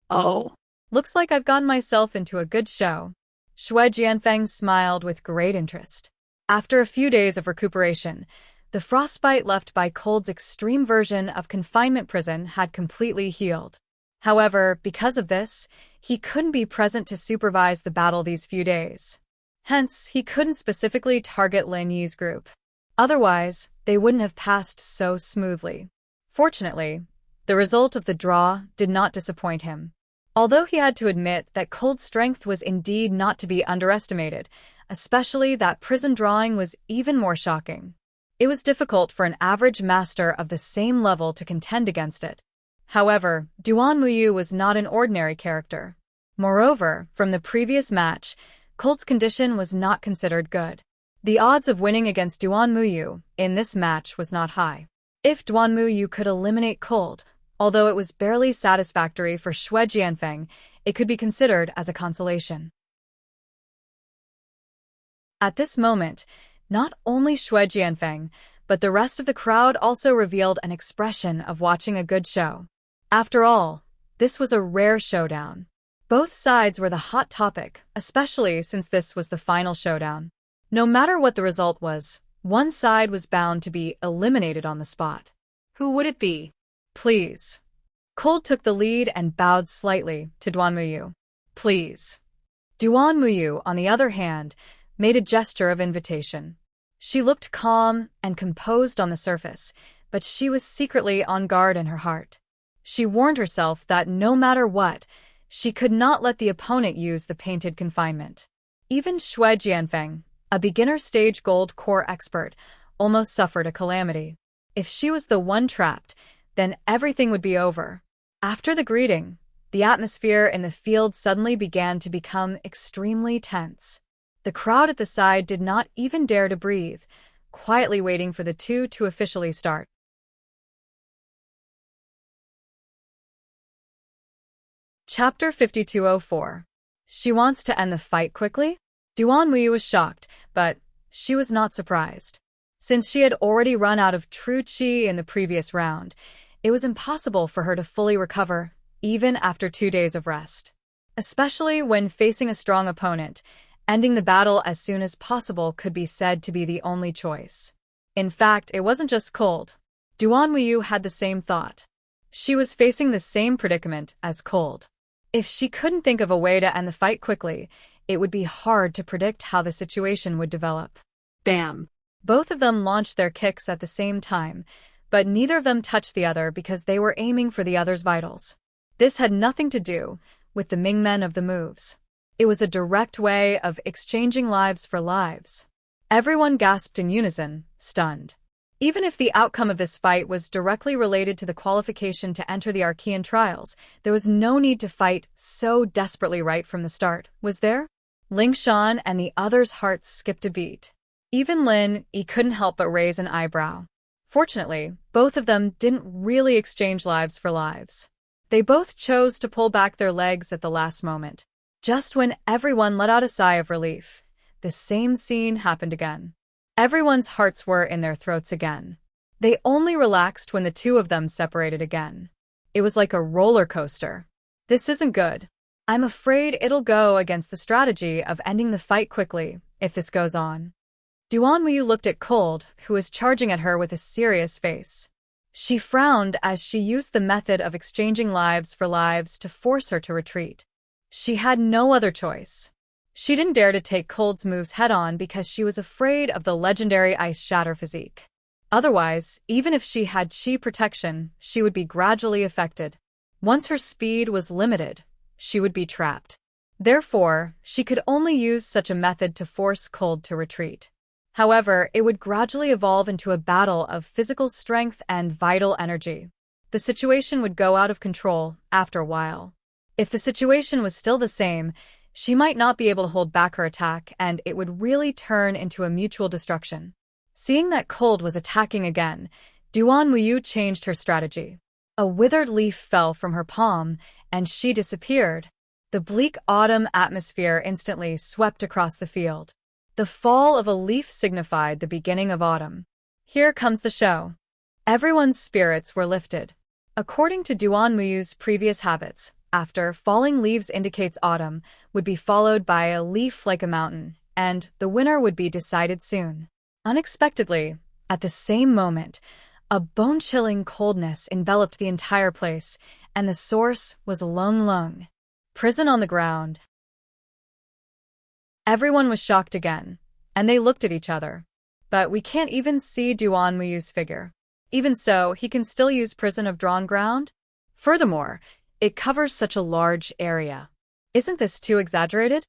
Oh. Looks like I've gotten myself into a good show. Xue Jianfeng smiled with great interest. After a few days of recuperation, the frostbite left by Cold's extreme version of confinement prison had completely healed. However, because of this, he couldn't be present to supervise the battle these few days. Hence, he couldn't specifically target Lin Yi's group. Otherwise, they wouldn't have passed so smoothly. Fortunately, the result of the draw did not disappoint him. Although he had to admit that Cold's strength was indeed not to be underestimated, especially that prison drawing was even more shocking. It was difficult for an average master of the same level to contend against it. However, Duan Muyu was not an ordinary character. Moreover, from the previous match, Cold's condition was not considered good. The odds of winning against Duan Muyu in this match was not high. If Duan Muyu could eliminate Cold, although it was barely satisfactory for Xue Jianfeng, it could be considered as a consolation. At this moment, not only Xue Jianfeng, but the rest of the crowd also revealed an expression of watching a good show. After all, this was a rare showdown. Both sides were the hot topic, especially since this was the final showdown. No matter what the result was, one side was bound to be eliminated on the spot. Who would it be? Please. Cold took the lead and bowed slightly to Duan Muyu. Please. Duan Muyu, on the other hand, made a gesture of invitation. She looked calm and composed on the surface, but she was secretly on guard in her heart. She warned herself that no matter what, she could not let the opponent use the painted confinement. Even Xue Jianfeng, a beginner stage gold core expert, almost suffered a calamity. If she was the one trapped, then everything would be over. After the greeting, the atmosphere in the field suddenly began to become extremely tense. The crowd at the side did not even dare to breathe, quietly waiting for the two to officially start. Chapter 5204. She wants to end the fight quickly? Duan Muyu was shocked, but she was not surprised. Since she had already run out of true qi in the previous round, it was impossible for her to fully recover, even after 2 days of rest. Especially when facing a strong opponent, ending the battle as soon as possible could be said to be the only choice. In fact, it wasn't just Cold. Duan Muyu had the same thought. She was facing the same predicament as Cold. If she couldn't think of a way to end the fight quickly, it would be hard to predict how the situation would develop. Bam! Both of them launched their kicks at the same time, but neither of them touched the other because they were aiming for the other's vitals. This had nothing to do with the Mingmen of the moves. It was a direct way of exchanging lives for lives. Everyone gasped in unison, stunned. Even if the outcome of this fight was directly related to the qualification to enter the Archean trials, there was no need to fight so desperately right from the start, was there? Ling Shan and the others' hearts skipped a beat. Even Lin Yi couldn't help but raise an eyebrow. Fortunately, both of them didn't really exchange lives for lives. They both chose to pull back their legs at the last moment. Just when everyone let out a sigh of relief, the same scene happened again. Everyone's hearts were in their throats again. They only relaxed when the two of them separated again. It was like a roller coaster. This isn't good. I'm afraid it'll go against the strategy of ending the fight quickly if this goes on. Duan Muyu looked at Cold, who was charging at her with a serious face. She frowned as she used the method of exchanging lives for lives to force her to retreat. She had no other choice. She didn't dare to take Cold's moves head-on because she was afraid of the legendary Ice Shatter physique. Otherwise, even if she had chi protection, she would be gradually affected. Once her speed was limited, she would be trapped. Therefore, she could only use such a method to force Cold to retreat. However, it would gradually evolve into a battle of physical strength and vital energy. The situation would go out of control after a while. If the situation was still the same, she might not be able to hold back her attack, and it would really turn into a mutual destruction. Seeing that Cold was attacking again, Duan Muyu changed her strategy. A withered leaf fell from her palm, and she disappeared. The bleak autumn atmosphere instantly swept across the field. The fall of a leaf signified the beginning of autumn. Here comes the show. Everyone's spirits were lifted. According to Duan Muyu's previous habits, after falling leaves indicates autumn would be followed by a leaf like a mountain, and the winner would be decided soon. Unexpectedly, at the same moment, a bone-chilling coldness enveloped the entire place, and the source was Lung Lung. Prison on the ground. Everyone was shocked again, and they looked at each other. But we can't even see Duan Muyu's figure. Even so, he can still use prison of drawn ground? Furthermore, It covers such a large area. Isn't this too exaggerated?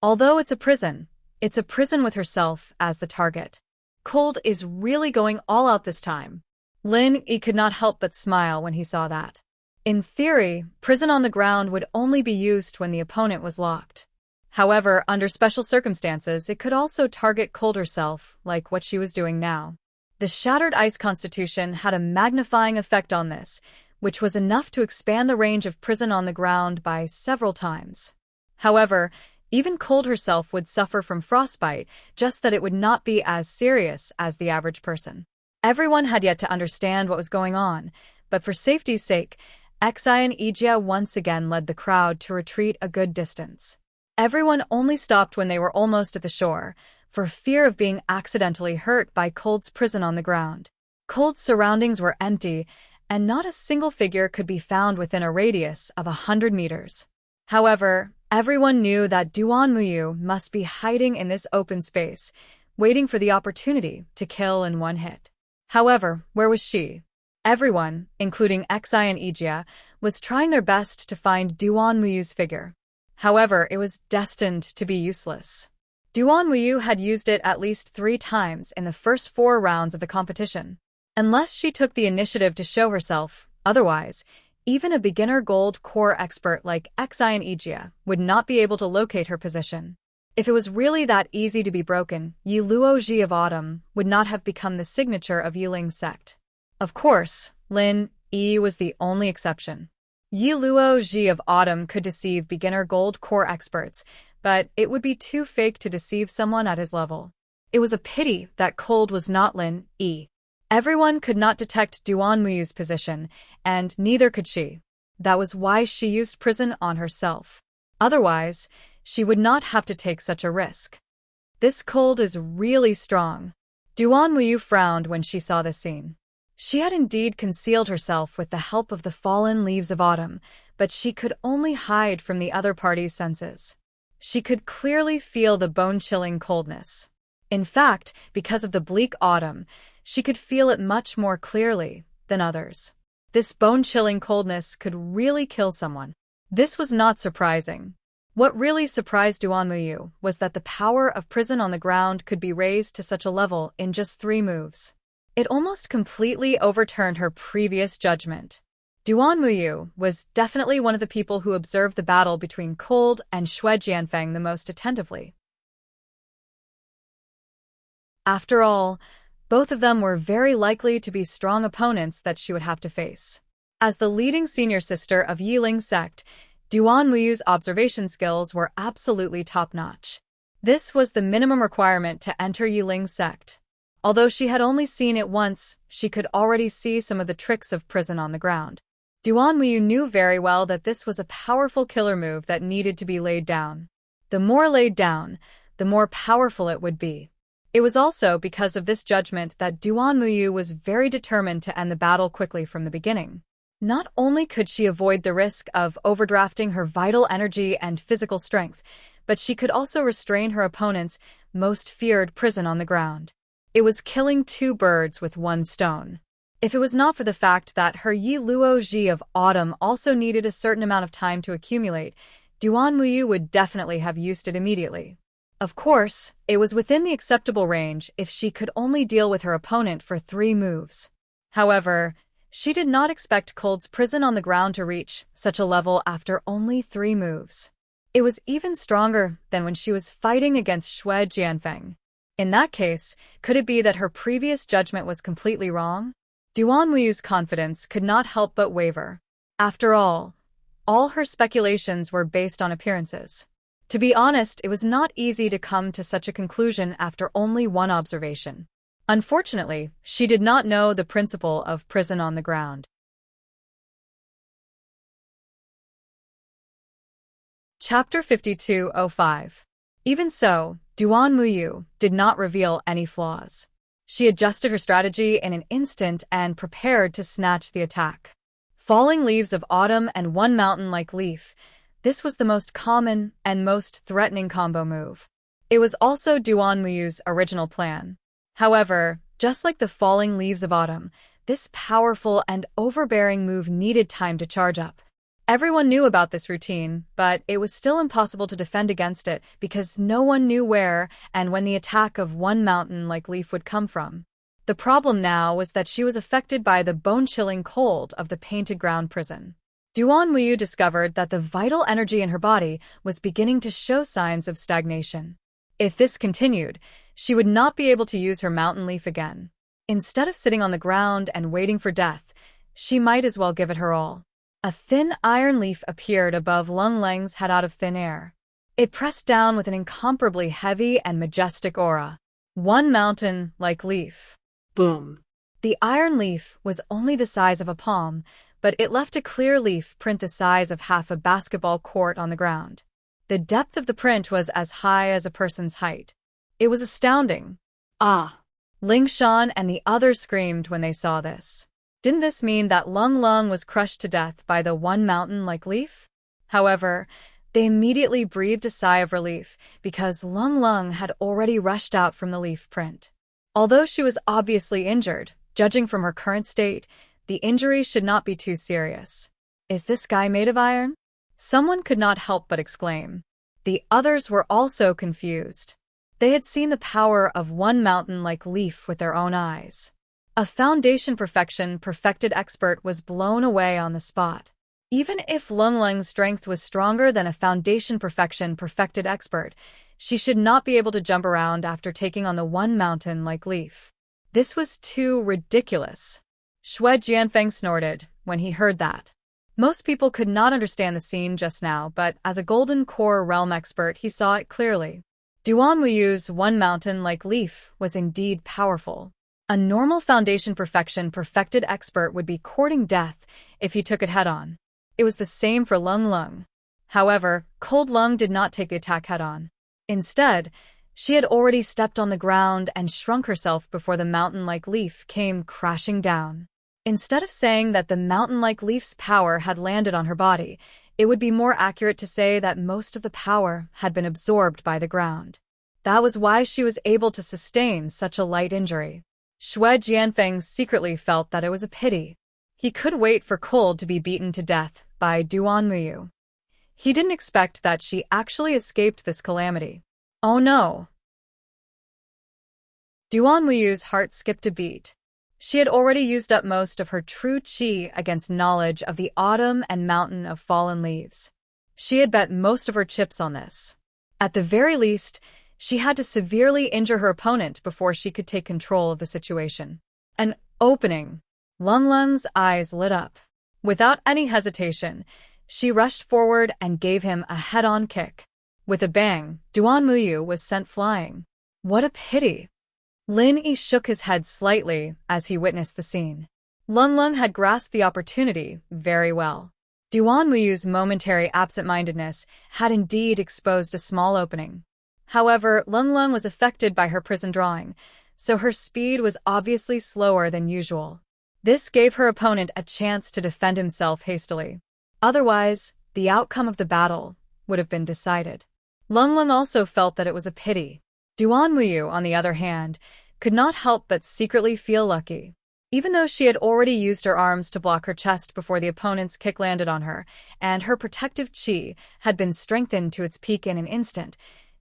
Although it's a prison with herself as the target. Cold is really going all out this time. Lin Yi could not help but smile when he saw that. In theory, prison on the ground would only be used when the opponent was locked. However, under special circumstances, it could also target Cold herself, like what she was doing now. The shattered ice constitution had a magnifying effect on this, which was enough to expand the range of prison on the ground by several times. However, even Cold herself would suffer from frostbite, just that it would not be as serious as the average person. Everyone had yet to understand what was going on, but for safety's sake, Xi and Ijia once again led the crowd to retreat a good distance. Everyone only stopped when they were almost at the shore, for fear of being accidentally hurt by Cold's prison on the ground. Cold's surroundings were empty, and not a single figure could be found within a radius of 100 meters. However, everyone knew that Duan Muyu must be hiding in this open space, waiting for the opportunity to kill in one hit. However, where was she? Everyone, including Xi and Ijia, was trying their best to find Duan Muyu's figure. However, it was destined to be useless. Duan Muyu had used it at least 3 times in the first 4 rounds of the competition. Unless she took the initiative to show herself, otherwise, even a beginner gold core expert like Xi and Ijia would not be able to locate her position. If it was really that easy to be broken, Yi Luo Ji of Autumn would not have become the signature of Yiling's sect. Of course, Lin Yi was the only exception. Yi Luo Ji of Autumn could deceive beginner gold core experts, but it would be too fake to deceive someone at his level. It was a pity that Cold was not Lin Yi. Everyone could not detect Duan Muyu's position, and neither could she. That was why she used prison on herself. Otherwise, she would not have to take such a risk. This Cold is really strong. Duan Muyu frowned when she saw this scene. She had indeed concealed herself with the help of the fallen leaves of autumn, but she could only hide from the other party's senses. She could clearly feel the bone-chilling coldness. In fact, because of the bleak autumn, she could feel it much more clearly than others. This bone-chilling coldness could really kill someone. This was not surprising. What really surprised Duan Muyu was that the power of prison on the ground could be raised to such a level in just 3 moves. It almost completely overturned her previous judgment. Duan Muyu was definitely one of the people who observed the battle between Cold and Xue Jianfeng the most attentively. After all, both of them were very likely to be strong opponents that she would have to face. As the leading senior sister of Yiling's sect, Duan Muyu's observation skills were absolutely top-notch. This was the minimum requirement to enter Yiling's sect. Although she had only seen it once, she could already see some of the tricks of prison on the ground. Duan Muyu knew very well that this was a powerful killer move that needed to be laid down. The more laid down, the more powerful it would be. It was also because of this judgment that Duan Muyu was very determined to end the battle quickly from the beginning. Not only could she avoid the risk of overdrafting her vital energy and physical strength, but she could also restrain her opponent's most feared prison on the ground. It was killing 2 birds with 1 stone. If it was not for the fact that her Yi Luo Ji of Autumn also needed a certain amount of time to accumulate, Duan Muyu would definitely have used it immediately. Of course, it was within the acceptable range if she could only deal with her opponent for 3 moves. However, she did not expect Cold's prison on the ground to reach such a level after only 3 moves. It was even stronger than when she was fighting against Xue Jianfeng. In that case, could it be that her previous judgment was completely wrong? Duan Muyu's confidence could not help but waver. After all her speculations were based on appearances. To be honest, it was not easy to come to such a conclusion after only 1 observation. Unfortunately, she did not know the principle of prison on the ground. Chapter 5205. Even so, Duan Muyu did not reveal any flaws. She adjusted her strategy in an instant and prepared to snatch the attack. Falling leaves of autumn and 1 mountain-like leaf, this was the most common and most threatening combo move. It was also Duan Muyu's original plan. However, just like the falling leaves of autumn, this powerful and overbearing move needed time to charge up. Everyone knew about this routine, but it was still impossible to defend against it because no one knew where and when the attack of one mountain-like leaf would come from. The problem now was that she was affected by the bone-chilling cold of the painted ground prison. Duan Muyu discovered that the vital energy in her body was beginning to show signs of stagnation. If this continued, she would not be able to use her mountain leaf again. Instead of sitting on the ground and waiting for death, she might as well give it her all. A thin iron leaf appeared above Lung Lang's head out of thin air. It pressed down with an incomparably heavy and majestic aura. One mountain-like leaf. Boom. The iron leaf was only the size of a palm, but it left a clear leaf print the size of half a basketball court on the ground. The depth of the print was as high as a person's height. It was astounding. Ah. Ling Shan and the others screamed when they saw this. Didn't this mean that Lung Lung was crushed to death by the one mountain-like leaf? However, they immediately breathed a sigh of relief because Lung Lung had already rushed out from the leaf print. Although she was obviously injured, judging from her current state, the injury should not be too serious. Is this guy made of iron? Someone could not help but exclaim. The others were also confused. They had seen the power of one mountain-like leaf with their own eyes. A foundation perfected expert was blown away on the spot. Even if Lung Lung's strength was stronger than a foundation perfected expert, she should not be able to jump around after taking on the one mountain-like leaf. This was too ridiculous. Xue Jianfeng snorted when he heard that. Most people could not understand the scene just now, but as a Golden Core realm expert, he saw it clearly. Duan Muyu's one mountain-like leaf was indeed powerful. A normal foundation perfected expert would be courting death if he took it head-on. It was the same for Lung Lung. However, Cold Lung did not take the attack head-on. Instead, she had already stepped on the ground and shrunk herself before the mountain-like leaf came crashing down. Instead of saying that the mountain-like leaf's power had landed on her body, it would be more accurate to say that most of the power had been absorbed by the ground. That was why she was able to sustain such a light injury. Xue Jianfeng secretly felt that it was a pity. He could wait for Cold to be beaten to death by Duan Muyu. He didn't expect that she actually escaped this calamity. Oh no! Duan Muyu's heart skipped a beat. She had already used up most of her true qi against knowledge of the autumn and mountain of fallen leaves. She had bet most of her chips on this. At the very least, she had to severely injure her opponent before she could take control of the situation. An opening. Lung Lung's eyes lit up. Without any hesitation, she rushed forward and gave him a head-on kick. With a bang, Duan Muyu was sent flying. What a pity! Lin Yi shook his head slightly as he witnessed the scene. Lung Lung had grasped the opportunity very well. Duan Muyu's momentary absent-mindedness had indeed exposed a small opening. However, Lung Lung was affected by her prison drawing, so her speed was obviously slower than usual. This gave her opponent a chance to defend himself hastily. Otherwise, the outcome of the battle would have been decided. Lung Lung also felt that it was a pity. Duan Muyu, on the other hand, could not help but secretly feel lucky. Even though she had already used her arms to block her chest before the opponent's kick landed on her, and her protective qi had been strengthened to its peak in an instant,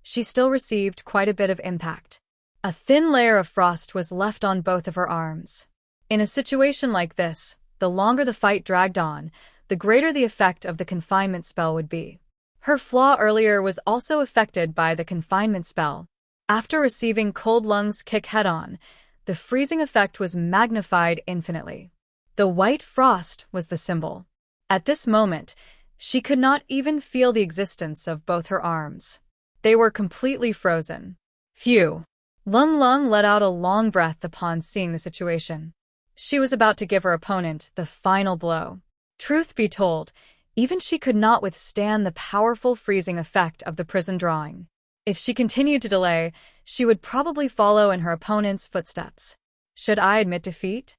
she still received quite a bit of impact. A thin layer of frost was left on both of her arms. In a situation like this, the longer the fight dragged on, the greater the effect of the confinement spell would be. Her flaw earlier was also affected by the confinement spell. After receiving Cold Lung's kick head-on, the freezing effect was magnified infinitely. The white frost was the symbol. At this moment, she could not even feel the existence of both her arms. They were completely frozen. Phew! Lung Lung let out a long breath upon seeing the situation. She was about to give her opponent the final blow. Truth be told, even she could not withstand the powerful freezing effect of the prison drawing. If she continued to delay, she would probably follow in her opponent's footsteps. Should I admit defeat?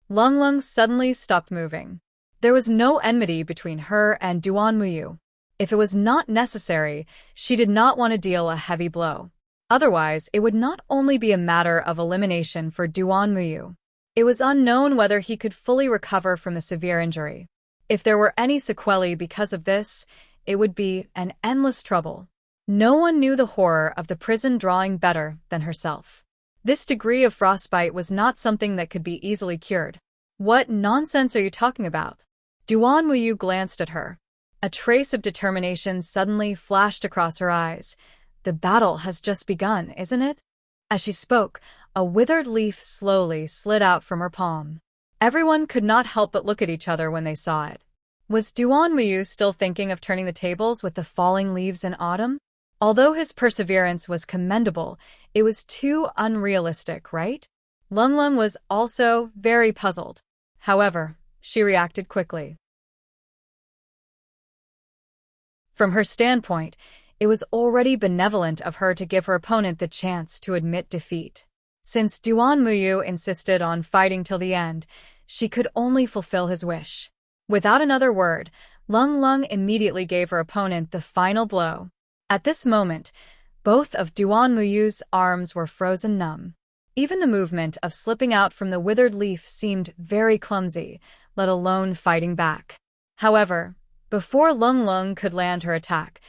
Lung Lung suddenly stopped moving. There was no enmity between her and Duan Muyu. If it was not necessary, she did not want to deal a heavy blow. Otherwise, it would not only be a matter of elimination for Duan Muyu. It was unknown whether he could fully recover from the severe injury. If there were any sequelae because of this, it would be an endless trouble. No one knew the horror of the prison drawing better than herself. This degree of frostbite was not something that could be easily cured. What nonsense are you talking about? Duan Muyu glanced at her. A trace of determination suddenly flashed across her eyes. The battle has just begun, isn't it? As she spoke, a withered leaf slowly slid out from her palm. Everyone could not help but look at each other when they saw it. Was Duan Muyu still thinking of turning the tables with the falling leaves in autumn? Although his perseverance was commendable, it was too unrealistic, right? Lung Lung was also very puzzled. However, she reacted quickly. From her standpoint, it was already benevolent of her to give her opponent the chance to admit defeat. Since Duan Muyu insisted on fighting till the end, she could only fulfill his wish. Without another word, Lung Lung immediately gave her opponent the final blow. At this moment, both of Duan Muyu's arms were frozen numb. Even the movement of slipping out from the withered leaf seemed very clumsy, let alone fighting back. However, before Lung Lung could land her attack,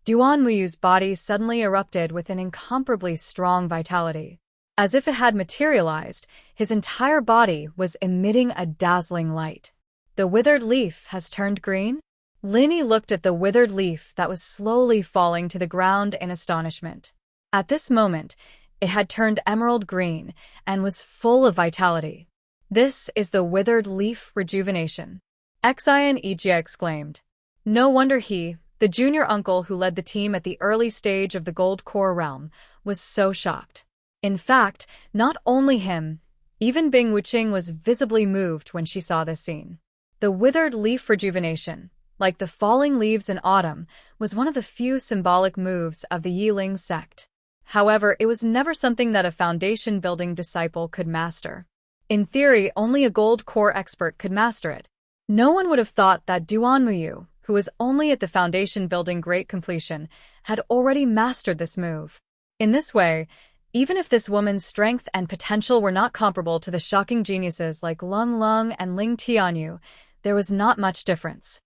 Duan Muyu's body suddenly erupted with an incomparably strong vitality. As if it had materialized, his entire body was emitting a dazzling light. The withered leaf has turned green? Linny looked at the withered leaf that was slowly falling to the ground in astonishment. At this moment, it had turned emerald green and was full of vitality. This is the withered leaf rejuvenation. Xian Ijia exclaimed. No wonder he, the junior uncle who led the team at the early stage of the Gold Core realm, was so shocked. In fact, not only him, even Bing Wuqing was visibly moved when she saw this scene. The withered leaf rejuvenation, like the falling leaves in autumn, was one of the few symbolic moves of the Yiling sect. However, it was never something that a foundation-building disciple could master. In theory, only a gold core expert could master it. No one would have thought that Duan Muyu, who was only at the foundation-building great completion, had already mastered this move. In this way, even if this woman's strength and potential were not comparable to the shocking geniuses like Lung Lung and Ling Tianyu, there was not much difference.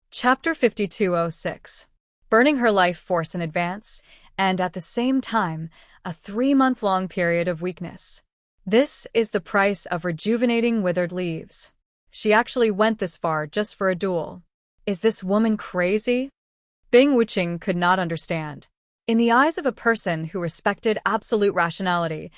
Chapter 5206. Burning her life force in advance, and at the same time, a 3-month-long period of weakness. This is the price of rejuvenating withered leaves. She actually went this far just for a duel. Is this woman crazy? Bing Wuqing could not understand. In the eyes of a person who respected absolute rationality,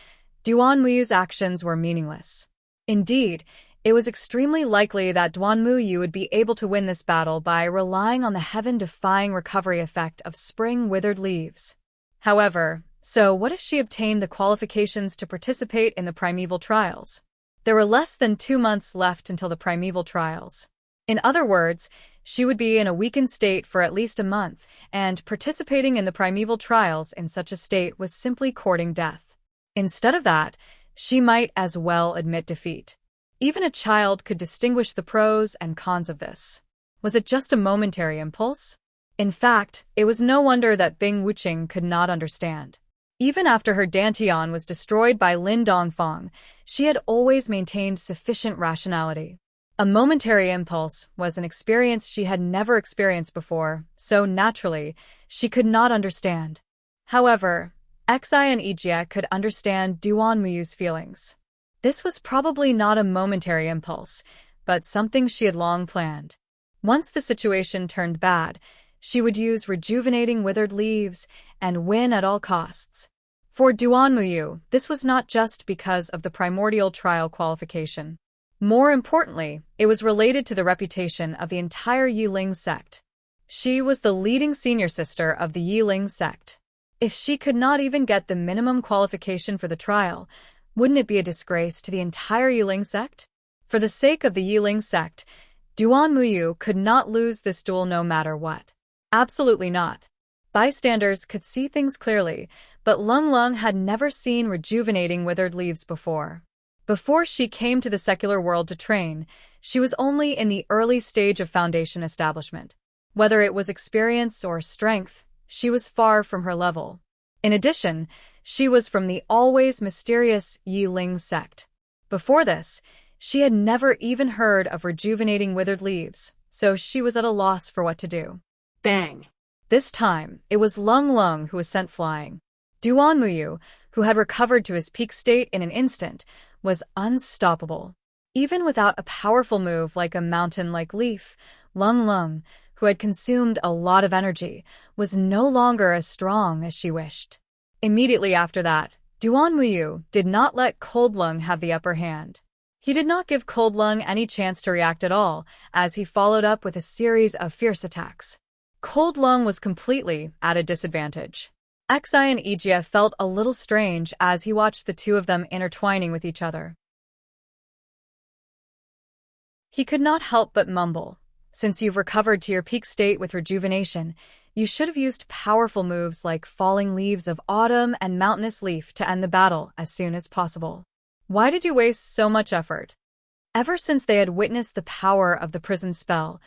Duan Muyu's actions were meaningless. Indeed, it was extremely likely that Duan Muyu would be able to win this battle by relying on the heaven-defying recovery effect of spring withered leaves. However, so what if she obtained the qualifications to participate in the primeval trials? There were less than 2 months left until the primeval trials. In other words, she would be in a weakened state for at least a month, and participating in the primeval trials in such a state was simply courting death. Instead of that, she might as well admit defeat. Even a child could distinguish the pros and cons of this. Was it just a momentary impulse? In fact, it was no wonder that Bing Wuqing could not understand. Even after her dantian was destroyed by Lin Dongfang, she had always maintained sufficient rationality. A momentary impulse was an experience she had never experienced before, so naturally, she could not understand. However, Xian Ijia could understand Duan Muyu's feelings. This was probably not a momentary impulse, but something she had long planned. Once the situation turned bad, she would use rejuvenating withered leaves and win at all costs. For Duan Muyu, this was not just because of the primordial trial qualification. More importantly, it was related to the reputation of the entire Yiling sect. She was the leading senior sister of the Yiling sect. If she could not even get the minimum qualification for the trial, wouldn't it be a disgrace to the entire Yiling sect? For the sake of the Yiling sect, Duan Muyu could not lose this duel no matter what. Absolutely not. Bystanders could see things clearly, but Lung Lung had never seen rejuvenating withered leaves before. Before she came to the secular world to train, she was only in the early stage of foundation establishment. Whether it was experience or strength, she was far from her level. In addition, She was from the always mysterious Yi Ling sect. Before this, she had never even heard of rejuvenating withered leaves, so she was at a loss for what to do. Bang. This time, it was Lung Lung who was sent flying. Duan Muyu, who had recovered to his peak state in an instant, was unstoppable. Even without a powerful move like a mountain-like leaf, Lung Lung, who had consumed a lot of energy, was no longer as strong as she wished. Immediately after that, Duan Muyu did not let Cold Lung have the upper hand. He did not give Cold Lung any chance to react at all, as he followed up with a series of fierce attacks. Cold Lung was completely at a disadvantage. Xi and Ijia felt a little strange as he watched the two of them intertwining with each other. He could not help but mumble. Since you've recovered to your peak state with rejuvenation, you should have used powerful moves like Falling Leaves of Autumn and Mountainous Leaf to end the battle as soon as possible. Why did you waste so much effort? Ever since they had witnessed the power of the prison spell,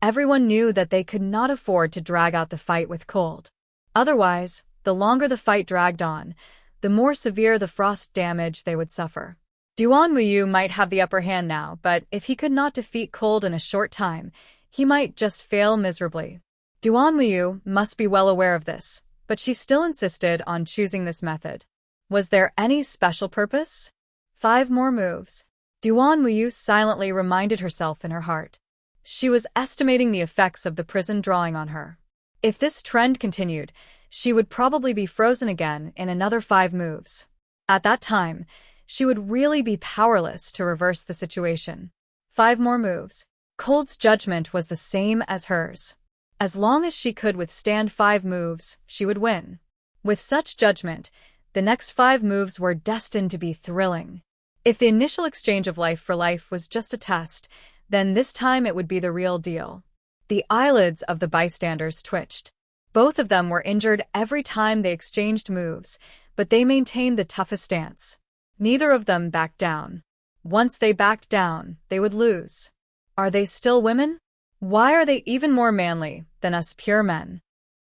everyone knew that they could not afford to drag out the fight with cold. Otherwise, the longer the fight dragged on, the more severe the frost damage they would suffer. Duan Muyu might have the upper hand now, but if he could not defeat Cold in a short time, he might just fail miserably. Duan Muyu must be well aware of this, but she still insisted on choosing this method. Was there any special purpose? 5 more moves. Duan Muyu silently reminded herself in her heart. She was estimating the effects of the prison drawing on her. If this trend continued, she would probably be frozen again in another 5 moves. At that time, she would really be powerless to reverse the situation. 5 more moves. Cold's judgment was the same as hers. As long as she could withstand 5 moves, she would win. With such judgment, the next 5 moves were destined to be thrilling. If the initial exchange of life for life was just a test, then this time it would be the real deal. The eyelids of the bystanders twitched. Both of them were injured every time they exchanged moves, but they maintained the toughest stance. Neither of them backed down. Once they backed down, they would lose. Are they still women? Why are they even more manly than us pure men?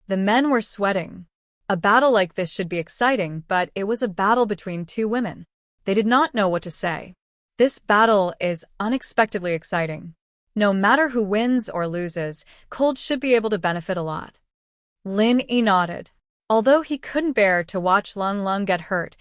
The men were sweating. A battle like this should be exciting, but it was a battle between 2 women. They did not know what to say. This battle is unexpectedly exciting. No matter who wins or loses, Cold should be able to benefit a lot. Lin Yi nodded. Although he couldn't bear to watch Lung Lung get hurt,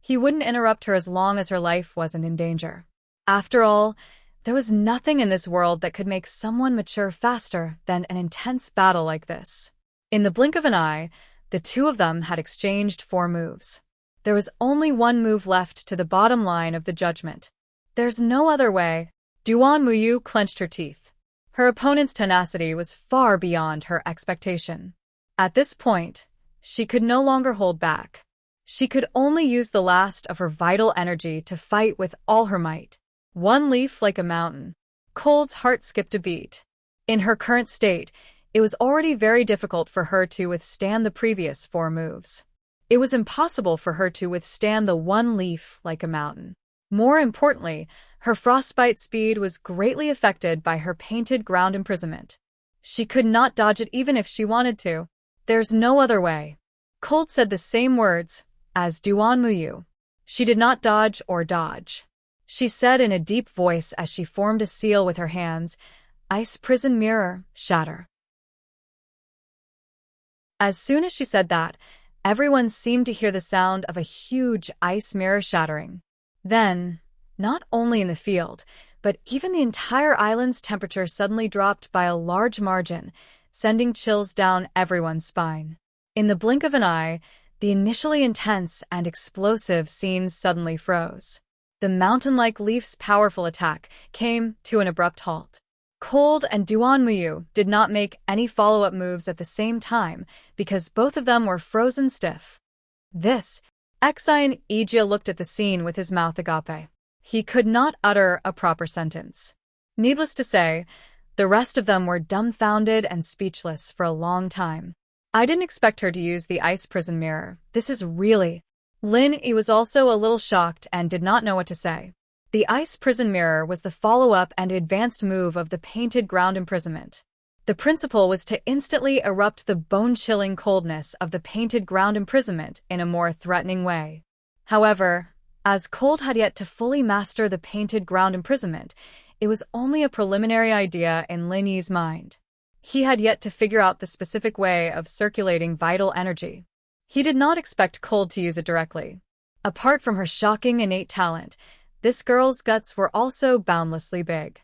he wouldn't interrupt her as long as her life wasn't in danger. After all, there was nothing in this world that could make someone mature faster than an intense battle like this. In the blink of an eye, the two of them had exchanged 4 moves. There was only 1 move left to the bottom line of the judgment. There's no other way. Duan Muyu clenched her teeth. Her opponent's tenacity was far beyond her expectation. At this point, she could no longer hold back. She could only use the last of her vital energy to fight with all her might. 1 leaf like a mountain. Cold's heart skipped a beat. In her current state, it was already very difficult for her to withstand the previous 4 moves. It was impossible for her to withstand the 1 leaf like a mountain. More importantly, her frostbite speed was greatly affected by her painted ground imprisonment. She could not dodge it even if she wanted to. There's no other way. Cold said the same words as Duan Muyu. She did not dodge or dodge. She said in a deep voice as she formed a seal with her hands, "Ice prison mirror, shatter." As soon as she said that, everyone seemed to hear the sound of a huge ice mirror shattering. Then, not only in the field, but even the entire island's temperature suddenly dropped by a large margin, sending chills down everyone's spine. In the blink of an eye, the initially intense and explosive scenes suddenly froze. The mountain-like leaf's powerful attack came to an abrupt halt. Cold and Duan Muyu did not make any follow-up moves at the same time because both of them were frozen stiff. Xi and Ijia looked at the scene with his mouth agape. He could not utter a proper sentence. Needless to say, the rest of them were dumbfounded and speechless for a long time. I didn't expect her to use the ice prison mirror. This is really... Lin Yi was also a little shocked and did not know what to say. The ice prison mirror was the follow-up and advanced move of the painted ground imprisonment. The principle was to instantly erupt the bone-chilling coldness of the painted ground imprisonment in a more threatening way. However, as Cold had yet to fully master the painted ground imprisonment, it was only a preliminary idea in Lin Yi's mind. He had yet to figure out the specific way of circulating vital energy. He did not expect Cold to use it directly. Apart from her shocking innate talent, this girl's guts were also boundlessly big.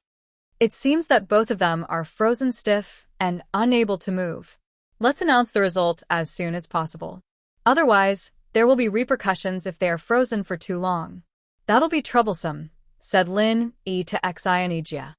It seems that both of them are frozen stiff and unable to move. Let's announce the result as soon as possible. Otherwise, there will be repercussions if they are frozen for too long. That'll be troublesome, said Lin Yi to Xianjia.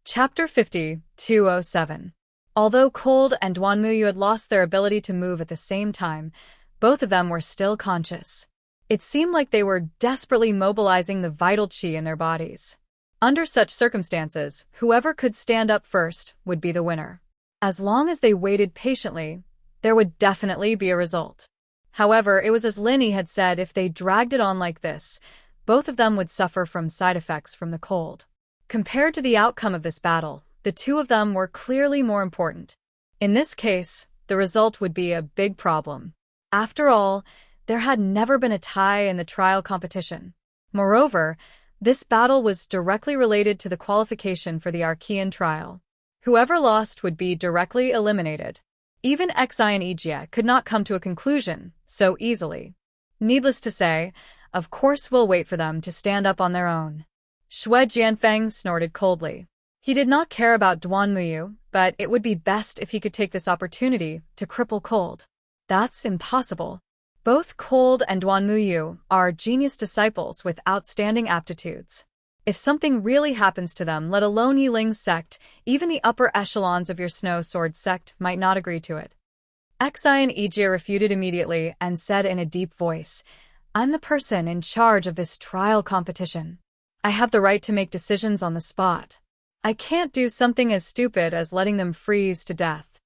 Chapter 50-207. Although Cold and Duanmuyu had lost their ability to move at the same time, both of them were still conscious. It seemed like they were desperately mobilizing the vital qi in their bodies. Under such circumstances, whoever could stand up first would be the winner. As long as they waited patiently, there would definitely be a result. However, it was as Lin Yi had said, if they dragged it on like this, both of them would suffer from side effects from the cold. Compared to the outcome of this battle, the two of them were clearly more important. In this case, the result would be a big problem. After all, there had never been a tie in the trial competition. Moreover, this battle was directly related to the qualification for the Archean trial. Whoever lost would be directly eliminated. Even Xianjia could not come to a conclusion so easily. Needless to say, of course we'll wait for them to stand up on their own. Shui Jianfeng snorted coldly. He did not care about Duanmuyu, but it would be best if he could take this opportunity to cripple Cold. That's impossible. Both Cold and Duanmuyu are genius disciples with outstanding aptitudes. If something really happens to them, let alone Yiling's sect, even the upper echelons of your Snow Sword sect might not agree to it. Xianjia refuted immediately and said in a deep voice, I'm the person in charge of this trial competition. I have the right to make decisions on the spot. I can't do something as stupid as letting them freeze to death.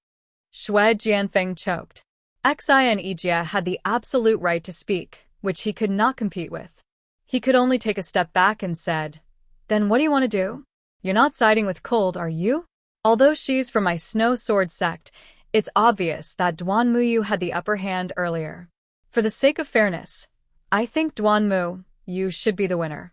Shui Jianfeng choked. Xianjia had the absolute right to speak, which he could not compete with. He could only take a step back and said, Then what do you want to do? You're not siding with Cold, are you? Although she's from my Snow Sword sect, it's obvious that Duanmuyu had the upper hand earlier. For the sake of fairness, I think Duanmuyu should be the winner.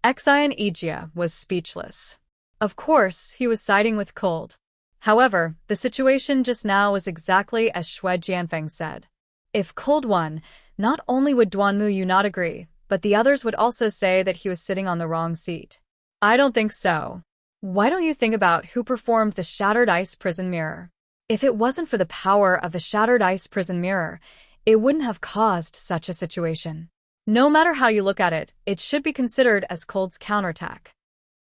Xianjia was speechless. Of course, he was siding with Cold. However, the situation just now was exactly as Shui Jianfeng said. If Cold won, not only would Duanmuyu not agree, but the others would also say that he was sitting on the wrong seat. I don't think so. Why don't you think about who performed the Shattered Ice Prison Mirror? If it wasn't for the power of the Shattered Ice Prison Mirror, it wouldn't have caused such a situation. No matter how you look at it, it should be considered as Cold's counterattack.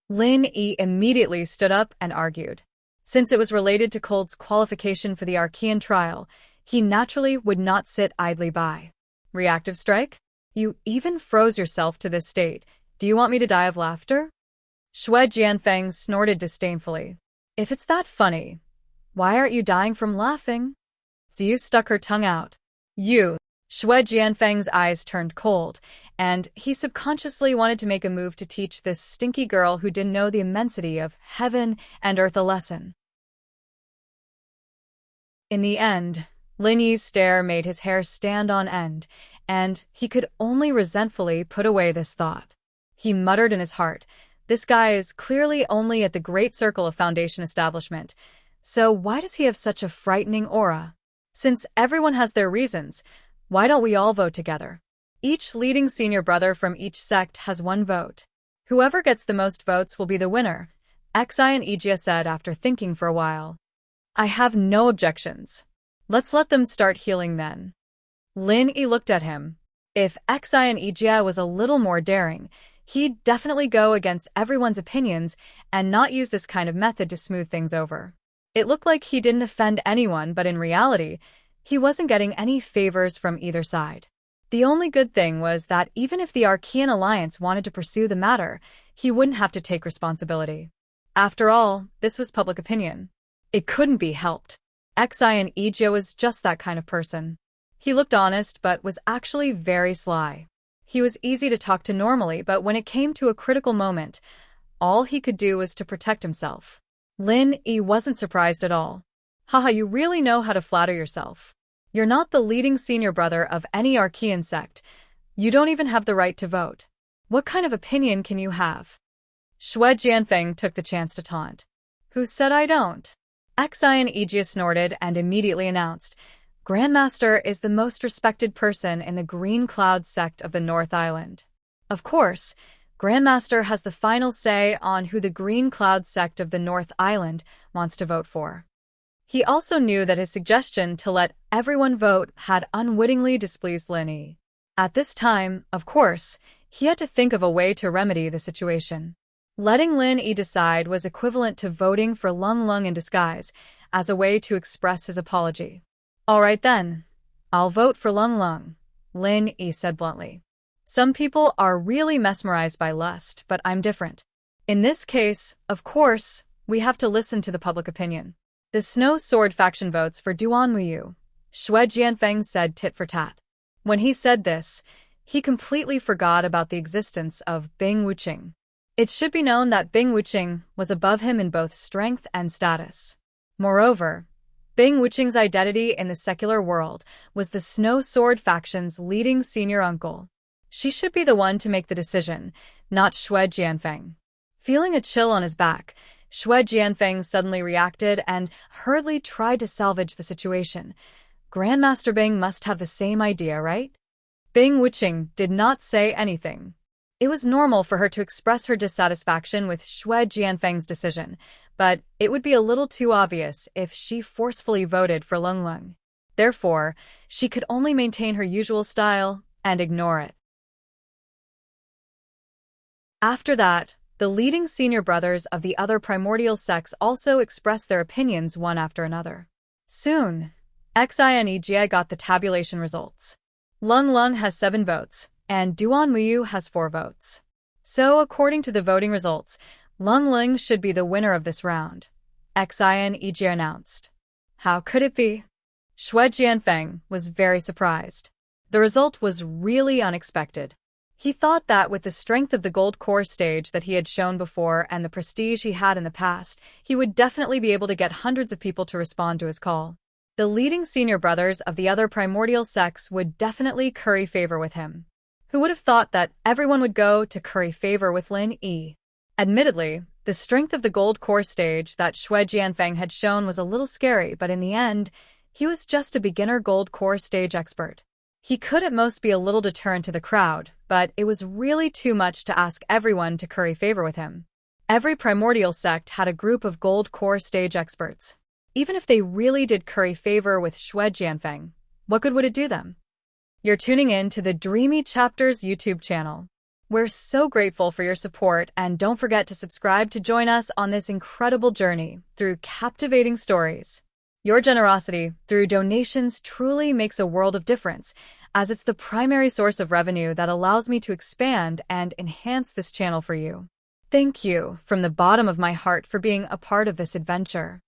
Lin Yi immediately stood up and argued. Since it was related to Cold's qualification for the Archean trial, he naturally would not sit idly by. Reactive strike? You even froze yourself to this state. Do you want me to die of laughter? Shui Jianfeng snorted disdainfully. If it's that funny, why aren't you dying from laughing? Ziyu stuck her tongue out. You. Shui Jianfeng's eyes turned cold, and he subconsciously wanted to make a move to teach this stinky girl who didn't know the immensity of heaven and earth a lesson. In the end, Lin Yi's stare made his hair stand on end, and he could only resentfully put away this thought. He muttered in his heart, this guy is clearly only at the Great Circle of Foundation Establishment, so why does he have such a frightening aura? Since everyone has their reasons, why don't we all vote together? Each leading senior brother from each sect has one vote. Whoever gets the most votes will be the winner, Xianjia said after thinking for a while. I have no objections. Let's let them start healing then. Lin Yi looked at him. If Xianjia was a little more daring, he'd definitely go against everyone's opinions and not use this kind of method to smooth things over. It looked like he didn't offend anyone, but in reality, he wasn't getting any favors from either side. The only good thing was that even if the Archean Alliance wanted to pursue the matter, he wouldn't have to take responsibility. After all, this was public opinion. It couldn't be helped. Xianjia was just that kind of person. He looked honest but was actually very sly. He was easy to talk to normally, but when it came to a critical moment, all he could do was to protect himself. Lin Yi wasn't surprised at all. Haha, you really know how to flatter yourself. You're not the leading senior brother of any Archean sect. You don't even have the right to vote. What kind of opinion can you have? Shui Jianfeng took the chance to taunt. Who said I don't? Xian Ijia snorted and immediately announced, Grandmaster is the most respected person in the Green Cloud sect of the North Island. Of course, Grandmaster has the final say on who the Green Cloud sect of the North Island wants to vote for. He also knew that his suggestion to let everyone vote had unwittingly displeased Lin Yi. At this time, of course, he had to think of a way to remedy the situation. Letting Lin Yi decide was equivalent to voting for Lung Lung in disguise as a way to express his apology. All right then, I'll vote for Lung Lung, Lin Yi said bluntly. Some people are really mesmerized by lust, but I'm different. In this case, of course, we have to listen to the public opinion. The Snow Sword faction votes for Duan Muyu, Shui Jianfeng said tit for tat. When he said this, he completely forgot about the existence of Bing Wuqing. It should be known that Bing Wuqing was above him in both strength and status. Moreover, Bing Wuqing's identity in the secular world was the Snow Sword faction's leading senior uncle. She should be the one to make the decision, not Shui Jianfeng. Feeling a chill on his back, Shui Jianfeng suddenly reacted and hurriedly tried to salvage the situation. Grandmaster Bing must have the same idea, right? Bing Wuqing did not say anything. It was normal for her to express her dissatisfaction with Shui Jianfeng's decision, but it would be a little too obvious if she forcefully voted for Lung Lung. Therefore, she could only maintain her usual style and ignore it. After that, the leading senior brothers of the other primordial sects also expressed their opinions one after another. Soon, Xian Ijia got the tabulation results. Lung Lung has 7 votes, and Duan Muyu has 4 votes. So, according to the voting results, Lung Lung should be the winner of this round, Xian Ijia announced. How could it be? Shui Jianfeng was very surprised. The result was really unexpected. He thought that with the strength of the gold core stage that he had shown before and the prestige he had in the past, he would definitely be able to get hundreds of people to respond to his call. The leading senior brothers of the other primordial sects would definitely curry favor with him. Who would have thought that everyone would go to curry favor with Lin Yi? Admittedly, the strength of the gold core stage that Shui Jianfeng had shown was a little scary, but in the end, he was just a beginner gold core stage expert. He could at most be a little deterrent to the crowd, but it was really too much to ask everyone to curry favor with him. Every primordial sect had a group of gold core stage experts. Even if they really did curry favor with Shui Jianfeng, what good would it do them? You're tuning in to the Dreamy Chapters YouTube channel. We're so grateful for your support, and don't forget to subscribe to join us on this incredible journey through captivating stories. Your generosity through donations truly makes a world of difference, as it's the primary source of revenue that allows me to expand and enhance this channel for you. Thank you from the bottom of my heart for being a part of this adventure.